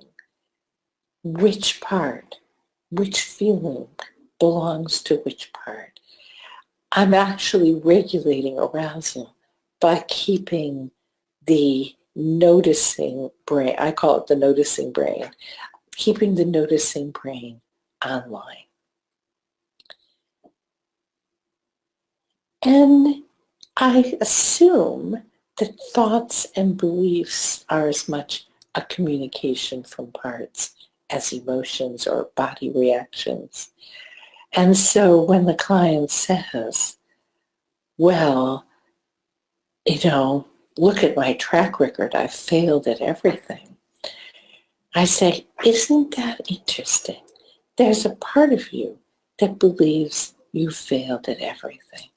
which part, which feeling belongs to which part, I'm actually regulating arousal by keeping the noticing brain, I call it the noticing brain, keeping the noticing brain online. And I assume that thoughts and beliefs are as much a communication from parts as emotions or body reactions. And so when the client says, well, look at my track record, I've failed at everything, I say, isn't that interesting? There's a part of you that believes you failed at everything.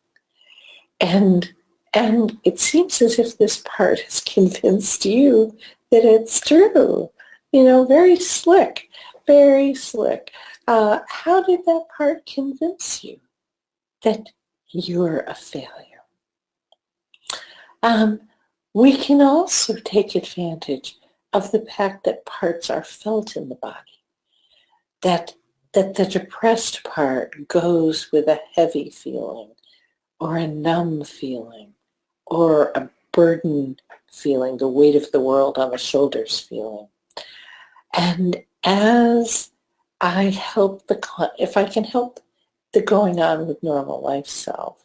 And it seems as if this part has convinced you that it's true. Very slick, very slick. How did that part convince you that you're a failure? We can also take advantage of the fact that parts are felt in the body, that the depressed part goes with a heavy feeling or a numb feeling or a burden feeling, the weight of the world on the shoulders feeling. And as I help the client, if I can help the going on with normal life self,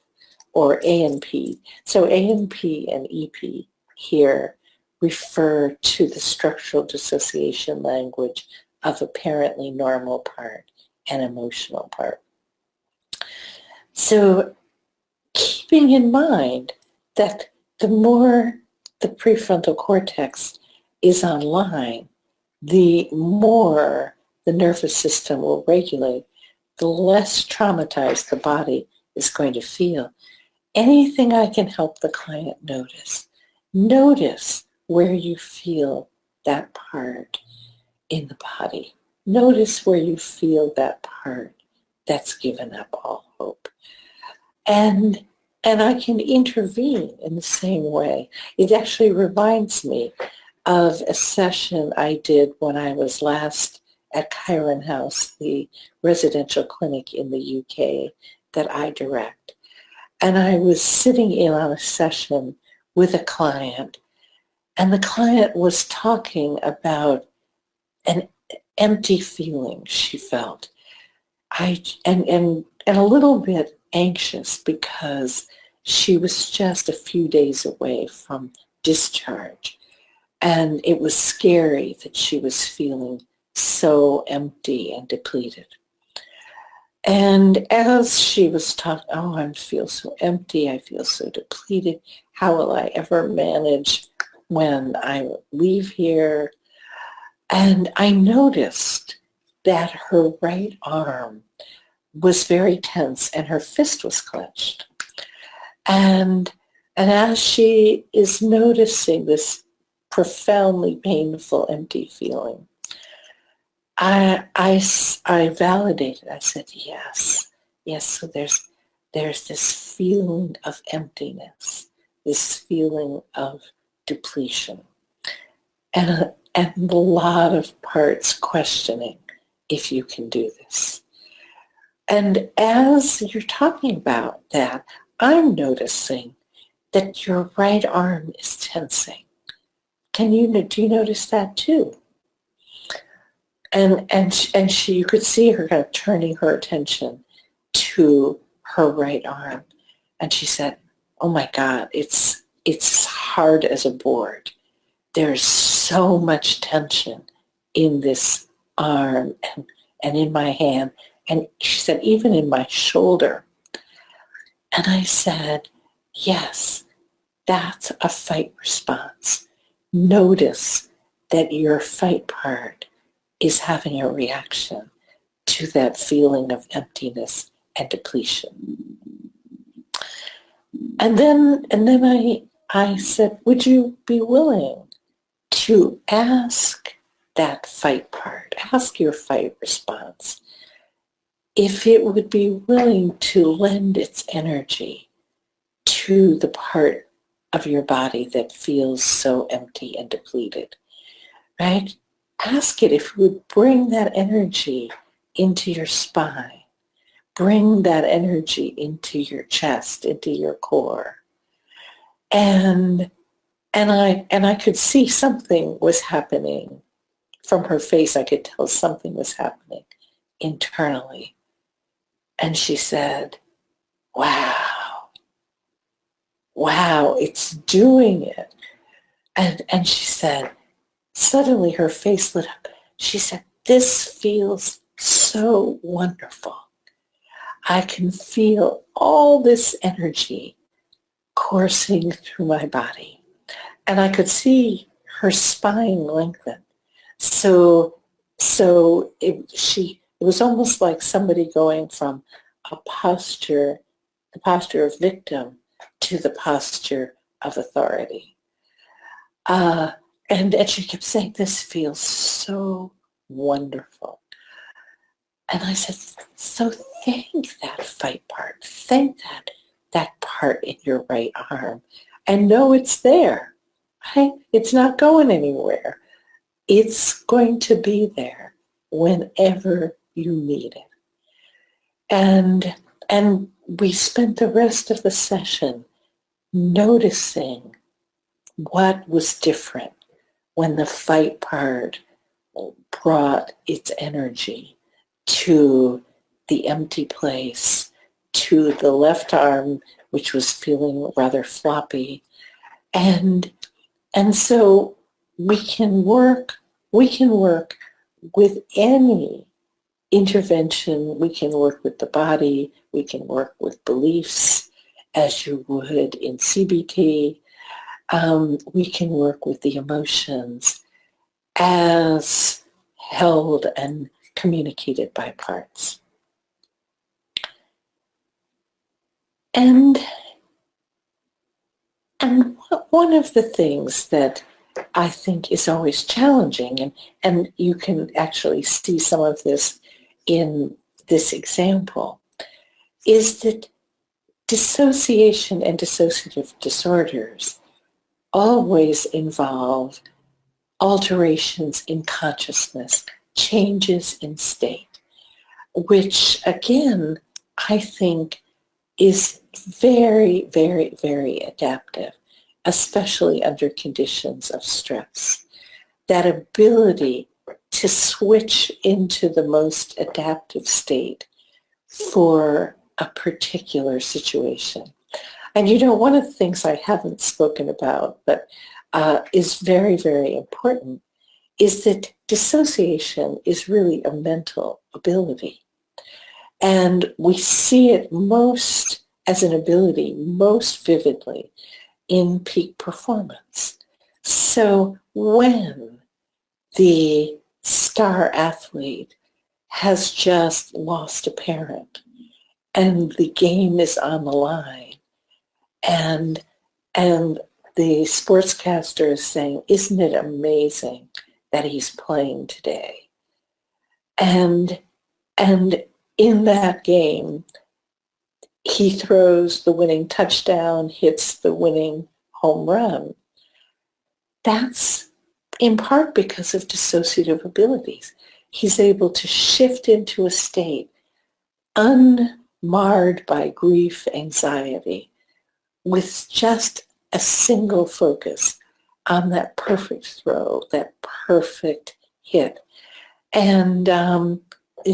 or ANP. So ANP and EP here refer to the structural dissociation language of apparently normal part and emotional part. So keeping in mind that the more the prefrontal cortex is online, the more the nervous system will regulate, the less traumatized the body is going to feel. Anything I can help the client notice. Notice where you feel that part in the body. Notice where you feel that part that's given up all hope. And I can intervene in the same way. It actually reminds me of a session I did when I was last at Chiron House, the residential clinic in the UK that I direct. And I was sitting in on a session with a client, and the client was talking about an empty feeling she felt. And a little bit anxious because she was just a few days away from discharge. And it was scary that she was feeling so empty and depleted. And as she was talking, oh, I feel so empty, I feel so depleted. How will I ever manage when I leave here? And I noticed that her right arm was very tense and her fist was clenched. And as she is noticing this profoundly painful, empty feeling, I validated. I said, yes. So there's this feeling of emptiness, this feeling of depletion, and a lot of parts questioning if you can do this. And as you're talking about that, I'm noticing that your right arm is tensing. Do you notice that too? And you could see her kind of turning her attention to her right arm. And she said, oh my God, it's hard as a board. There's so much tension in this arm and in my hand. And she said, even in my shoulder. And I said, yes, that's a fight response. Notice that your fight part is having a reaction to that feeling of emptiness and depletion. And then I said, would you be willing to ask that fight part, ask your fight response, if it would be willing to lend its energy to the part of your body that feels so empty and depleted, right? Ask it if it would bring that energy into your spine, bring that energy into your chest, into your core. And I could see something was happening from her face. I could tell something was happening internally. And she said, wow, it's doing it. And she said, suddenly her face lit up. She said, this feels so wonderful. I can feel all this energy coursing through my body. And I could see her spine lengthen. So it was almost like somebody going from the posture of victim to the posture of authority. And she kept saying, this feels so wonderful. And I said, so thank that fight part. Thank that part in your right arm. And know it's there. Right? It's not going anywhere. It's going to be there whenever you need it. And we spent the rest of the session noticing what was different when the fight part brought its energy to the empty place, to the left arm, which was feeling rather floppy. And so we can work with any intervention. We can work with the body. We can work with beliefs as you would in CBT. We can work with the emotions as held and communicated by parts. And one of the things that I think is always challenging, and you can actually see some of this in this example, is that dissociation and dissociative disorders always involve alterations in consciousness, changes in state, which again, I think is very, very, very adaptive, especially under conditions of stress. That ability to switch into the most adaptive state for a particular situation. And one of the things I haven't spoken about, but is very, very important, is that dissociation is really a mental ability. And we see it most as an ability, most vividly, in peak performance. So when the star athlete has just lost a parent and the game is on the line, and the sportscaster is saying, "Isn't it amazing that he's playing today?" And in that game, he throws the winning touchdown, hits the winning home run. That's in part because of dissociative abilities. He's able to shift into a state unmarred by grief, anxiety, with just a single focus on that perfect throw, that perfect hit. And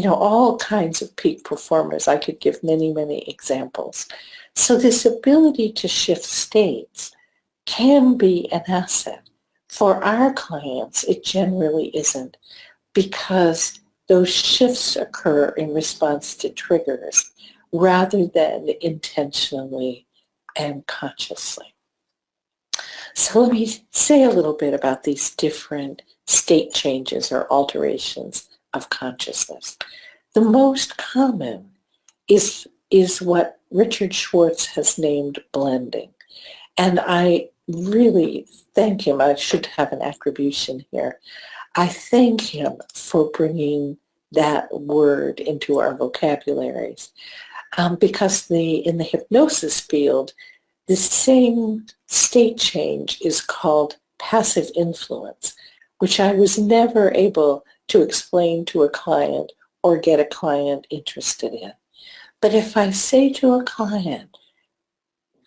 all kinds of peak performers. I could give many, many examples. So this ability to shift states can be an asset. For our clients, it generally isn't, because those shifts occur in response to triggers rather than intentionally and consciously. So let me say a little bit about these different state changes or alterations of consciousness. The most common is what Richard Schwartz has named blending. And I really thank him. I should have an attribution here. I thank him for bringing that word into our vocabularies, because in the hypnosis field, the same state change is called passive influence, which I was never able to explain to a client or get a client interested in. But if I say to a client,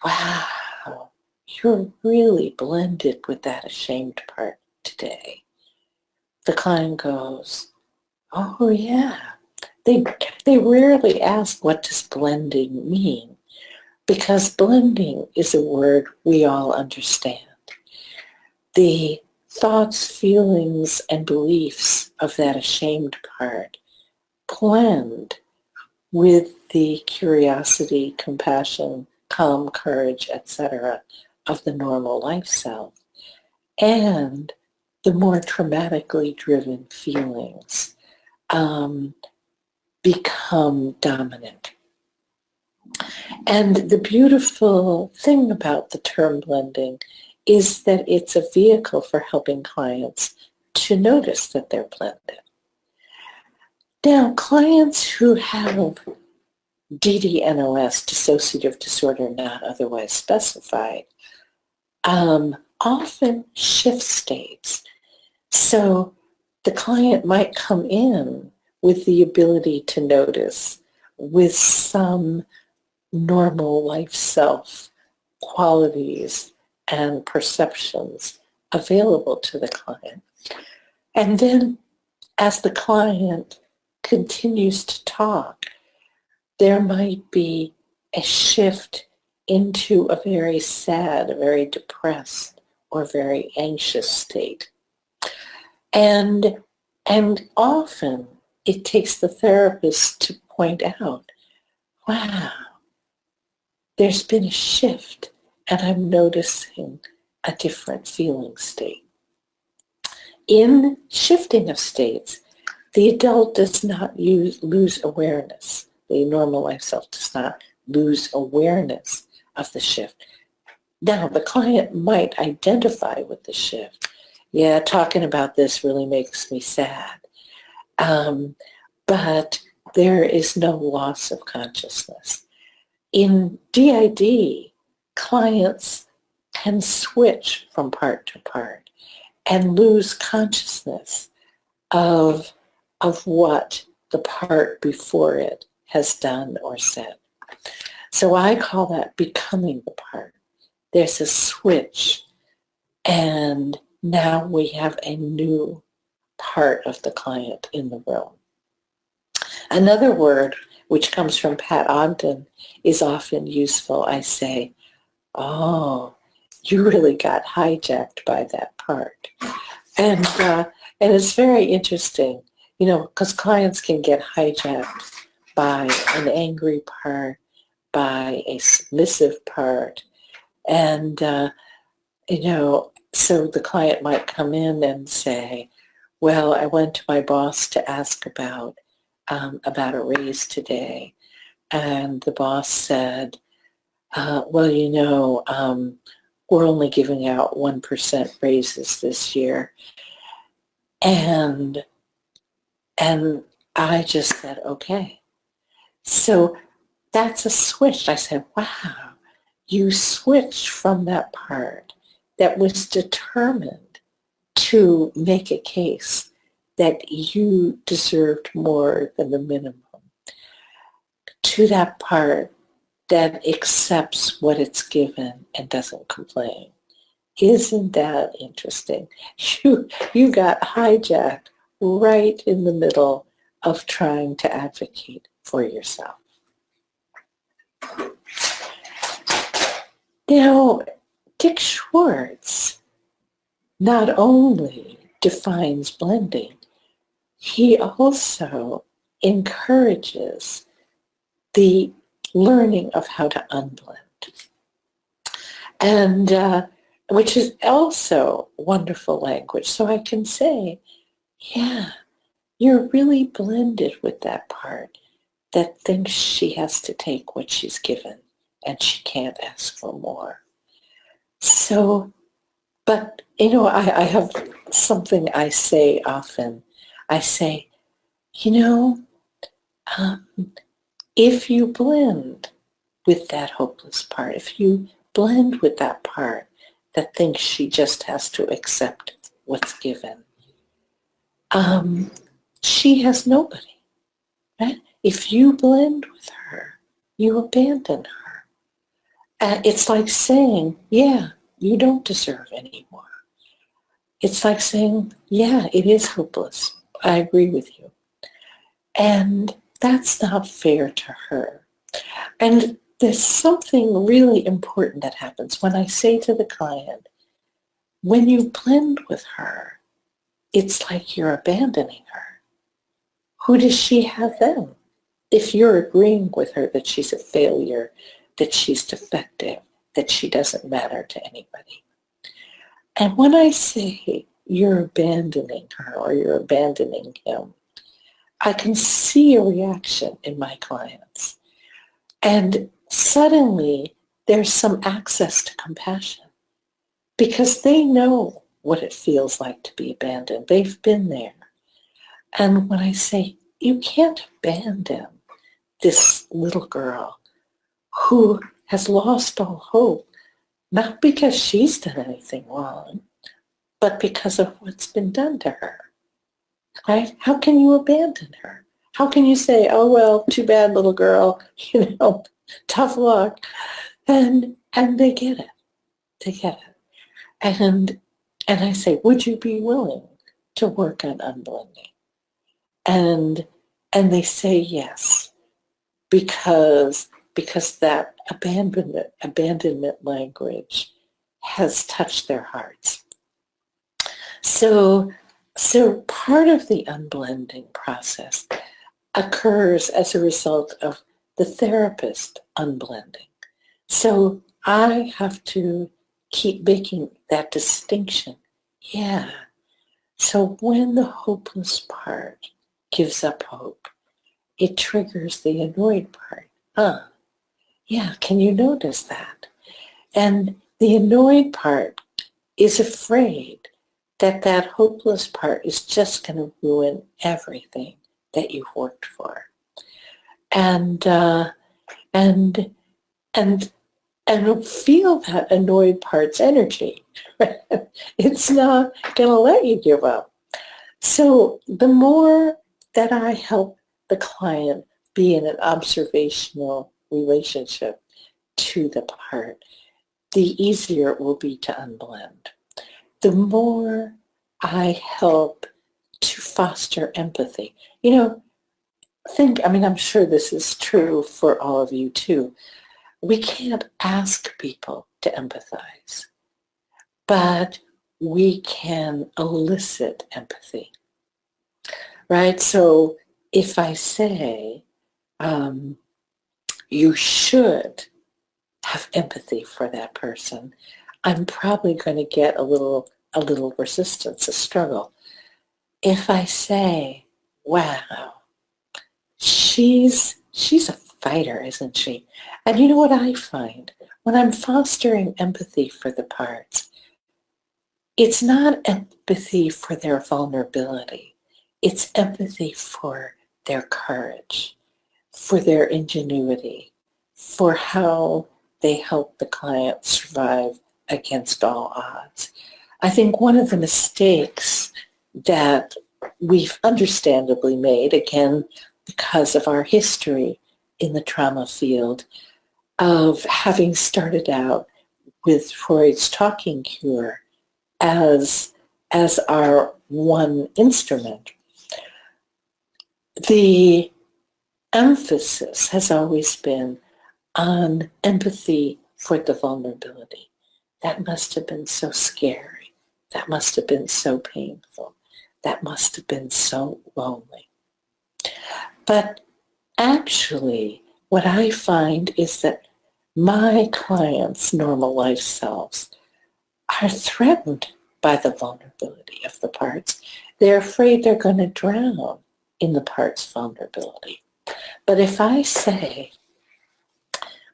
"Wow, you're really blended with that ashamed part today," the client goes, "Oh yeah." They rarely ask, what does blending mean? Because blending is a word we all understand. The thoughts, feelings, and beliefs of that ashamed part blend with the curiosity, compassion, calm, courage, etc. of the normal life self, and the more traumatically driven feelings become dominant. And the beautiful thing about the term blending is that it's a vehicle for helping clients to notice that they're blended. Now, clients who have DDNOS, dissociative disorder not otherwise specified, often shift states. So the client might come in with the ability to notice, with some normal life self qualities and perceptions available to the client. And then as the client continues to talk, there might be a shift into a very sad, a very depressed, or very anxious state. And often it takes the therapist to point out, "Wow, there's been a shift, and I'm noticing a different feeling state. In shifting of states, the adult does not lose awareness. The normal life self does not lose awareness of the shift. Now, the client might identify with the shift. Yeah, talking about this really makes me sad. But there is no loss of consciousness. In DID, clients can switch from part to part and lose consciousness of what the part before it has done or said. So I call that becoming the part. There's a switch, and now we have a new part of the client in the room. Another word, which comes from Pat Ogden, is often useful. I say, oh, you really got hijacked by that part. And it's very interesting, because clients can get hijacked by an angry part, by a submissive part. And, so the client might come in and say, well, I went to my boss to ask about a raise today. And the boss said, well, we're only giving out 1% raises this year. And I just said, okay. So that's a switch. I said, wow, you switched from that part that was determined to make a case that you deserved more than the minimum, to that part that accepts what it's given and doesn't complain. Isn't that interesting? You got hijacked right in the middle of trying to advocate for yourself. Now, Dick Schwartz not only defines blending, he also encourages the learning of how to unblend. And which is also wonderful language. So I can say, yeah, you're really blended with that part that thinks she has to take what she's given and she can't ask for more. So, but, I have something I say often. I say, if you blend with that hopeless part, if you blend with that part that thinks she just has to accept what's given, she has nobody, right? If you blend with her, you abandon her. It's like saying, yeah, you don't deserve any more. It's like saying, yeah, it is hopeless. I agree with you. And that's not fair to her. And there's something really important that happens when I say to the client, when you blend with her, it's like you're abandoning her. Who does she have then? If you're agreeing with her that she's a failure, that she's defective, that she doesn't matter to anybody. And when I say you're abandoning her or you're abandoning him, I can see a reaction in my clients. And suddenly there's some access to compassion because they know what it feels like to be abandoned. They've been there. And when I say, you can't abandon this little girl who has lost all hope, not because she's done anything wrong, but because of what's been done to her. Right? How can you abandon her? How can you say, oh, well, too bad, little girl, tough luck? And they get it. They get it. And I say, would you be willing to work on unblending? And they say yes, because that abandonment language has touched their hearts. So part of the unblending process occurs as a result of the therapist unblending. So I have to keep making that distinction. Yeah. So when the hopeless part gives up hope, it triggers the annoyed part. Yeah, can you notice that? And the annoyed part is afraid that that hopeless part is just going to ruin everything that you've worked for. And and and and feel that annoyed part's energy. It's not going to let you give up. So the more that I help the client be in an observational relationship to the part, the easier it will be to unblend. The more I help to foster empathy. I'm sure this is true for all of you too. We can't ask people to empathize, but we can elicit empathy, right? So if I say, you should have empathy for that person, I'm probably going to get a little resistance, a struggle. If I say, wow, she's a fighter, isn't she? And you know what I find? When I'm fostering empathy for the parts, it's not empathy for their vulnerability. It's empathy for their courage, for their ingenuity, for how they help the client survive against all odds. I think one of the mistakes that we've understandably made, again, because of our history in the trauma field, of having started out with Freud's talking cure as our one instrument, the emphasis has always been on empathy for the vulnerability. That must have been so scary. That must have been so painful. That must have been so lonely. But actually, what I find is that my clients' normal life selves are threatened by the vulnerability of the parts. They're afraid they're going to drown in the part's vulnerability. But if I say,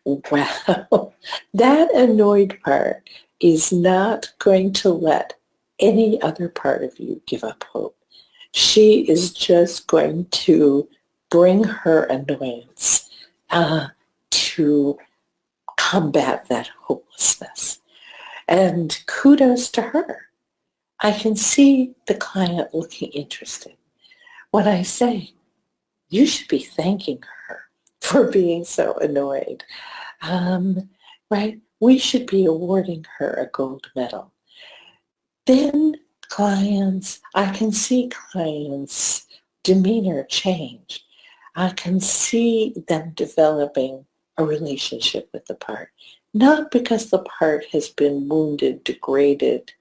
wow, that annoyed part is not going to let any other part of you give up hope. She is just going to bring her annoyance to combat that hopelessness. And kudos to her. I can see the client looking interested. When I say, you should be thanking her for being so annoyed, right? We should be awarding her a gold medal. Then I can see clients' demeanor change. I can see them developing a relationship with the part. Not because the part has been wounded, degraded,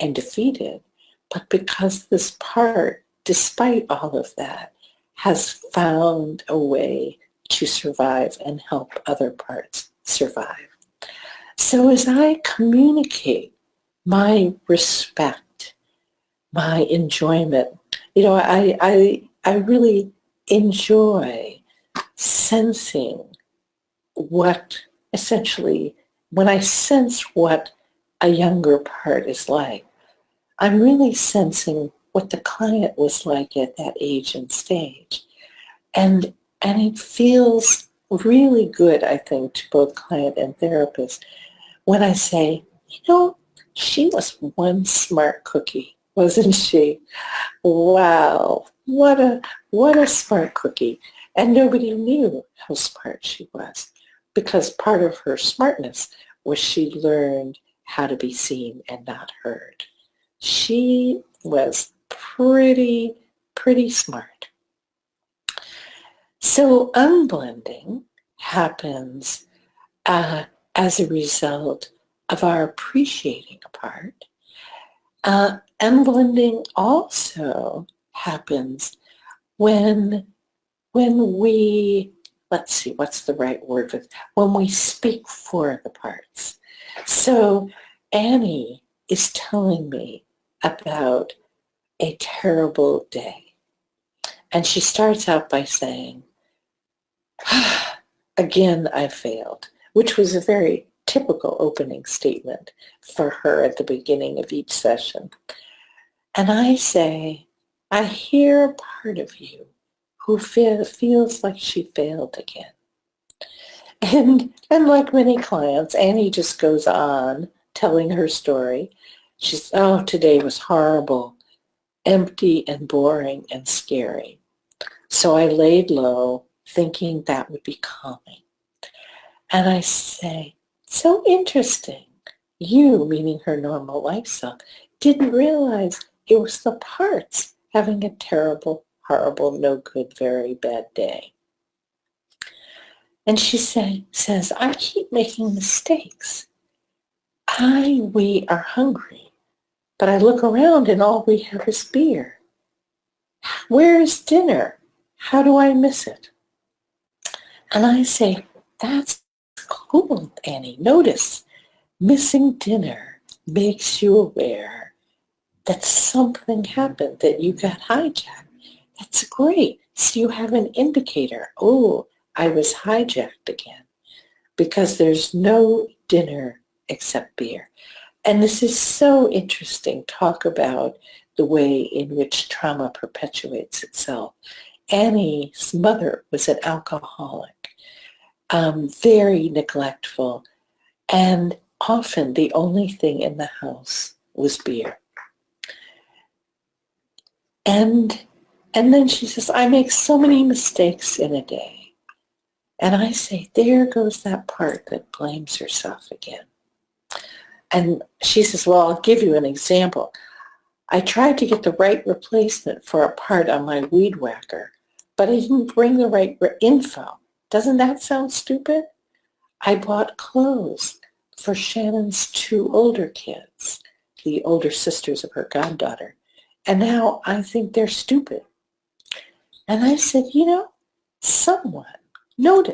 and defeated, but because this part, despite all of that, has found a way to survive and help other parts survive. So as I communicate my respect, my enjoyment, I really enjoy sensing what essentially, when I sense what a younger part is like, I'm really sensing what the client was like at that age and stage. And it feels really good, I think, to both client and therapist when I say, she was one smart cookie, wasn't she? Wow, what a smart cookie. And nobody knew how smart she was because part of her smartness was she learned how to be seen and not heard. She was pretty smart. So unblending happens as a result of our appreciating a part. Unblending also happens when we, let's see, what's the right word for it? When we speak for the parts. So Annie is telling me about a terrible day. And she starts out by saying, again, I failed, which was a very typical opening statement for her at the beginning of each session. And I say, I hear a part of you who feels like she failed again. And like many clients, Annie just goes on telling her story. She's, oh, today was horrible, empty and boring and scary. So I laid low, thinking that would be calming. And I say, so interesting. You, meaning her normal lifestyle, didn't realize it was the parts having a terrible, horrible, no good, very bad day. And she says, I keep making mistakes. We are hungry, but I look around and all we have is beer. Where is dinner? How do I miss it? And I say, that's cool, Annie. Notice, missing dinner makes you aware that something happened, that you got hijacked. That's great. So you have an indicator. Oh, I was hijacked again because there's no dinner except beer. And this is so interesting. Talk about the way in which trauma perpetuates itself. Annie's mother was an alcoholic, very neglectful, and often the only thing in the house was beer. And then she says, I make so many mistakes in a day. And I say, there goes that part that blames herself again. And she says, well, I'll give you an example. I tried to get the right replacement for a part on my weed whacker, but I didn't bring the right info. Doesn't that sound stupid? I bought clothes for Shannon's 2 older kids, the older sisters of her goddaughter, and now I think they're stupid. And I said,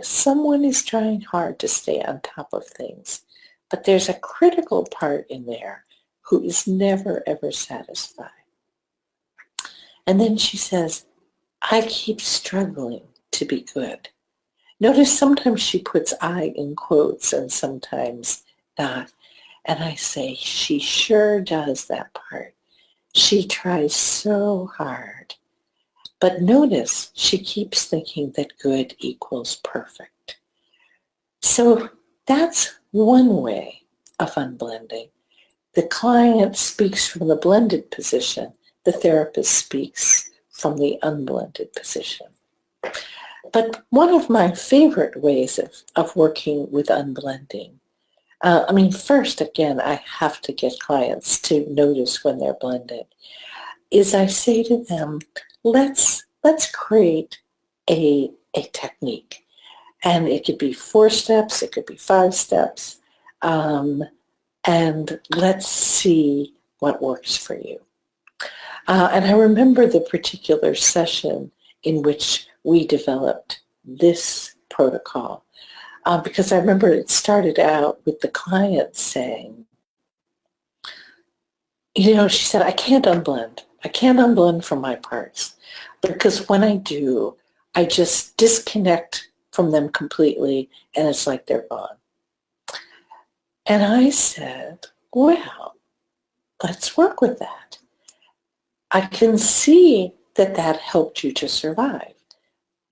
someone is trying hard to stay on top of things, but there's a critical part in there who is never, ever satisfied. And then she says, I keep struggling to be good. Notice sometimes she puts I in quotes and sometimes not. And I say, she sure does that part. She tries so hard. But notice she keeps thinking that good equals perfect. So that's one way of unblending. The client speaks from the blended position. The therapist speaks from the unblended position. But one of my favorite ways of working with unblending, first, again, I have to get clients to notice when they're blended, is I say to them, let's create a technique. And it could be 4 steps, it could be 5 steps, and let's see what works for you. And I remember the particular session in which we developed this protocol, because I remember it started out with the client saying, she said, I can't unblend. I can't unblend from my parts because when I do, I just disconnect from them completely and it's like they're gone. And I said, well, let's work with that. I can see that helped you to survive.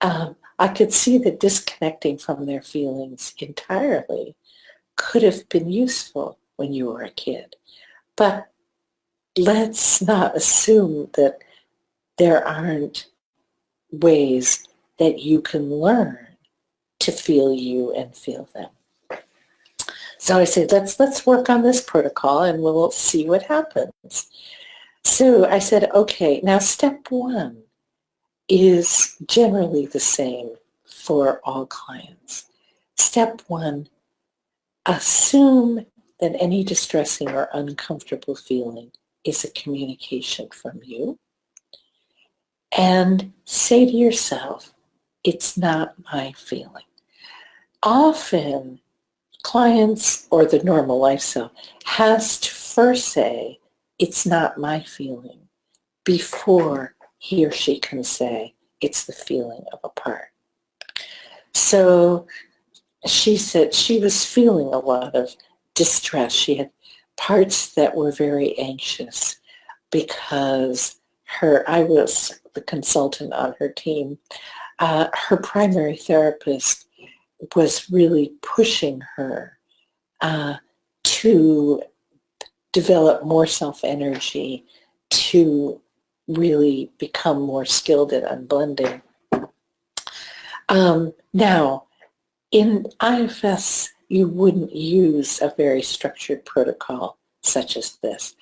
I could see that disconnecting from their feelings entirely could have been useful when you were a kid. But let's not assume that there aren't ways that you can learn to feel you and feel them. So I said, let's work on this protocol and we'll see what happens. So I said, okay, now step 1 is generally the same for all clients. Step 1, assume that any distressing or uncomfortable feeling is a communication from you. And say to yourself, it's not my feeling. Often clients or the normal life self has to first say, it's not my feeling, before he or she can say, it's the feeling of a part. So she said she was feeling a lot of distress. She had parts that were very anxious because I was the consultant on her team. Her primary therapist was really pushing her to develop more self-energy, to really become more skilled at unblending. Now, in IFS, you wouldn't use a very structured protocol such as this.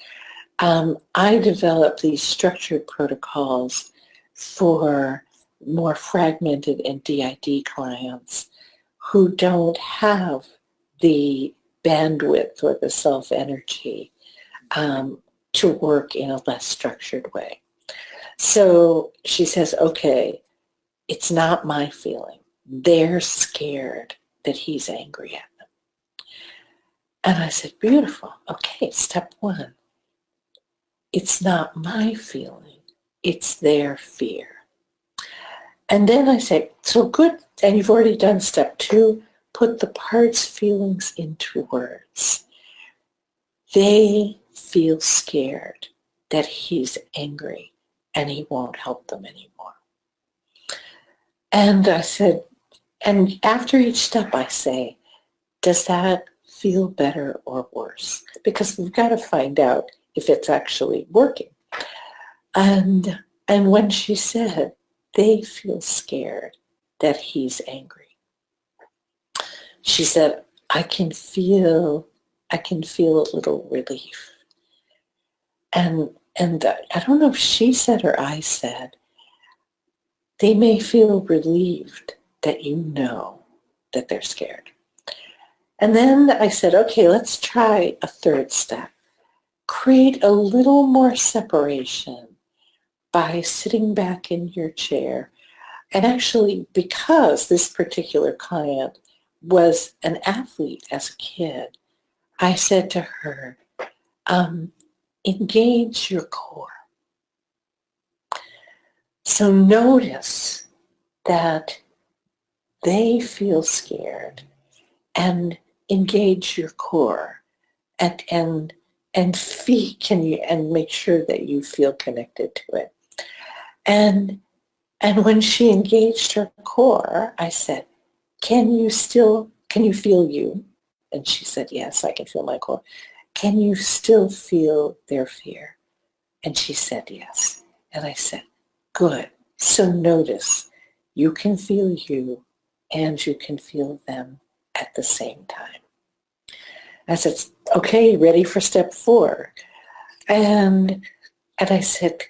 I developed these structured protocols for more fragmented and DID clients who don't have the bandwidth or the self-energy to work in a less structured way. So she says, okay, it's not my feeling. They're scared that he's angry at them. And I said, beautiful. Okay, step one. It's not my feeling. It's their fear. And then I say, so good, and you've already done step two, put the part's feelings into words. They feel scared that he's angry and he won't help them anymore. And I said, and after each step I say, does that feel better or worse? Because we've got to find out if it's actually working. And when she said, they feel scared that he's angry, she said, I can feel a little relief. And I don't know if she said or I said, they may feel relieved that you know that they're scared. And then I said, okay, let's try a third step. Create a little more separation by sitting back in your chair. And actually, because this particular client was an athlete as a kid, I said to her, engage your core. So notice that they feel scared and engage your core and make sure that you feel connected to it. And when she engaged her core, I said, can you feel you? And she said, yes, I can feel my core. Can you still feel their fear? And she said, yes. And I said, good. So notice, you can feel you and you can feel them at the same time. I said, okay, ready for step 4? And I said,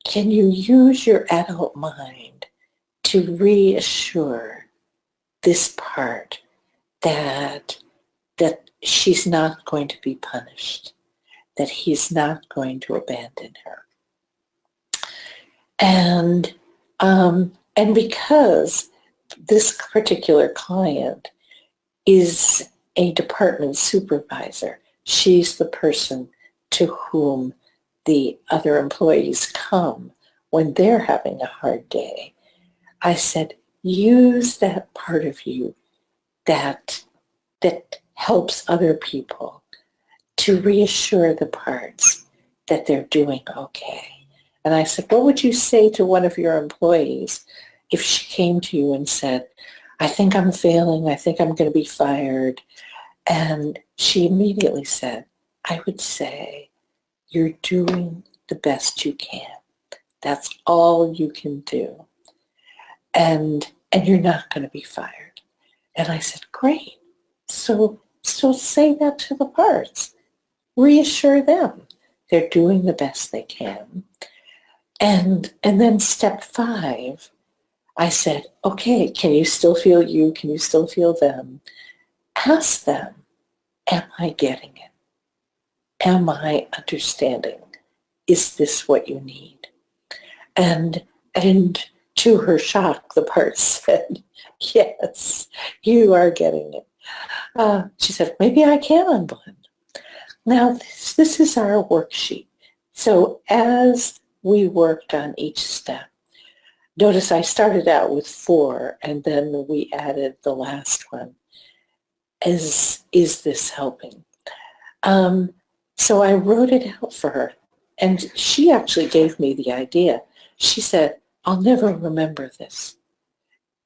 can you use your adult mind to reassure this part that she's not going to be punished, that he's not going to abandon her? And because this particular client is a department supervisor, she's the person to whom the other employees come when they're having a hard day. I said, use that part of you that helps other people to reassure the parts that they're doing okay. And I said, what would you say to one of your employees if she came to you and said, I think I'm failing, I think I'm going to be fired? And she immediately said, I would say, you're doing the best you can. That's all you can do. And you're not going to be fired. And I said, great. So say that to the parts. Reassure them. They're doing the best they can. And then step 5, I said, okay, can you still feel you? Can you still feel them? Ask them, am I getting it? Am I understanding? Is this what you need? And to her shock, the part said, yes, you are getting it. She said, maybe I can unblend. Now, this is our worksheet. So as we worked on each step, notice I started out with 4 and then we added the last one. Is this helping? So I wrote it out for her, and she actually gave me the idea. She said, I'll never remember this.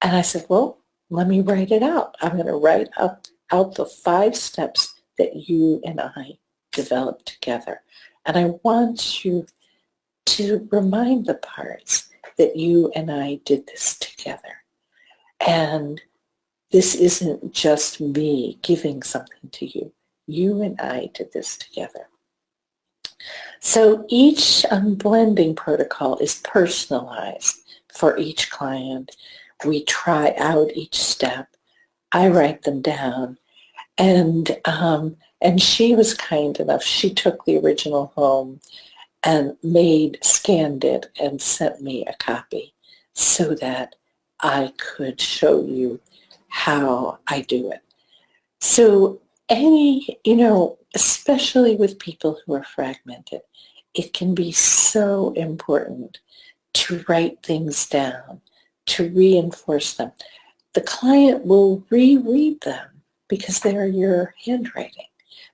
And I said, well, let me write it out. I'm going to write out the 5 steps that you and I developed together. And I want you to remind the parts that you and I did this together. And this isn't just me giving something to you. You and I did this together. So each blending protocol is personalized for each client. We try out each step. I write them down. And she was kind enough. She took the original home and scanned it and sent me a copy so that I could show you how I do it. So especially with people who are fragmented, it can be so important to write things down, to reinforce them. The client will reread them because they're your handwriting,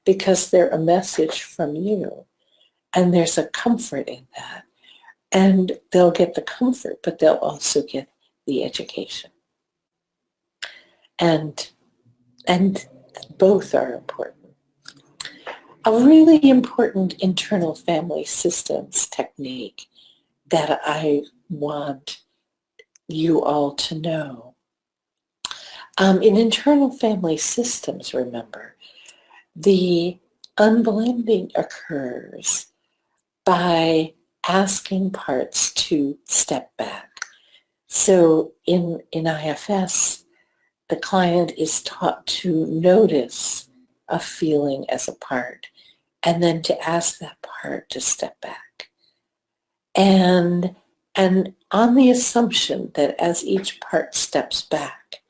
because they're a message from you. And there's a comfort in that. And they'll get the comfort, but they'll also get the education. And both are important. A really important internal family systems technique that I want you all to know. In internal family systems, remember, the unblending occurs by asking parts to step back. So in IFS, the client is taught to notice a feeling as a part and then to ask that part to step back. And on the assumption that as each part steps back,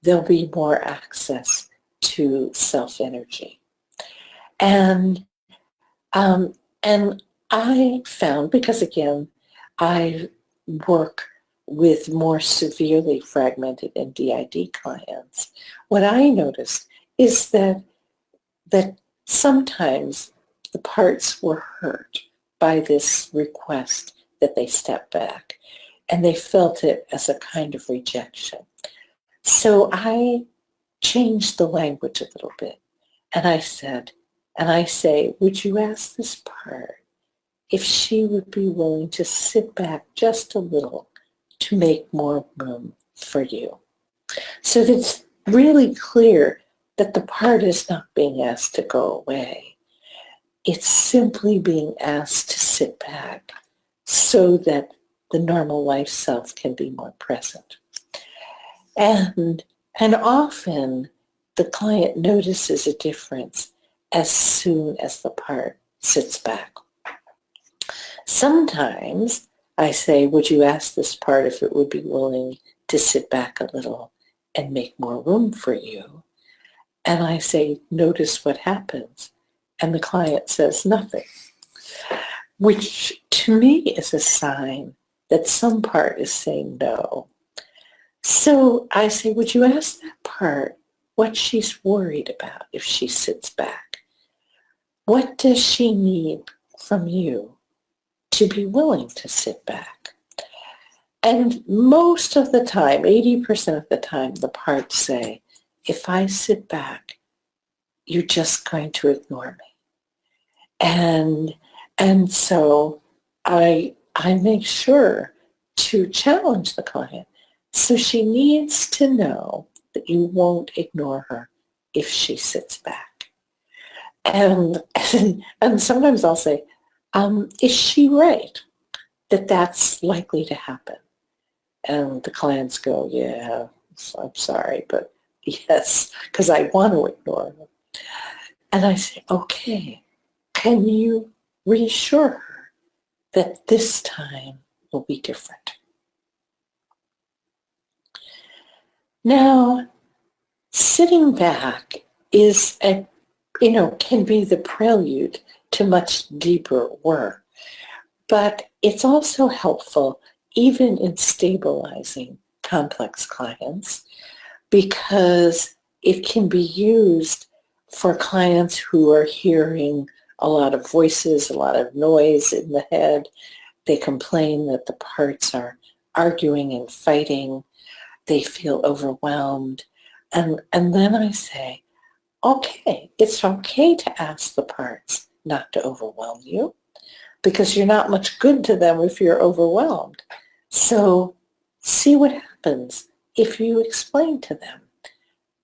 there'll be more access to self-energy. And I found, because again, I work with more severely fragmented and DID clients, what I noticed is that sometimes the parts were hurt by this request that they step back, and they felt it as a kind of rejection. So I changed the language a little bit, and I say, would you ask this part if she would be willing to sit back just a little to make more room for you? So that it's really clear that the part is not being asked to go away. It's simply being asked to sit back so that the normal life self can be more present. And often the client notices a difference as soon as the part sits back. Sometimes I say, would you ask this part if it would be willing to sit back a little and make more room for you? And I say, notice what happens. And the client says nothing, which to me is a sign that some part is saying no. So I say, would you ask that part what she's worried about if she sits back? What does she need from you to be willing to sit back? And most of the time, 80% of the time, the parts say, if I sit back, you're just going to ignore me. And so I make sure to challenge the client. So she needs to know that you won't ignore her if she sits back. And sometimes I'll say, is she right that that's likely to happen? And the clients go, yeah, I'm sorry, but yes, because I want to ignore them. And I say, okay, can you reassure her that this time will be different? Now, sitting back is can be the prelude to much deeper work, but it's also helpful even in stabilizing complex clients because it can be used for clients who are hearing a lot of voices, a lot of noise in the head. They complain that the parts are arguing and fighting. They feel overwhelmed. And then I say, okay, it's okay to ask the parts not to overwhelm you because you're not much good to them if you're overwhelmed. So see what happens if you explain to them,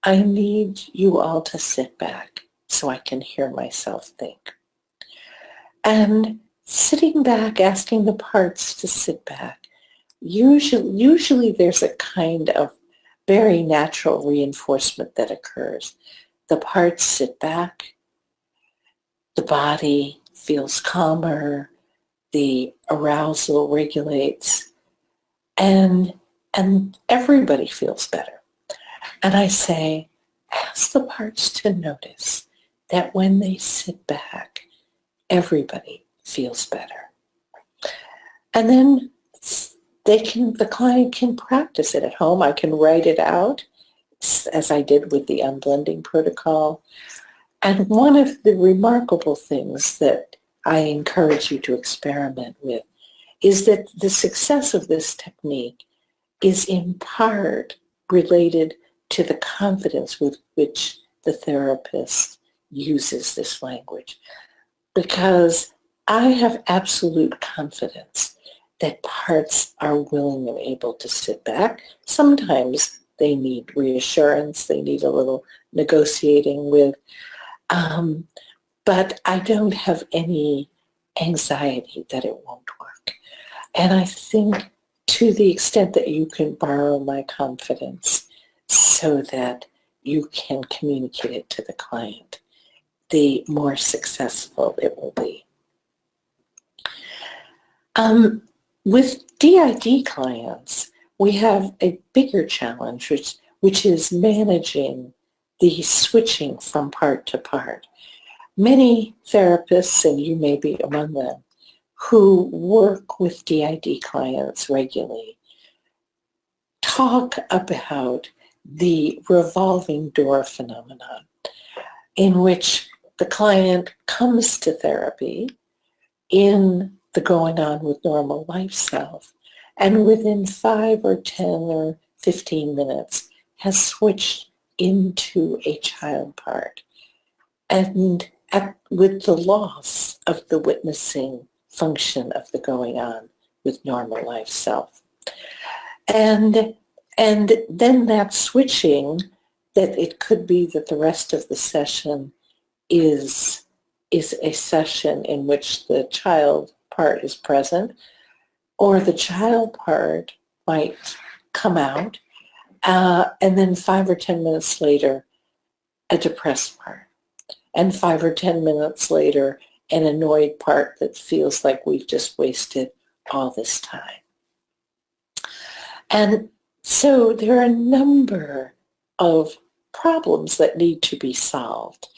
I need you all to sit back so I can hear myself think. And sitting back, asking the parts to sit back, usually there's a kind of very natural reinforcement that occurs. The parts sit back, the body feels calmer, the arousal regulates, and everybody feels better. And I say, ask the parts to notice that when they sit back, everybody feels better. And then the client can practice it at home. I can write it out, as I did with the unblending protocol. And one of the remarkable things that I encourage you to experiment with is that the success of this technique is in part related to the confidence with which the therapist uses this language. Because I have absolute confidence that parts are willing and able to sit back. Sometimes they need reassurance, they need a little negotiating with, but I don't have any anxiety that it won't work. And I think to the extent that you can borrow my confidence so that you can communicate it to the client, the more successful it will be. With DID clients, we have a bigger challenge, which is managing the switching from part to part. Many therapists, and you may be among them, who work with DID clients regularly talk about the revolving door phenomenon in which the client comes to therapy in the going on with normal life self, and within 5 or 10 or 15 minutes has switched into a child part, and with the loss of the witnessing function of the going on with normal life self. And then that switching, that it could be that the rest of the session is a session in which the child part is present, or the child part might come out, and then 5 or 10 minutes later, a depressed part. And 5 or 10 minutes later, an annoyed part that feels like we've just wasted all this time. And so there are a number of problems that need to be solved.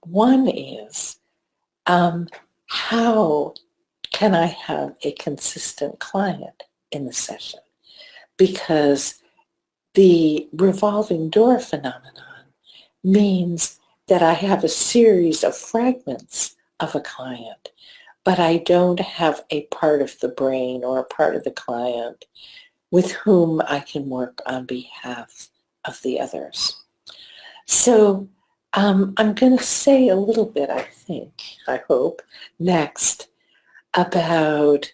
One is, how can I have a consistent client in the session? Because the revolving door phenomenon means that I have a series of fragments of a client, but I don't have a part of the brain or a part of the client with whom I can work on behalf of the others. So I'm going to say a little bit, I hope, next about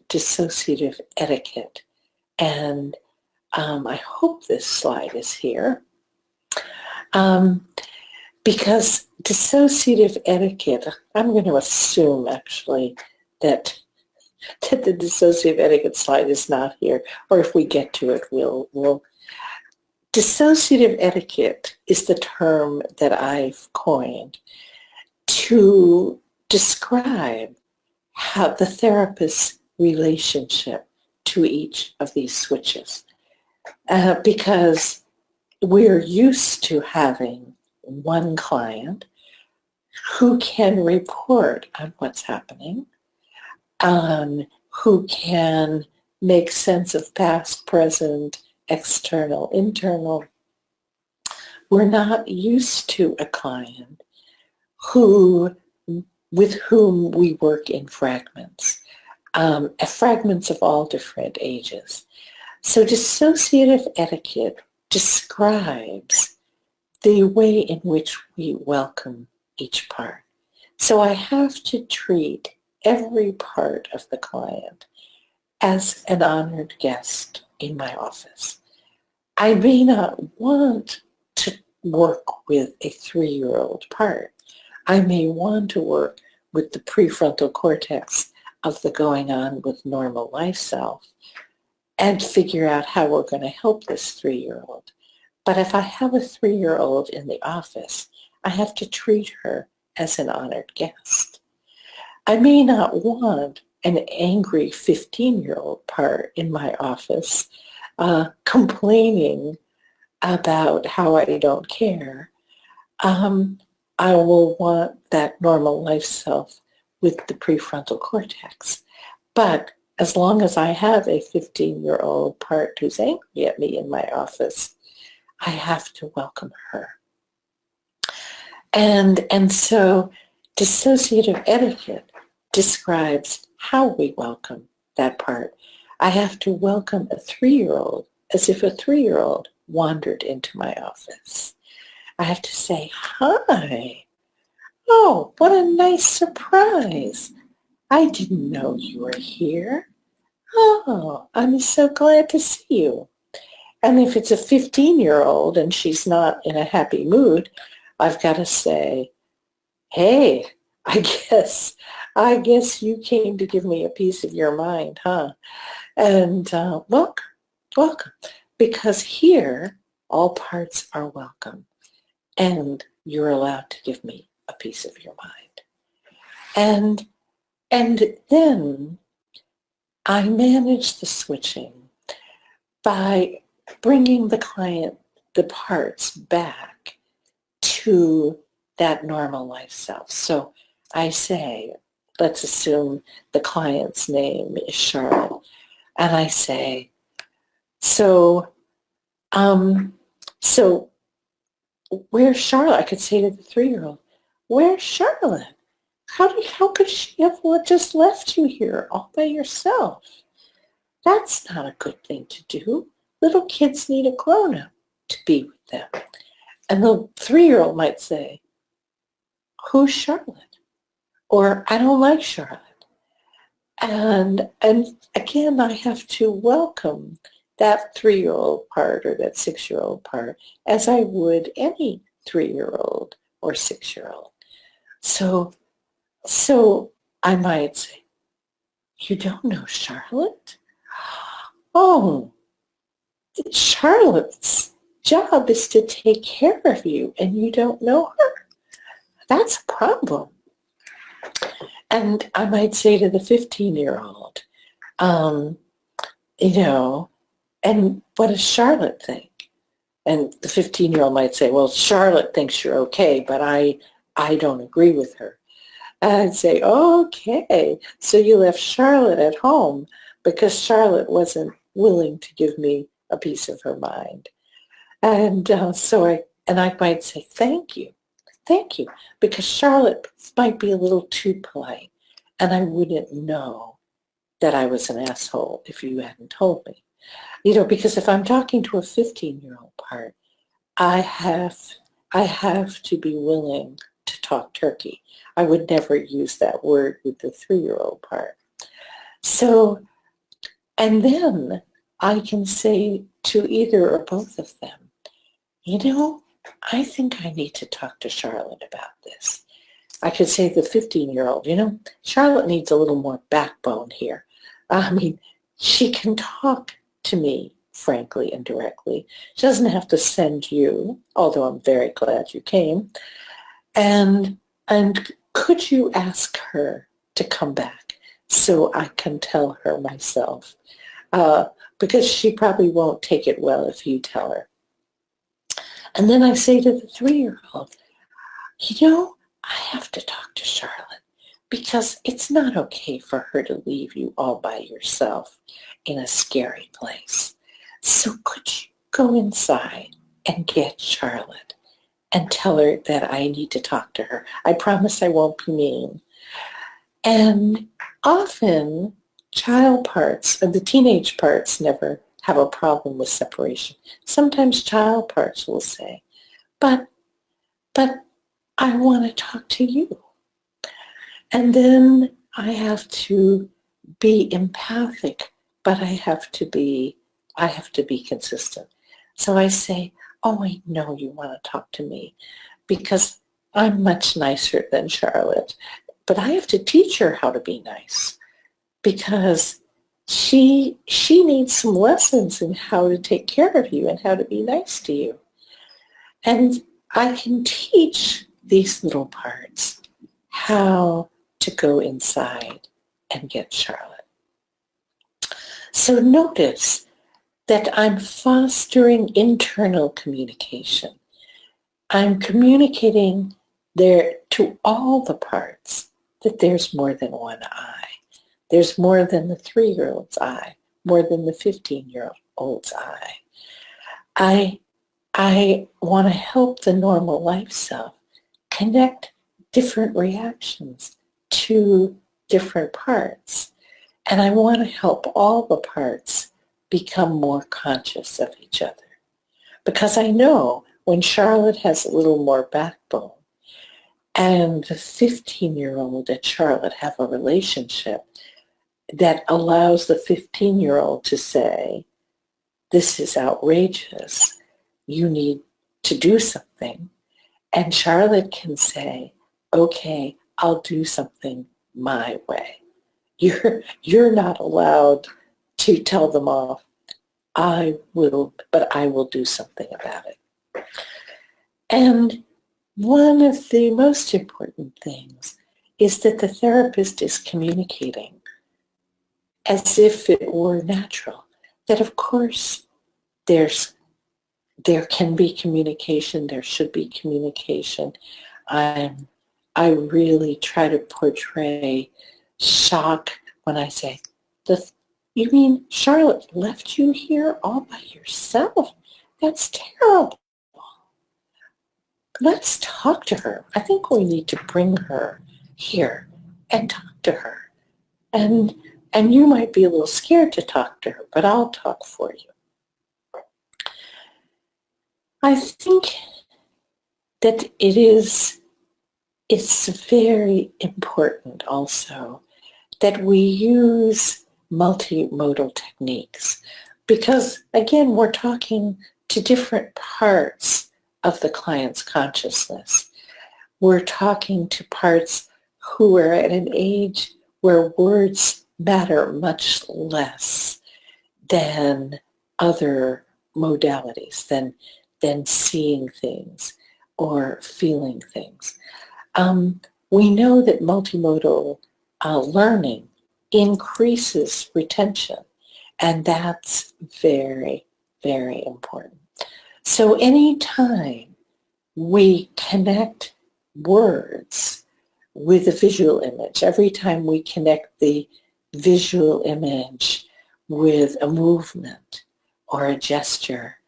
dissociative etiquette. And I hope this slide is here. Because dissociative etiquette, I'm going to assume actually that the dissociative etiquette slide is not here, or if we get to it, we'll. Dissociative etiquette is the term that I've coined to describe how the therapist's relationship to each of these switches. Because we're used to having one client who can report on what's happening, who can make sense of past, present, external, internal. We're not used to a client with whom we work in fragments, fragments of all different ages. So dissociative etiquette describes the way in which we welcome each part. So I have to treat every part of the client as an honored guest in my office. I may not want to work with a 3-year-old part. I may want to work with the prefrontal cortex of the going on with normal life self and figure out how we're going to help this 3-year-old. But if I have a 3-year-old in the office, I have to treat her as an honored guest. I may not want an angry 15-year-old part in my office complaining about how I don't care. I will want that normal life self with the prefrontal cortex. But as long as I have a 15-year-old part who's angry at me in my office, I have to welcome her. And so dissociative etiquette describes how we welcome that part. I have to welcome a 3-year-old as if a 3-year-old wandered into my office. I have to say, hi. Oh, what a nice surprise. I didn't know you were here. Oh, I'm so glad to see you. And if it's a 15-year-old and she's not in a happy mood, I've got to say, hey, I guess you came to give me a piece of your mind, huh? And welcome. Because here, all parts are welcome. And you're allowed to give me a piece of your mind. And then I manage the switching by bringing the parts back to that normal life self. So I say, let's assume the client's name is Charlotte, and I say, so where's Charlotte? I could say to the 3-year-old, where's Charlotte? How could she have just left you here all by yourself? That's not a good thing to do. Little kids need a grown-up to be with them. And the 3-year-old might say, who's Charlotte? Or I don't like Charlotte. And again, I have to welcome that 3-year-old part or that 6-year-old part as I would any 3-year-old or 6-year-old. So I might say, you don't know Charlotte? Oh, Charlotte's job is to take care of you and you don't know her. That's a problem. And I might say to the 15-year-old, and what does Charlotte think? And the 15-year-old might say, well, Charlotte thinks you're okay, but I don't agree with her. And I'd say, okay, so you left Charlotte at home because Charlotte wasn't willing to give me a piece of her mind. And I might say, thank you, because Charlotte might be a little too polite, and I wouldn't know that I was an asshole if you hadn't told me. Because if I'm talking to a 15-year-old part, I have to be willing to talk turkey. I would never use that word with the 3-year-old part. So, and then I can say to either or both of them, I think I need to talk to Charlotte about this. I could say to the 15-year-old, Charlotte needs a little more backbone here. I mean, she can talk to me frankly and directly. She doesn't have to send you, although I'm very glad you came. And could you ask her to come back so I can tell her myself? Because she probably won't take it well if you tell her. And then I say to the 3-year-old, I have to talk to Charlotte because it's not okay for her to leave you all by yourself in a scary place. So could you go inside and get Charlotte and tell her that I need to talk to her? I promise I won't be mean. And often child parts, or the teenage parts, never have a problem with separation. Sometimes child parts will say, but I want to talk to you. And then I have to be empathic, but I have to be consistent. So I say, oh, I know you want to talk to me because I'm much nicer than Charlotte, but I have to teach her how to be nice because she needs some lessons in how to take care of you and how to be nice to you. And I can teach these little parts how to go inside and get Charlotte. So notice that I'm fostering internal communication. I'm communicating there to all the parts that there's more than one I. There's more than the 3-year-old's I, more than the 15-year-old's I. I want to help the normal life self connect different reactions to different parts. And I want to help all the parts become more conscious of each other. Because I know when Charlotte has a little more backbone and the 15-year-old and Charlotte have a relationship that allows the 15-year-old to say, this is outrageous, you need to do something. And Charlotte can say, okay, I'll do something my way. You're not allowed to tell them off. But I will do something about it. And one of the most important things is that the therapist is communicating as if it were natural. That of course there can be communication, there should be communication. I really try to portray shock when I say, you mean Charlotte left you here all by yourself? That's terrible. Let's talk to her. I think we need to bring her here and talk to her. And you might be a little scared to talk to her, but I'll talk for you. I think that it's very important also that we use multimodal techniques because, again, we're talking to different parts of the client's consciousness. We're talking to parts who are at an age where words matter much less than other modalities, than seeing things or feeling things. We know that multimodal learning increases retention, and that's very, very important. So anytime we connect words with a visual image, every time we connect the visual image with a movement or a gesture,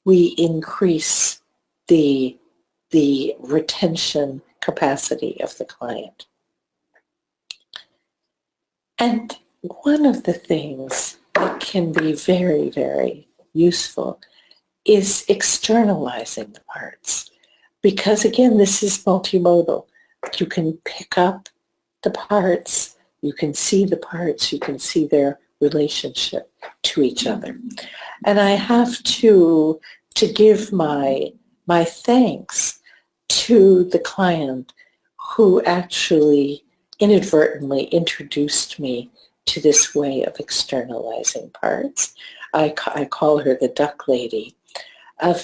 we increase the retention capacity of the client. And one of the things that can be very, very useful is externalizing the parts. Because again, this is multimodal. You can pick up the parts, you can see the parts, you can see their relationship to each other. And I have to give my thanks to the client who actually inadvertently introduced me to this way of externalizing parts. I call her the duck lady, a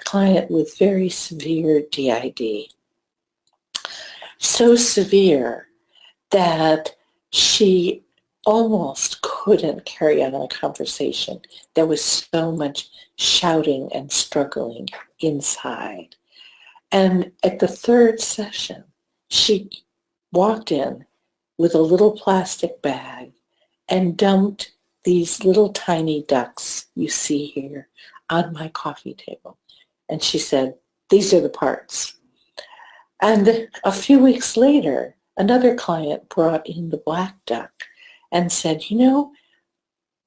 client with very severe DID. So severe that she almost couldn't carry on a conversation. There was so much shouting and struggling inside. And at the third session, she walked in with a little plastic bag and dumped these little tiny ducks you see here on my coffee table. And she said, "These are the parts." And a few weeks later, another client brought in the black duck and said,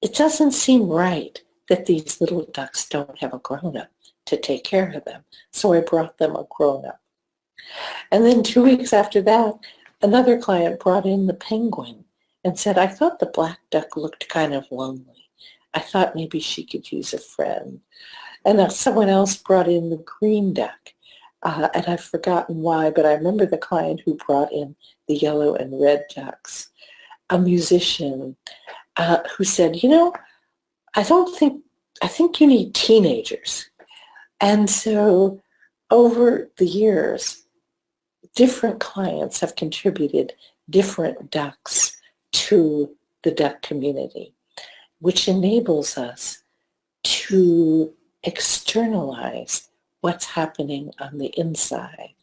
it doesn't seem right that these little ducks don't have a grown-up to take care of them. So I brought them a grown-up. And then 2 weeks after that, another client brought in the penguin and said, "I thought the black duck looked kind of lonely. I thought maybe she could use a friend." And someone else brought in the green duck. And I've forgotten why, but I remember the client who brought in the yellow and red ducks, a musician who said, I think you need teenagers. And so over the years, different clients have contributed different ducks to the duck community, which enables us to externalize what's happening on the inside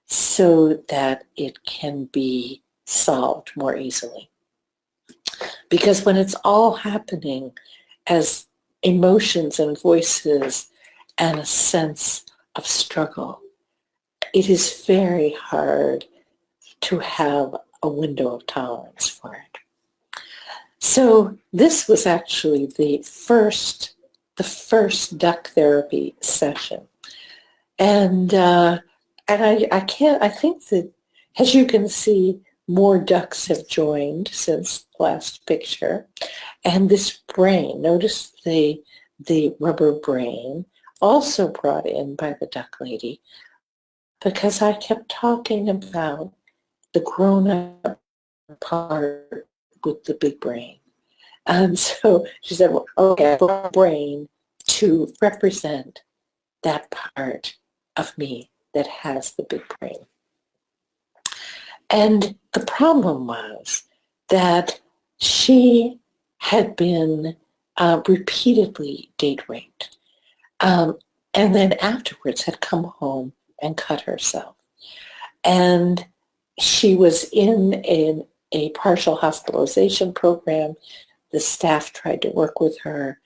so that it can be solved more easily. Because when it's all happening as emotions and voices and a sense of struggle, it is very hard to have a window of tolerance for it. So this was actually the first duck therapy session. And I think that, as you can see, more ducks have joined since the last picture. And this brain, notice the rubber brain, also brought in by the duck lady, because I kept talking about the grown-up part with the big brain. And so she said, well, okay, I brought brain to represent that part of me that has the big brain. And the problem was that she had been repeatedly date raped, and then afterwards had come home and cut herself. And she was in a partial hospitalization program. The staff tried to work with her,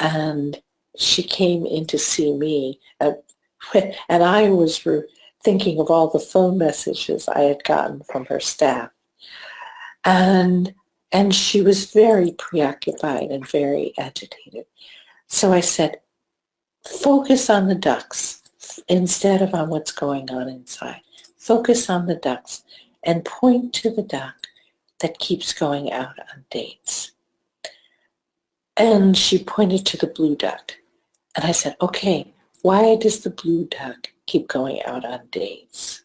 and she came in to see me. And I was thinking of all the phone messages I had gotten from her staff. And she was very preoccupied and very agitated. So I said, focus on the ducks instead of on what's going on inside. Focus on the ducks and point to the duck that keeps going out on dates. And she pointed to the blue duck. And I said, okay, why does the blue duck keep going out on dates?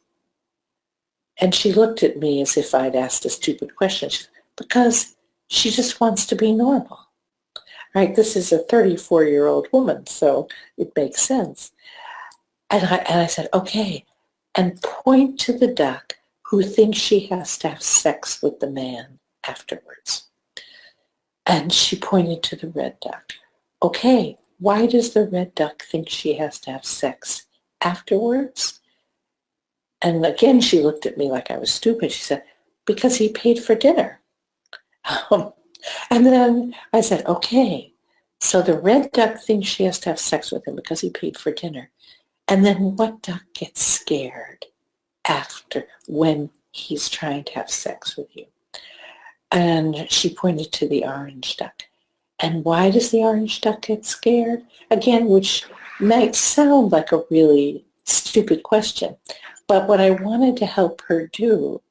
And she looked at me as if I'd asked a stupid question. She said, because she just wants to be normal. Right? This is a 34-year-old woman, so it makes sense. And I said, okay, and point to the duck who thinks she has to have sex with the man afterwards. And she pointed to the red duck. Okay, why does the red duck think she has to have sex afterwards? And again, she looked at me like I was stupid. She said, because he paid for dinner. And then I said, okay, so the red duck thinks she has to have sex with him because he paid for dinner. And then what duck gets scared after when he's trying to have sex with you? And she pointed to the orange duck. And why does the orange duck get scared? Again, which might sound like a really stupid question. But what I wanted to help her do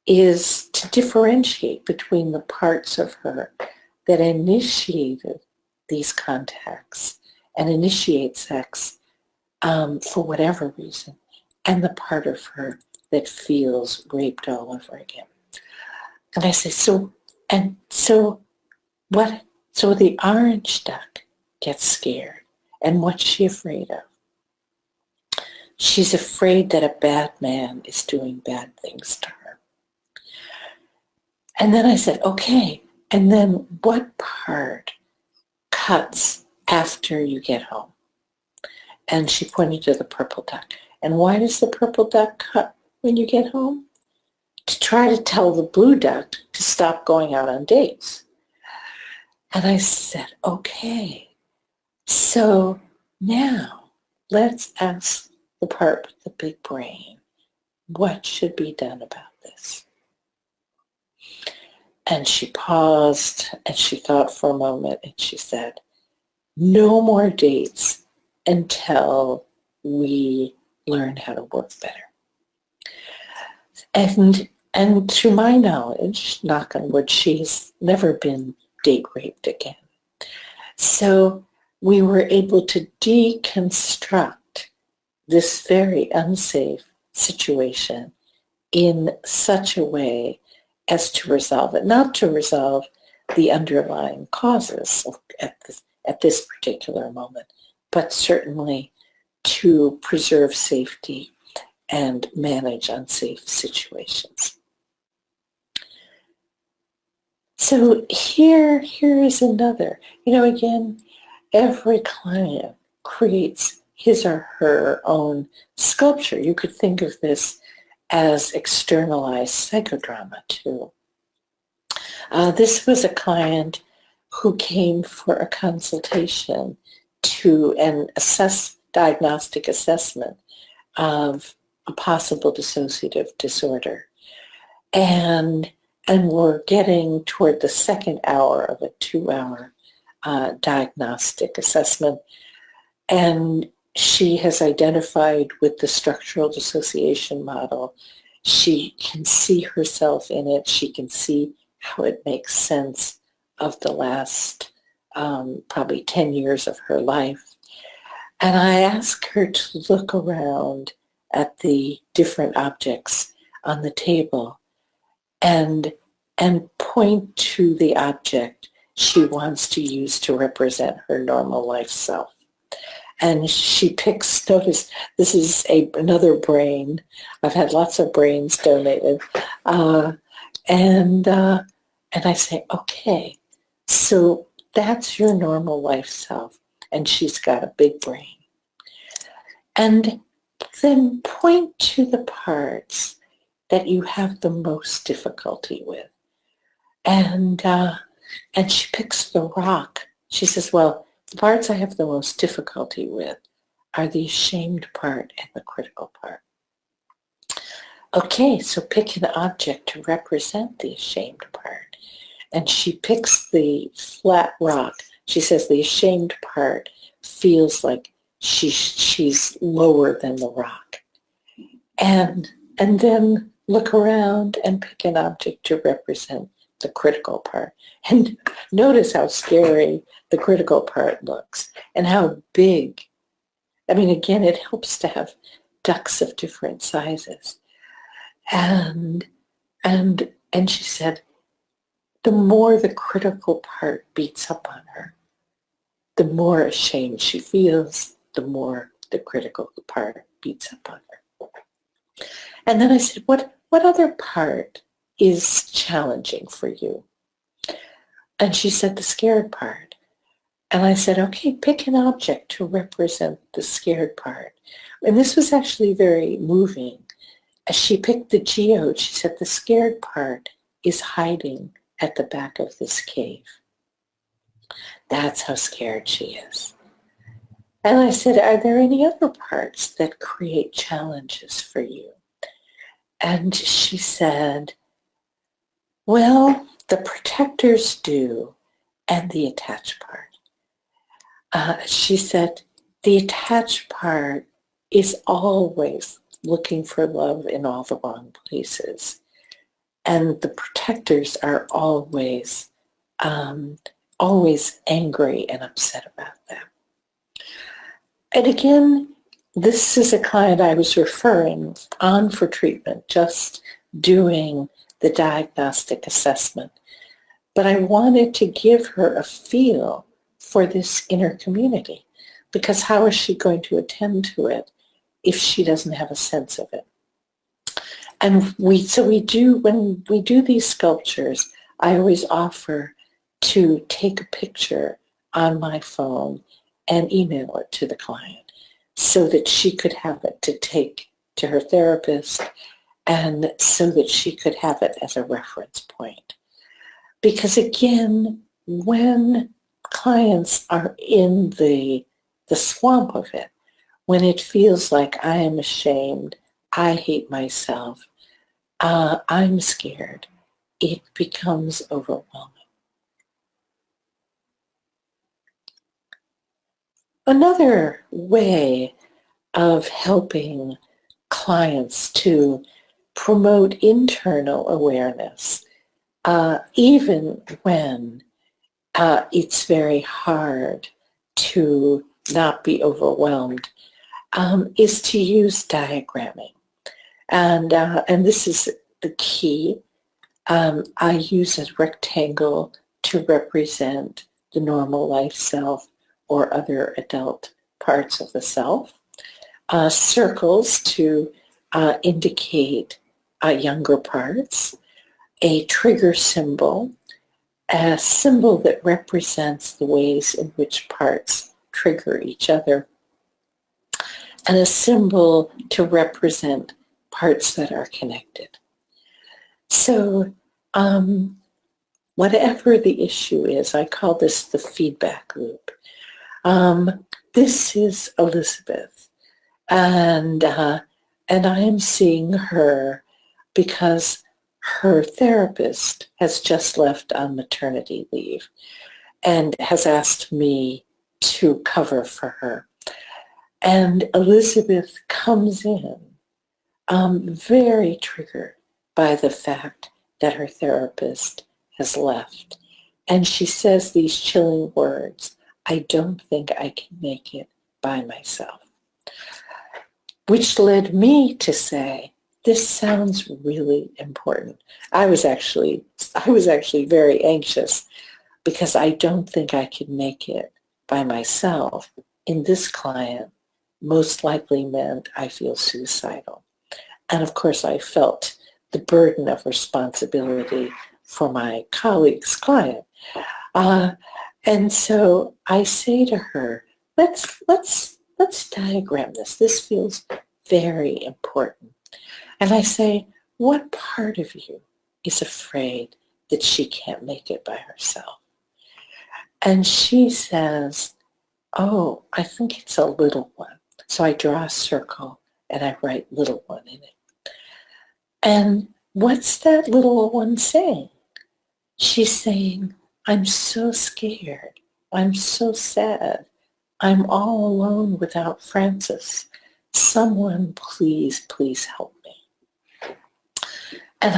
is to differentiate between the parts of her that initiated these contacts and initiate sex for whatever reason, and the part of her that feels raped all over again. And I say, so the orange duck gets scared. And what's she afraid of? She's afraid that a bad man is doing bad things to her. And then I said, okay, And then what part cuts after you get home? And she pointed to the purple duck. And why does the purple duck cut when you get home? To try to tell the blue duck to stop going out on dates. And I said, okay, so now let's ask the part with the big brain, what should be done about this? And she paused and she thought for a moment and she said, no more dates until we learn how to work better. And to my knowledge, knock on wood, she's never been date raped again. So we were able to deconstruct this very unsafe situation in such a way as to resolve it, not to resolve the underlying causes at this particular moment, but certainly to preserve safety and manage unsafe situations. So here is another. Again, every client creates his or her own sculpture. You could think of this as externalized psychodrama too. This was a client who came for a consultation to an diagnostic assessment of a possible dissociative disorder. And we're getting toward the second hour of a 2-hour diagnostic assessment. And she has identified with the structural dissociation model. She can see herself in it. She can see how it makes sense of the last probably 10 years of her life. And I asked her to look around at the different objects on the table and point to the object she wants to use to represent her normal life self. And she picks, notice, this is another brain. I've had lots of brains donated. And I say, okay, so that's your normal life self. And she's got a big brain. And then point to the parts that you have the most difficulty with. And she picks the rock. She says, well, the parts I have the most difficulty with are the ashamed part and the critical part. Okay, so pick an object to represent the ashamed part. And she picks the flat rock. She says the ashamed part feels like she's lower than the rock. And then look around and pick an object to represent the critical part. And notice how scary the critical part looks and how big. I mean, again, it helps to have ducks of different sizes. And she said, the more the critical part beats up on her, the more ashamed she feels, the more the critical part beats up on her. And then I said, what other part is challenging for you? And she said, the scared part. And I said, okay, pick an object to represent the scared part. And this was actually very moving. As she picked the geode, she said, the scared part is hiding at the back of this cave. That's how scared she is. And I said, are there any other parts that create challenges for you? And she said, well, the protectors do, and the attached part. She said, the attached part is always looking for love in all the wrong places. And the protectors are always angry and upset about them. And again, this is a client I was referring on for treatment, just doing the diagnostic assessment. But I wanted to give her a feel for this inner community, because how is she going to attend to it if she doesn't have a sense of it? And when we do these sculptures, I always offer to take a picture on my phone and email it to the client so that she could have it to take to her therapist and so that she could have it as a reference point. Because again, when clients are in the swamp of it, when it feels like I am ashamed, I hate myself, I'm scared, it becomes overwhelming. Another way of helping clients to promote internal awareness, even when it's very hard to not be overwhelmed, is to use diagramming. And this is the key. I use a rectangle to represent the normal life self or other adult parts of the self. Circles to indicate younger parts. A trigger symbol, a symbol that represents the ways in which parts trigger each other, and a symbol to represent parts that are connected. So whatever the issue is, I call this the feedback loop. This is Elizabeth, and I am seeing her because her therapist has just left on maternity leave and has asked me to cover for her. And Elizabeth comes in very triggered by the fact that her therapist has left. And she says these chilling words, "I don't think I can make it by myself." Which led me to say, this sounds really important. I was actually very anxious because I don't think I could make it by myself. In this client, most likely meant I feel suicidal. And of course, I felt the burden of responsibility for my colleague's client. And so I say to her, let's diagram this. This feels very important. And I say, what part of you is afraid that she can't make it by herself? And she says, oh, I think it's a little one. So I draw a circle and I write little one in it. And what's that little one saying? She's saying, I'm so scared. I'm so sad. I'm all alone without Francis. Someone please, please help me. And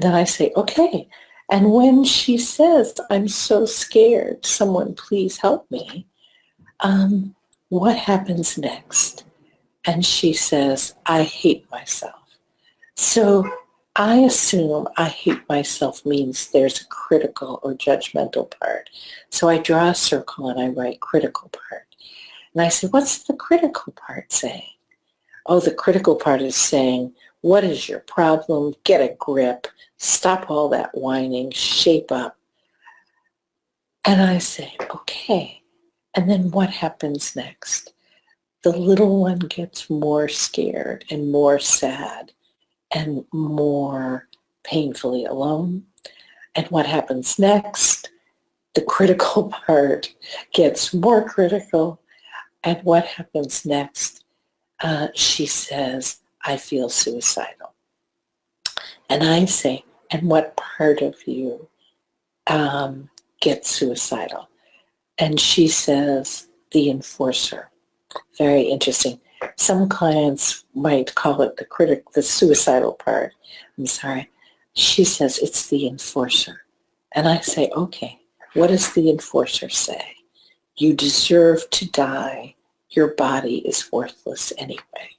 then I say, okay. And when she says, I'm so scared, someone please help me, what happens next? And she says, I hate myself. So I assume I hate myself means there's a critical or judgmental part. So I draw a circle and I write critical part. And I say, what's the critical part saying? Oh, the critical part is saying, what is your problem? Get a grip. Stop all that whining. Shape up. And I say, okay. And then what happens next? The little one gets more scared and more sad and more painfully alone. And what happens next? The critical part gets more critical. And what happens next? She says, I feel suicidal. And I say, and what part of you gets suicidal? And she says, the enforcer. Very interesting. Some clients might call it the suicidal part. I'm sorry. She says it's the enforcer. And I say, okay, what does the enforcer say? You deserve to die. Your body is worthless anyway.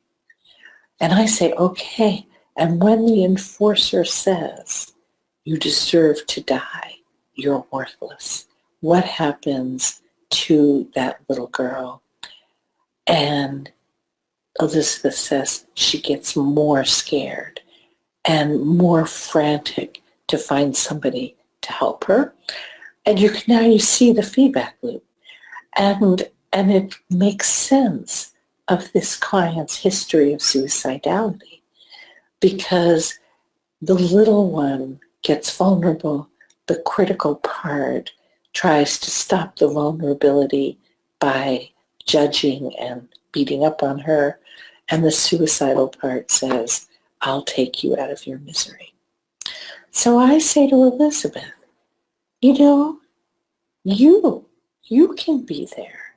And I say, okay. And when the enforcer says, you deserve to die, you're worthless, what happens to that little girl? And Elizabeth says she gets more scared and more frantic to find somebody to help her. And now you see the feedback loop. And it makes sense of this client's history of suicidality because the little one gets vulnerable. The critical part tries to stop the vulnerability by judging and beating up on her. And the suicidal part says, I'll take you out of your misery. So I say to Elizabeth, you can be there.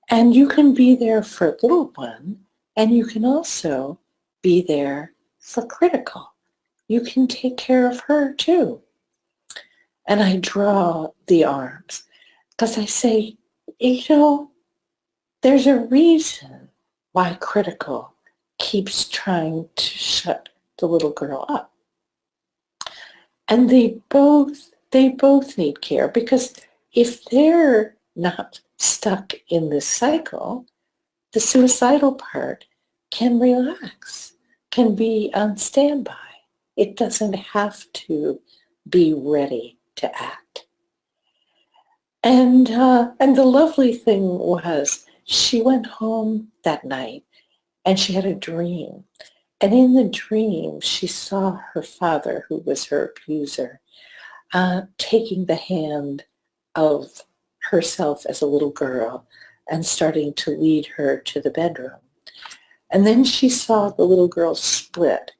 And you can be there for little one, and you can also be there for critical. You can take care of her too. And I draw the arms because I say, there's a reason why critical keeps trying to shut the little girl up. And they both need care because if they're not stuck in this cycle, the suicidal part can relax, can be on standby. It doesn't have to be ready to act. And the lovely thing was she went home that night and she had a dream. And in the dream, she saw her father, who was her abuser, taking the hand of herself as a little girl and starting to lead her to the bedroom. And then she saw the little girl split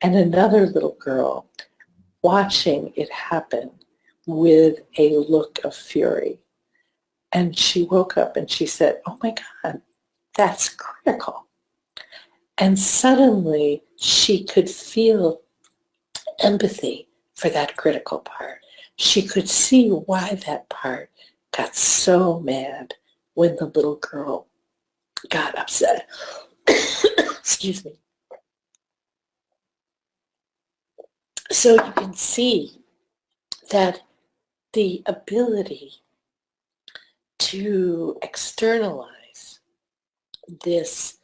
and another little girl watching it happen with a look of fury. And she woke up and she said, oh my God, that's critical. And suddenly she could feel empathy for that critical part. She could see why that part got so mad when the little girl got upset. Excuse me. So you can see that the ability to externalize this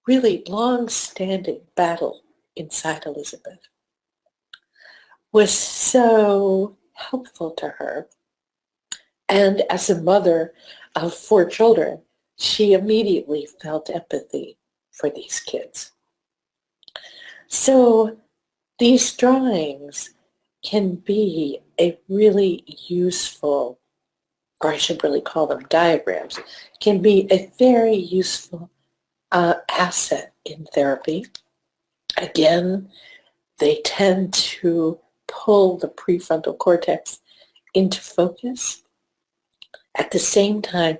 really long-standing battle inside Elizabeth was so helpful to her. And as a mother of 4 children, she immediately felt empathy for these kids. So these drawings can be a really useful, or I should really call them diagrams, can be a very useful asset in therapy. Again, they tend to pull the prefrontal cortex into focus. At the same time,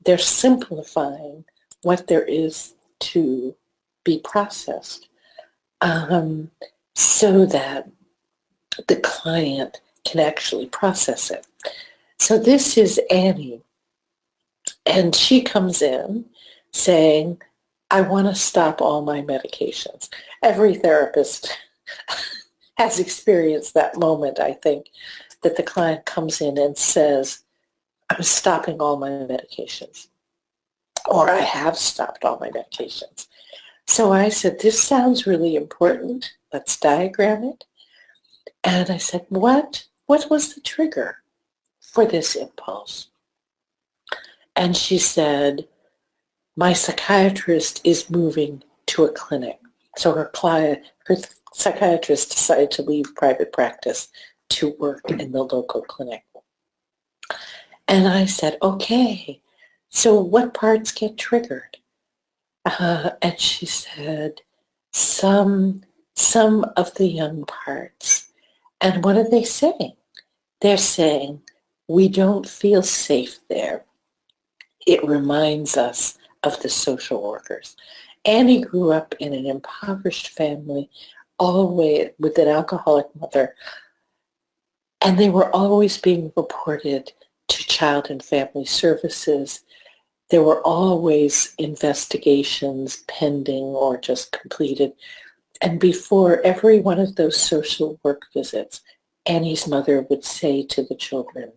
they're simplifying what there is to be processed so that the client can actually process it. So this is Annie, and she comes in saying, I want to stop all my medications. Every therapist has experienced that moment, I think, that the client comes in and says, I'm stopping all my medications, or I have stopped all my medications. So I said, this sounds really important. Let's diagram it. And I said, what was the trigger for this impulse? And she said, my psychiatrist is moving to a clinic. So her psychiatrist decided to leave private practice to work in the local clinic. And I said, okay, so what parts get triggered? And she said, some of the young parts. And what are they saying? They're saying, we don't feel safe there. It reminds us of the social workers. Annie grew up in an impoverished family, always with an alcoholic mother, and they were always being reported to Child and Family Services. There were always investigations pending or just completed. And before every one of those social work visits, Annie's mother would say to the children,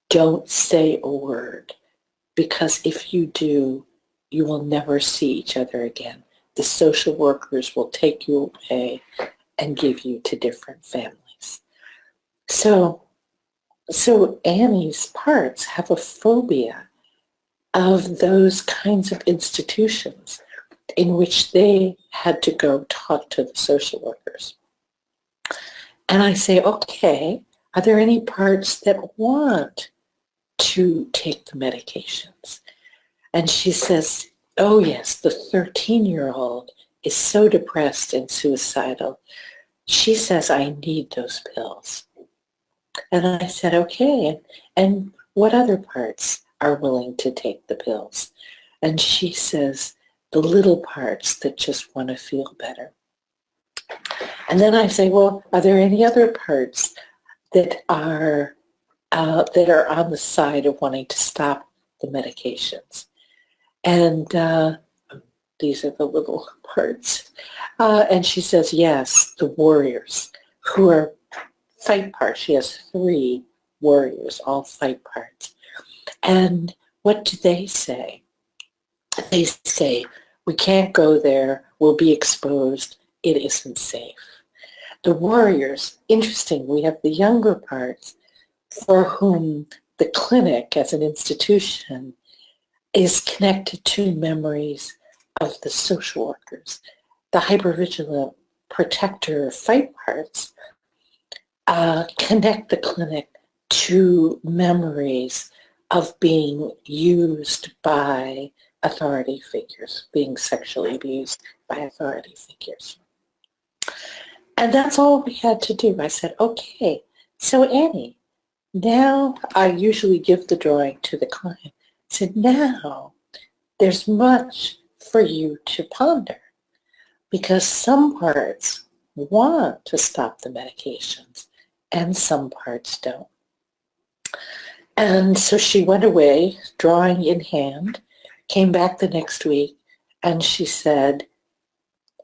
don't say a word, because if you do, you will never see each other again. The social workers will take you away and give you to different families. So So Annie's parts have a phobia of those kinds of institutions in which they had to go talk to the social workers. And I say, okay, are there any parts that want to take the medications? And she says, oh yes, the 13-year-old is so depressed and suicidal. She says, I need those pills. And I said, okay, and what other parts are willing to take the pills? And she says, the little parts that just want to feel better. And then I say, well, are there any other parts that are on the side of wanting to stop the medications? And these are the little parts. And she says, yes, the warriors, who are fight parts. She has 3 warriors, all fight parts. And what do they say? They say, we can't go there, we'll be exposed, it isn't safe. The warriors, interesting, we have the younger parts for whom the clinic as an institution is connected to memories of the social workers. The hypervigilant protector fight parts connect the clinic to memories of being used by authority figures, being sexually abused by authority figures. And that's all we had to do. I said, okay, so Annie, now I usually give the drawing to the client. I said, now there's much for you to ponder because some parts want to stop the medications and some parts don't. And so she went away, drawing in hand, came back the next week, and she said,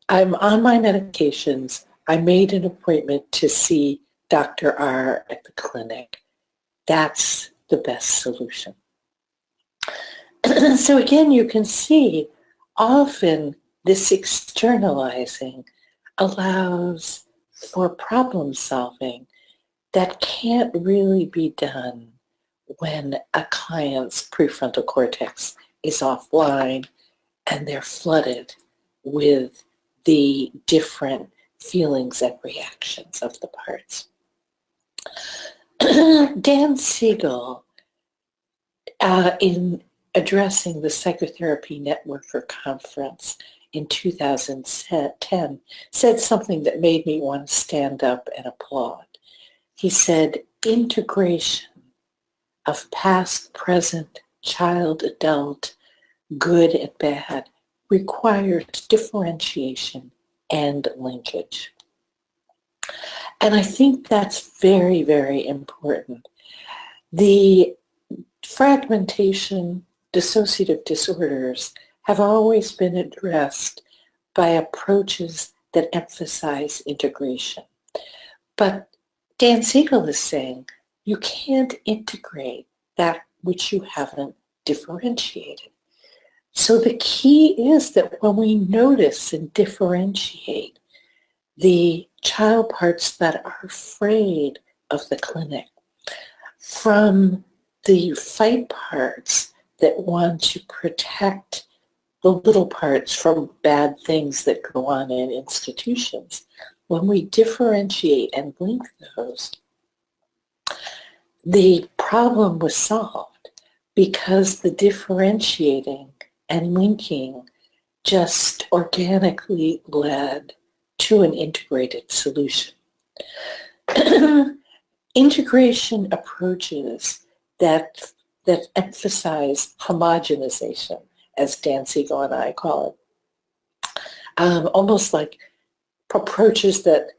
I'm on my medications. I made an appointment to see Dr. R at the clinic. That's the best solution. So again, you can see often this externalizing allows for problem solving that can't really be done when a client's prefrontal cortex is offline and they're flooded with the different feelings and reactions of the parts. Dan Siegel, in addressing the Psychotherapy Networker Conference in 2010, said something that made me want to stand up and applaud. He said, integration of past, present, child, adult, good and bad requires differentiation and linkage. And I think that's very, very important. The fragmentation, dissociative disorders have always been addressed by approaches that emphasize integration. But Dan Siegel is saying you can't integrate that which you haven't differentiated. So the key is that when we notice and differentiate the child parts that are afraid of the clinic from the fight parts that want to protect the little parts from bad things that go on in institutions, when we differentiate and link those, the problem was solved because the differentiating and linking just organically led to an integrated solution. Integration approaches that emphasize homogenization, as Dan Siegel and I call it, almost like approaches that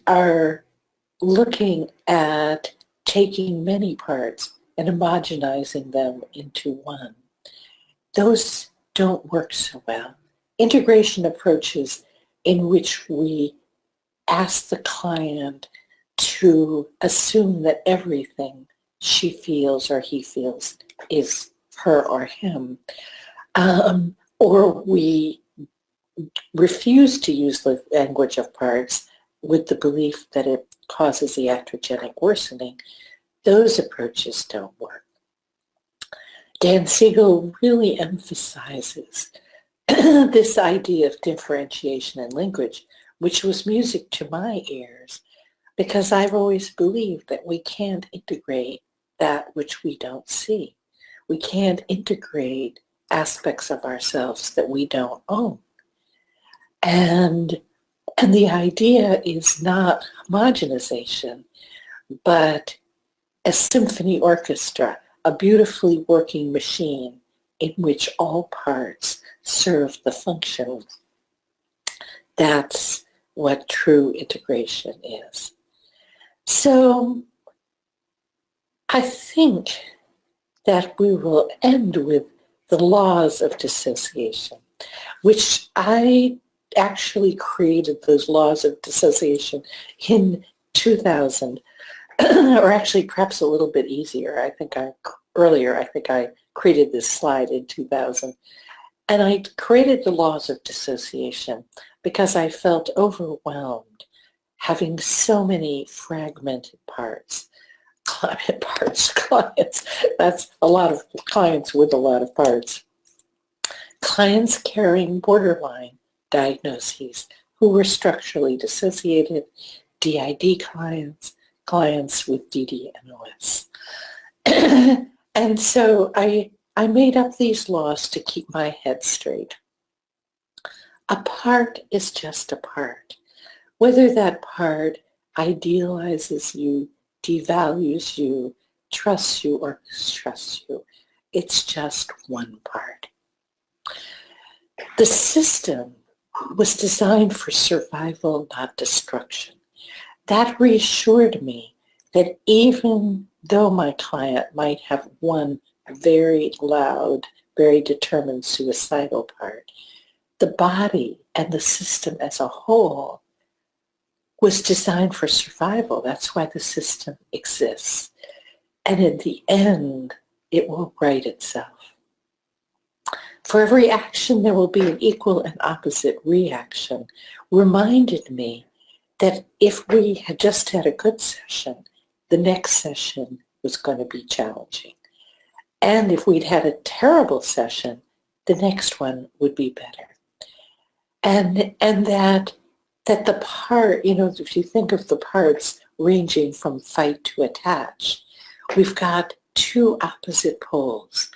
are looking at taking many parts and homogenizing them into one. Those don't work so well. Integration approaches in which we ask the client to assume that everything she feels or he feels is her or him, or we refuse to use the language of parts with the belief that it causes iatrogenic worsening. those approaches don't work. Dan Siegel really emphasizes this idea of differentiation in language, which was music to my ears, because I've always believed that we can't integrate that which we don't see. We can't integrate aspects of ourselves that we don't own. And the idea is not homogenization, but a symphony orchestra, a beautifully working machine in which all parts serve the function. That's what true integration is. So I think that we will end with the laws of dissociation, which I actually created those laws of dissociation in 2000, or actually perhaps a little bit easier. I think I created this slide in 2000. And I created the laws of dissociation because I felt overwhelmed having so many fragmented parts. Clients, that's a lot of clients with a lot of parts. Clients carrying borderline diagnoses who were structurally dissociated, DID clients, clients with DDNOS. And so I made up these laws to keep my head straight. A part is just a part. Whether that part idealizes you, devalues you, trusts you, or mistrusts you, it's just one part. The system was designed for survival, not destruction. That reassured me that even though my client might have one very loud, very determined suicidal part, the body and the system as a whole was designed for survival. That's why the system exists. And in the end, it will right itself. For every action, there will be an equal and opposite reaction, reminded me that if we had just had a good session, the next session was going to be challenging. And if we'd had a terrible session, the next one would be better. And that the part, if you think of the parts ranging from fight to attach, we've got two opposite poles.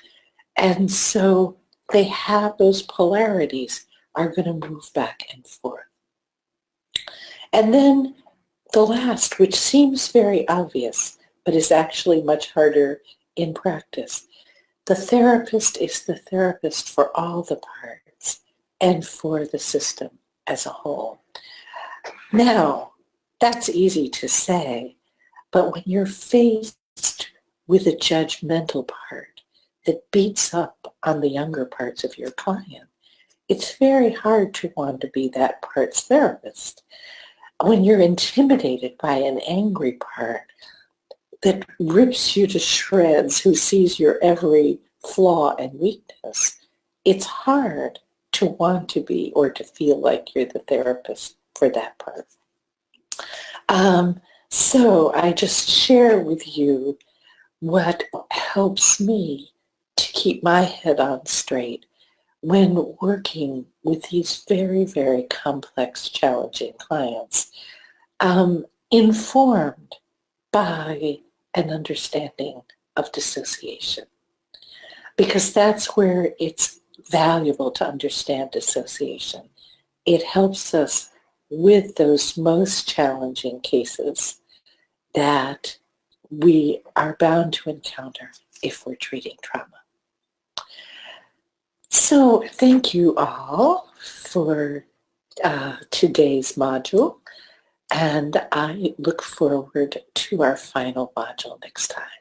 And so they have those polarities are going to move back and forth. And then the last, which seems very obvious, but is actually much harder in practice. The therapist is the therapist for all the parts and for the system as a whole. Now, that's easy to say, but when you're faced with a judgmental part that beats up on the younger parts of your client, it's very hard to want to be that part's therapist. When you're intimidated by an angry part that rips you to shreds, who sees your every flaw and weakness, it's hard to want to be or to feel like you're the therapist for that part. So I just share with you what helps me to keep my head on straight when working with these very, very complex, challenging clients, informed by an understanding of dissociation. Because that's where it's valuable to understand dissociation. It helps us with those most challenging cases that we are bound to encounter if we're treating trauma. So thank you all for today's module, and I look forward to our final module next time.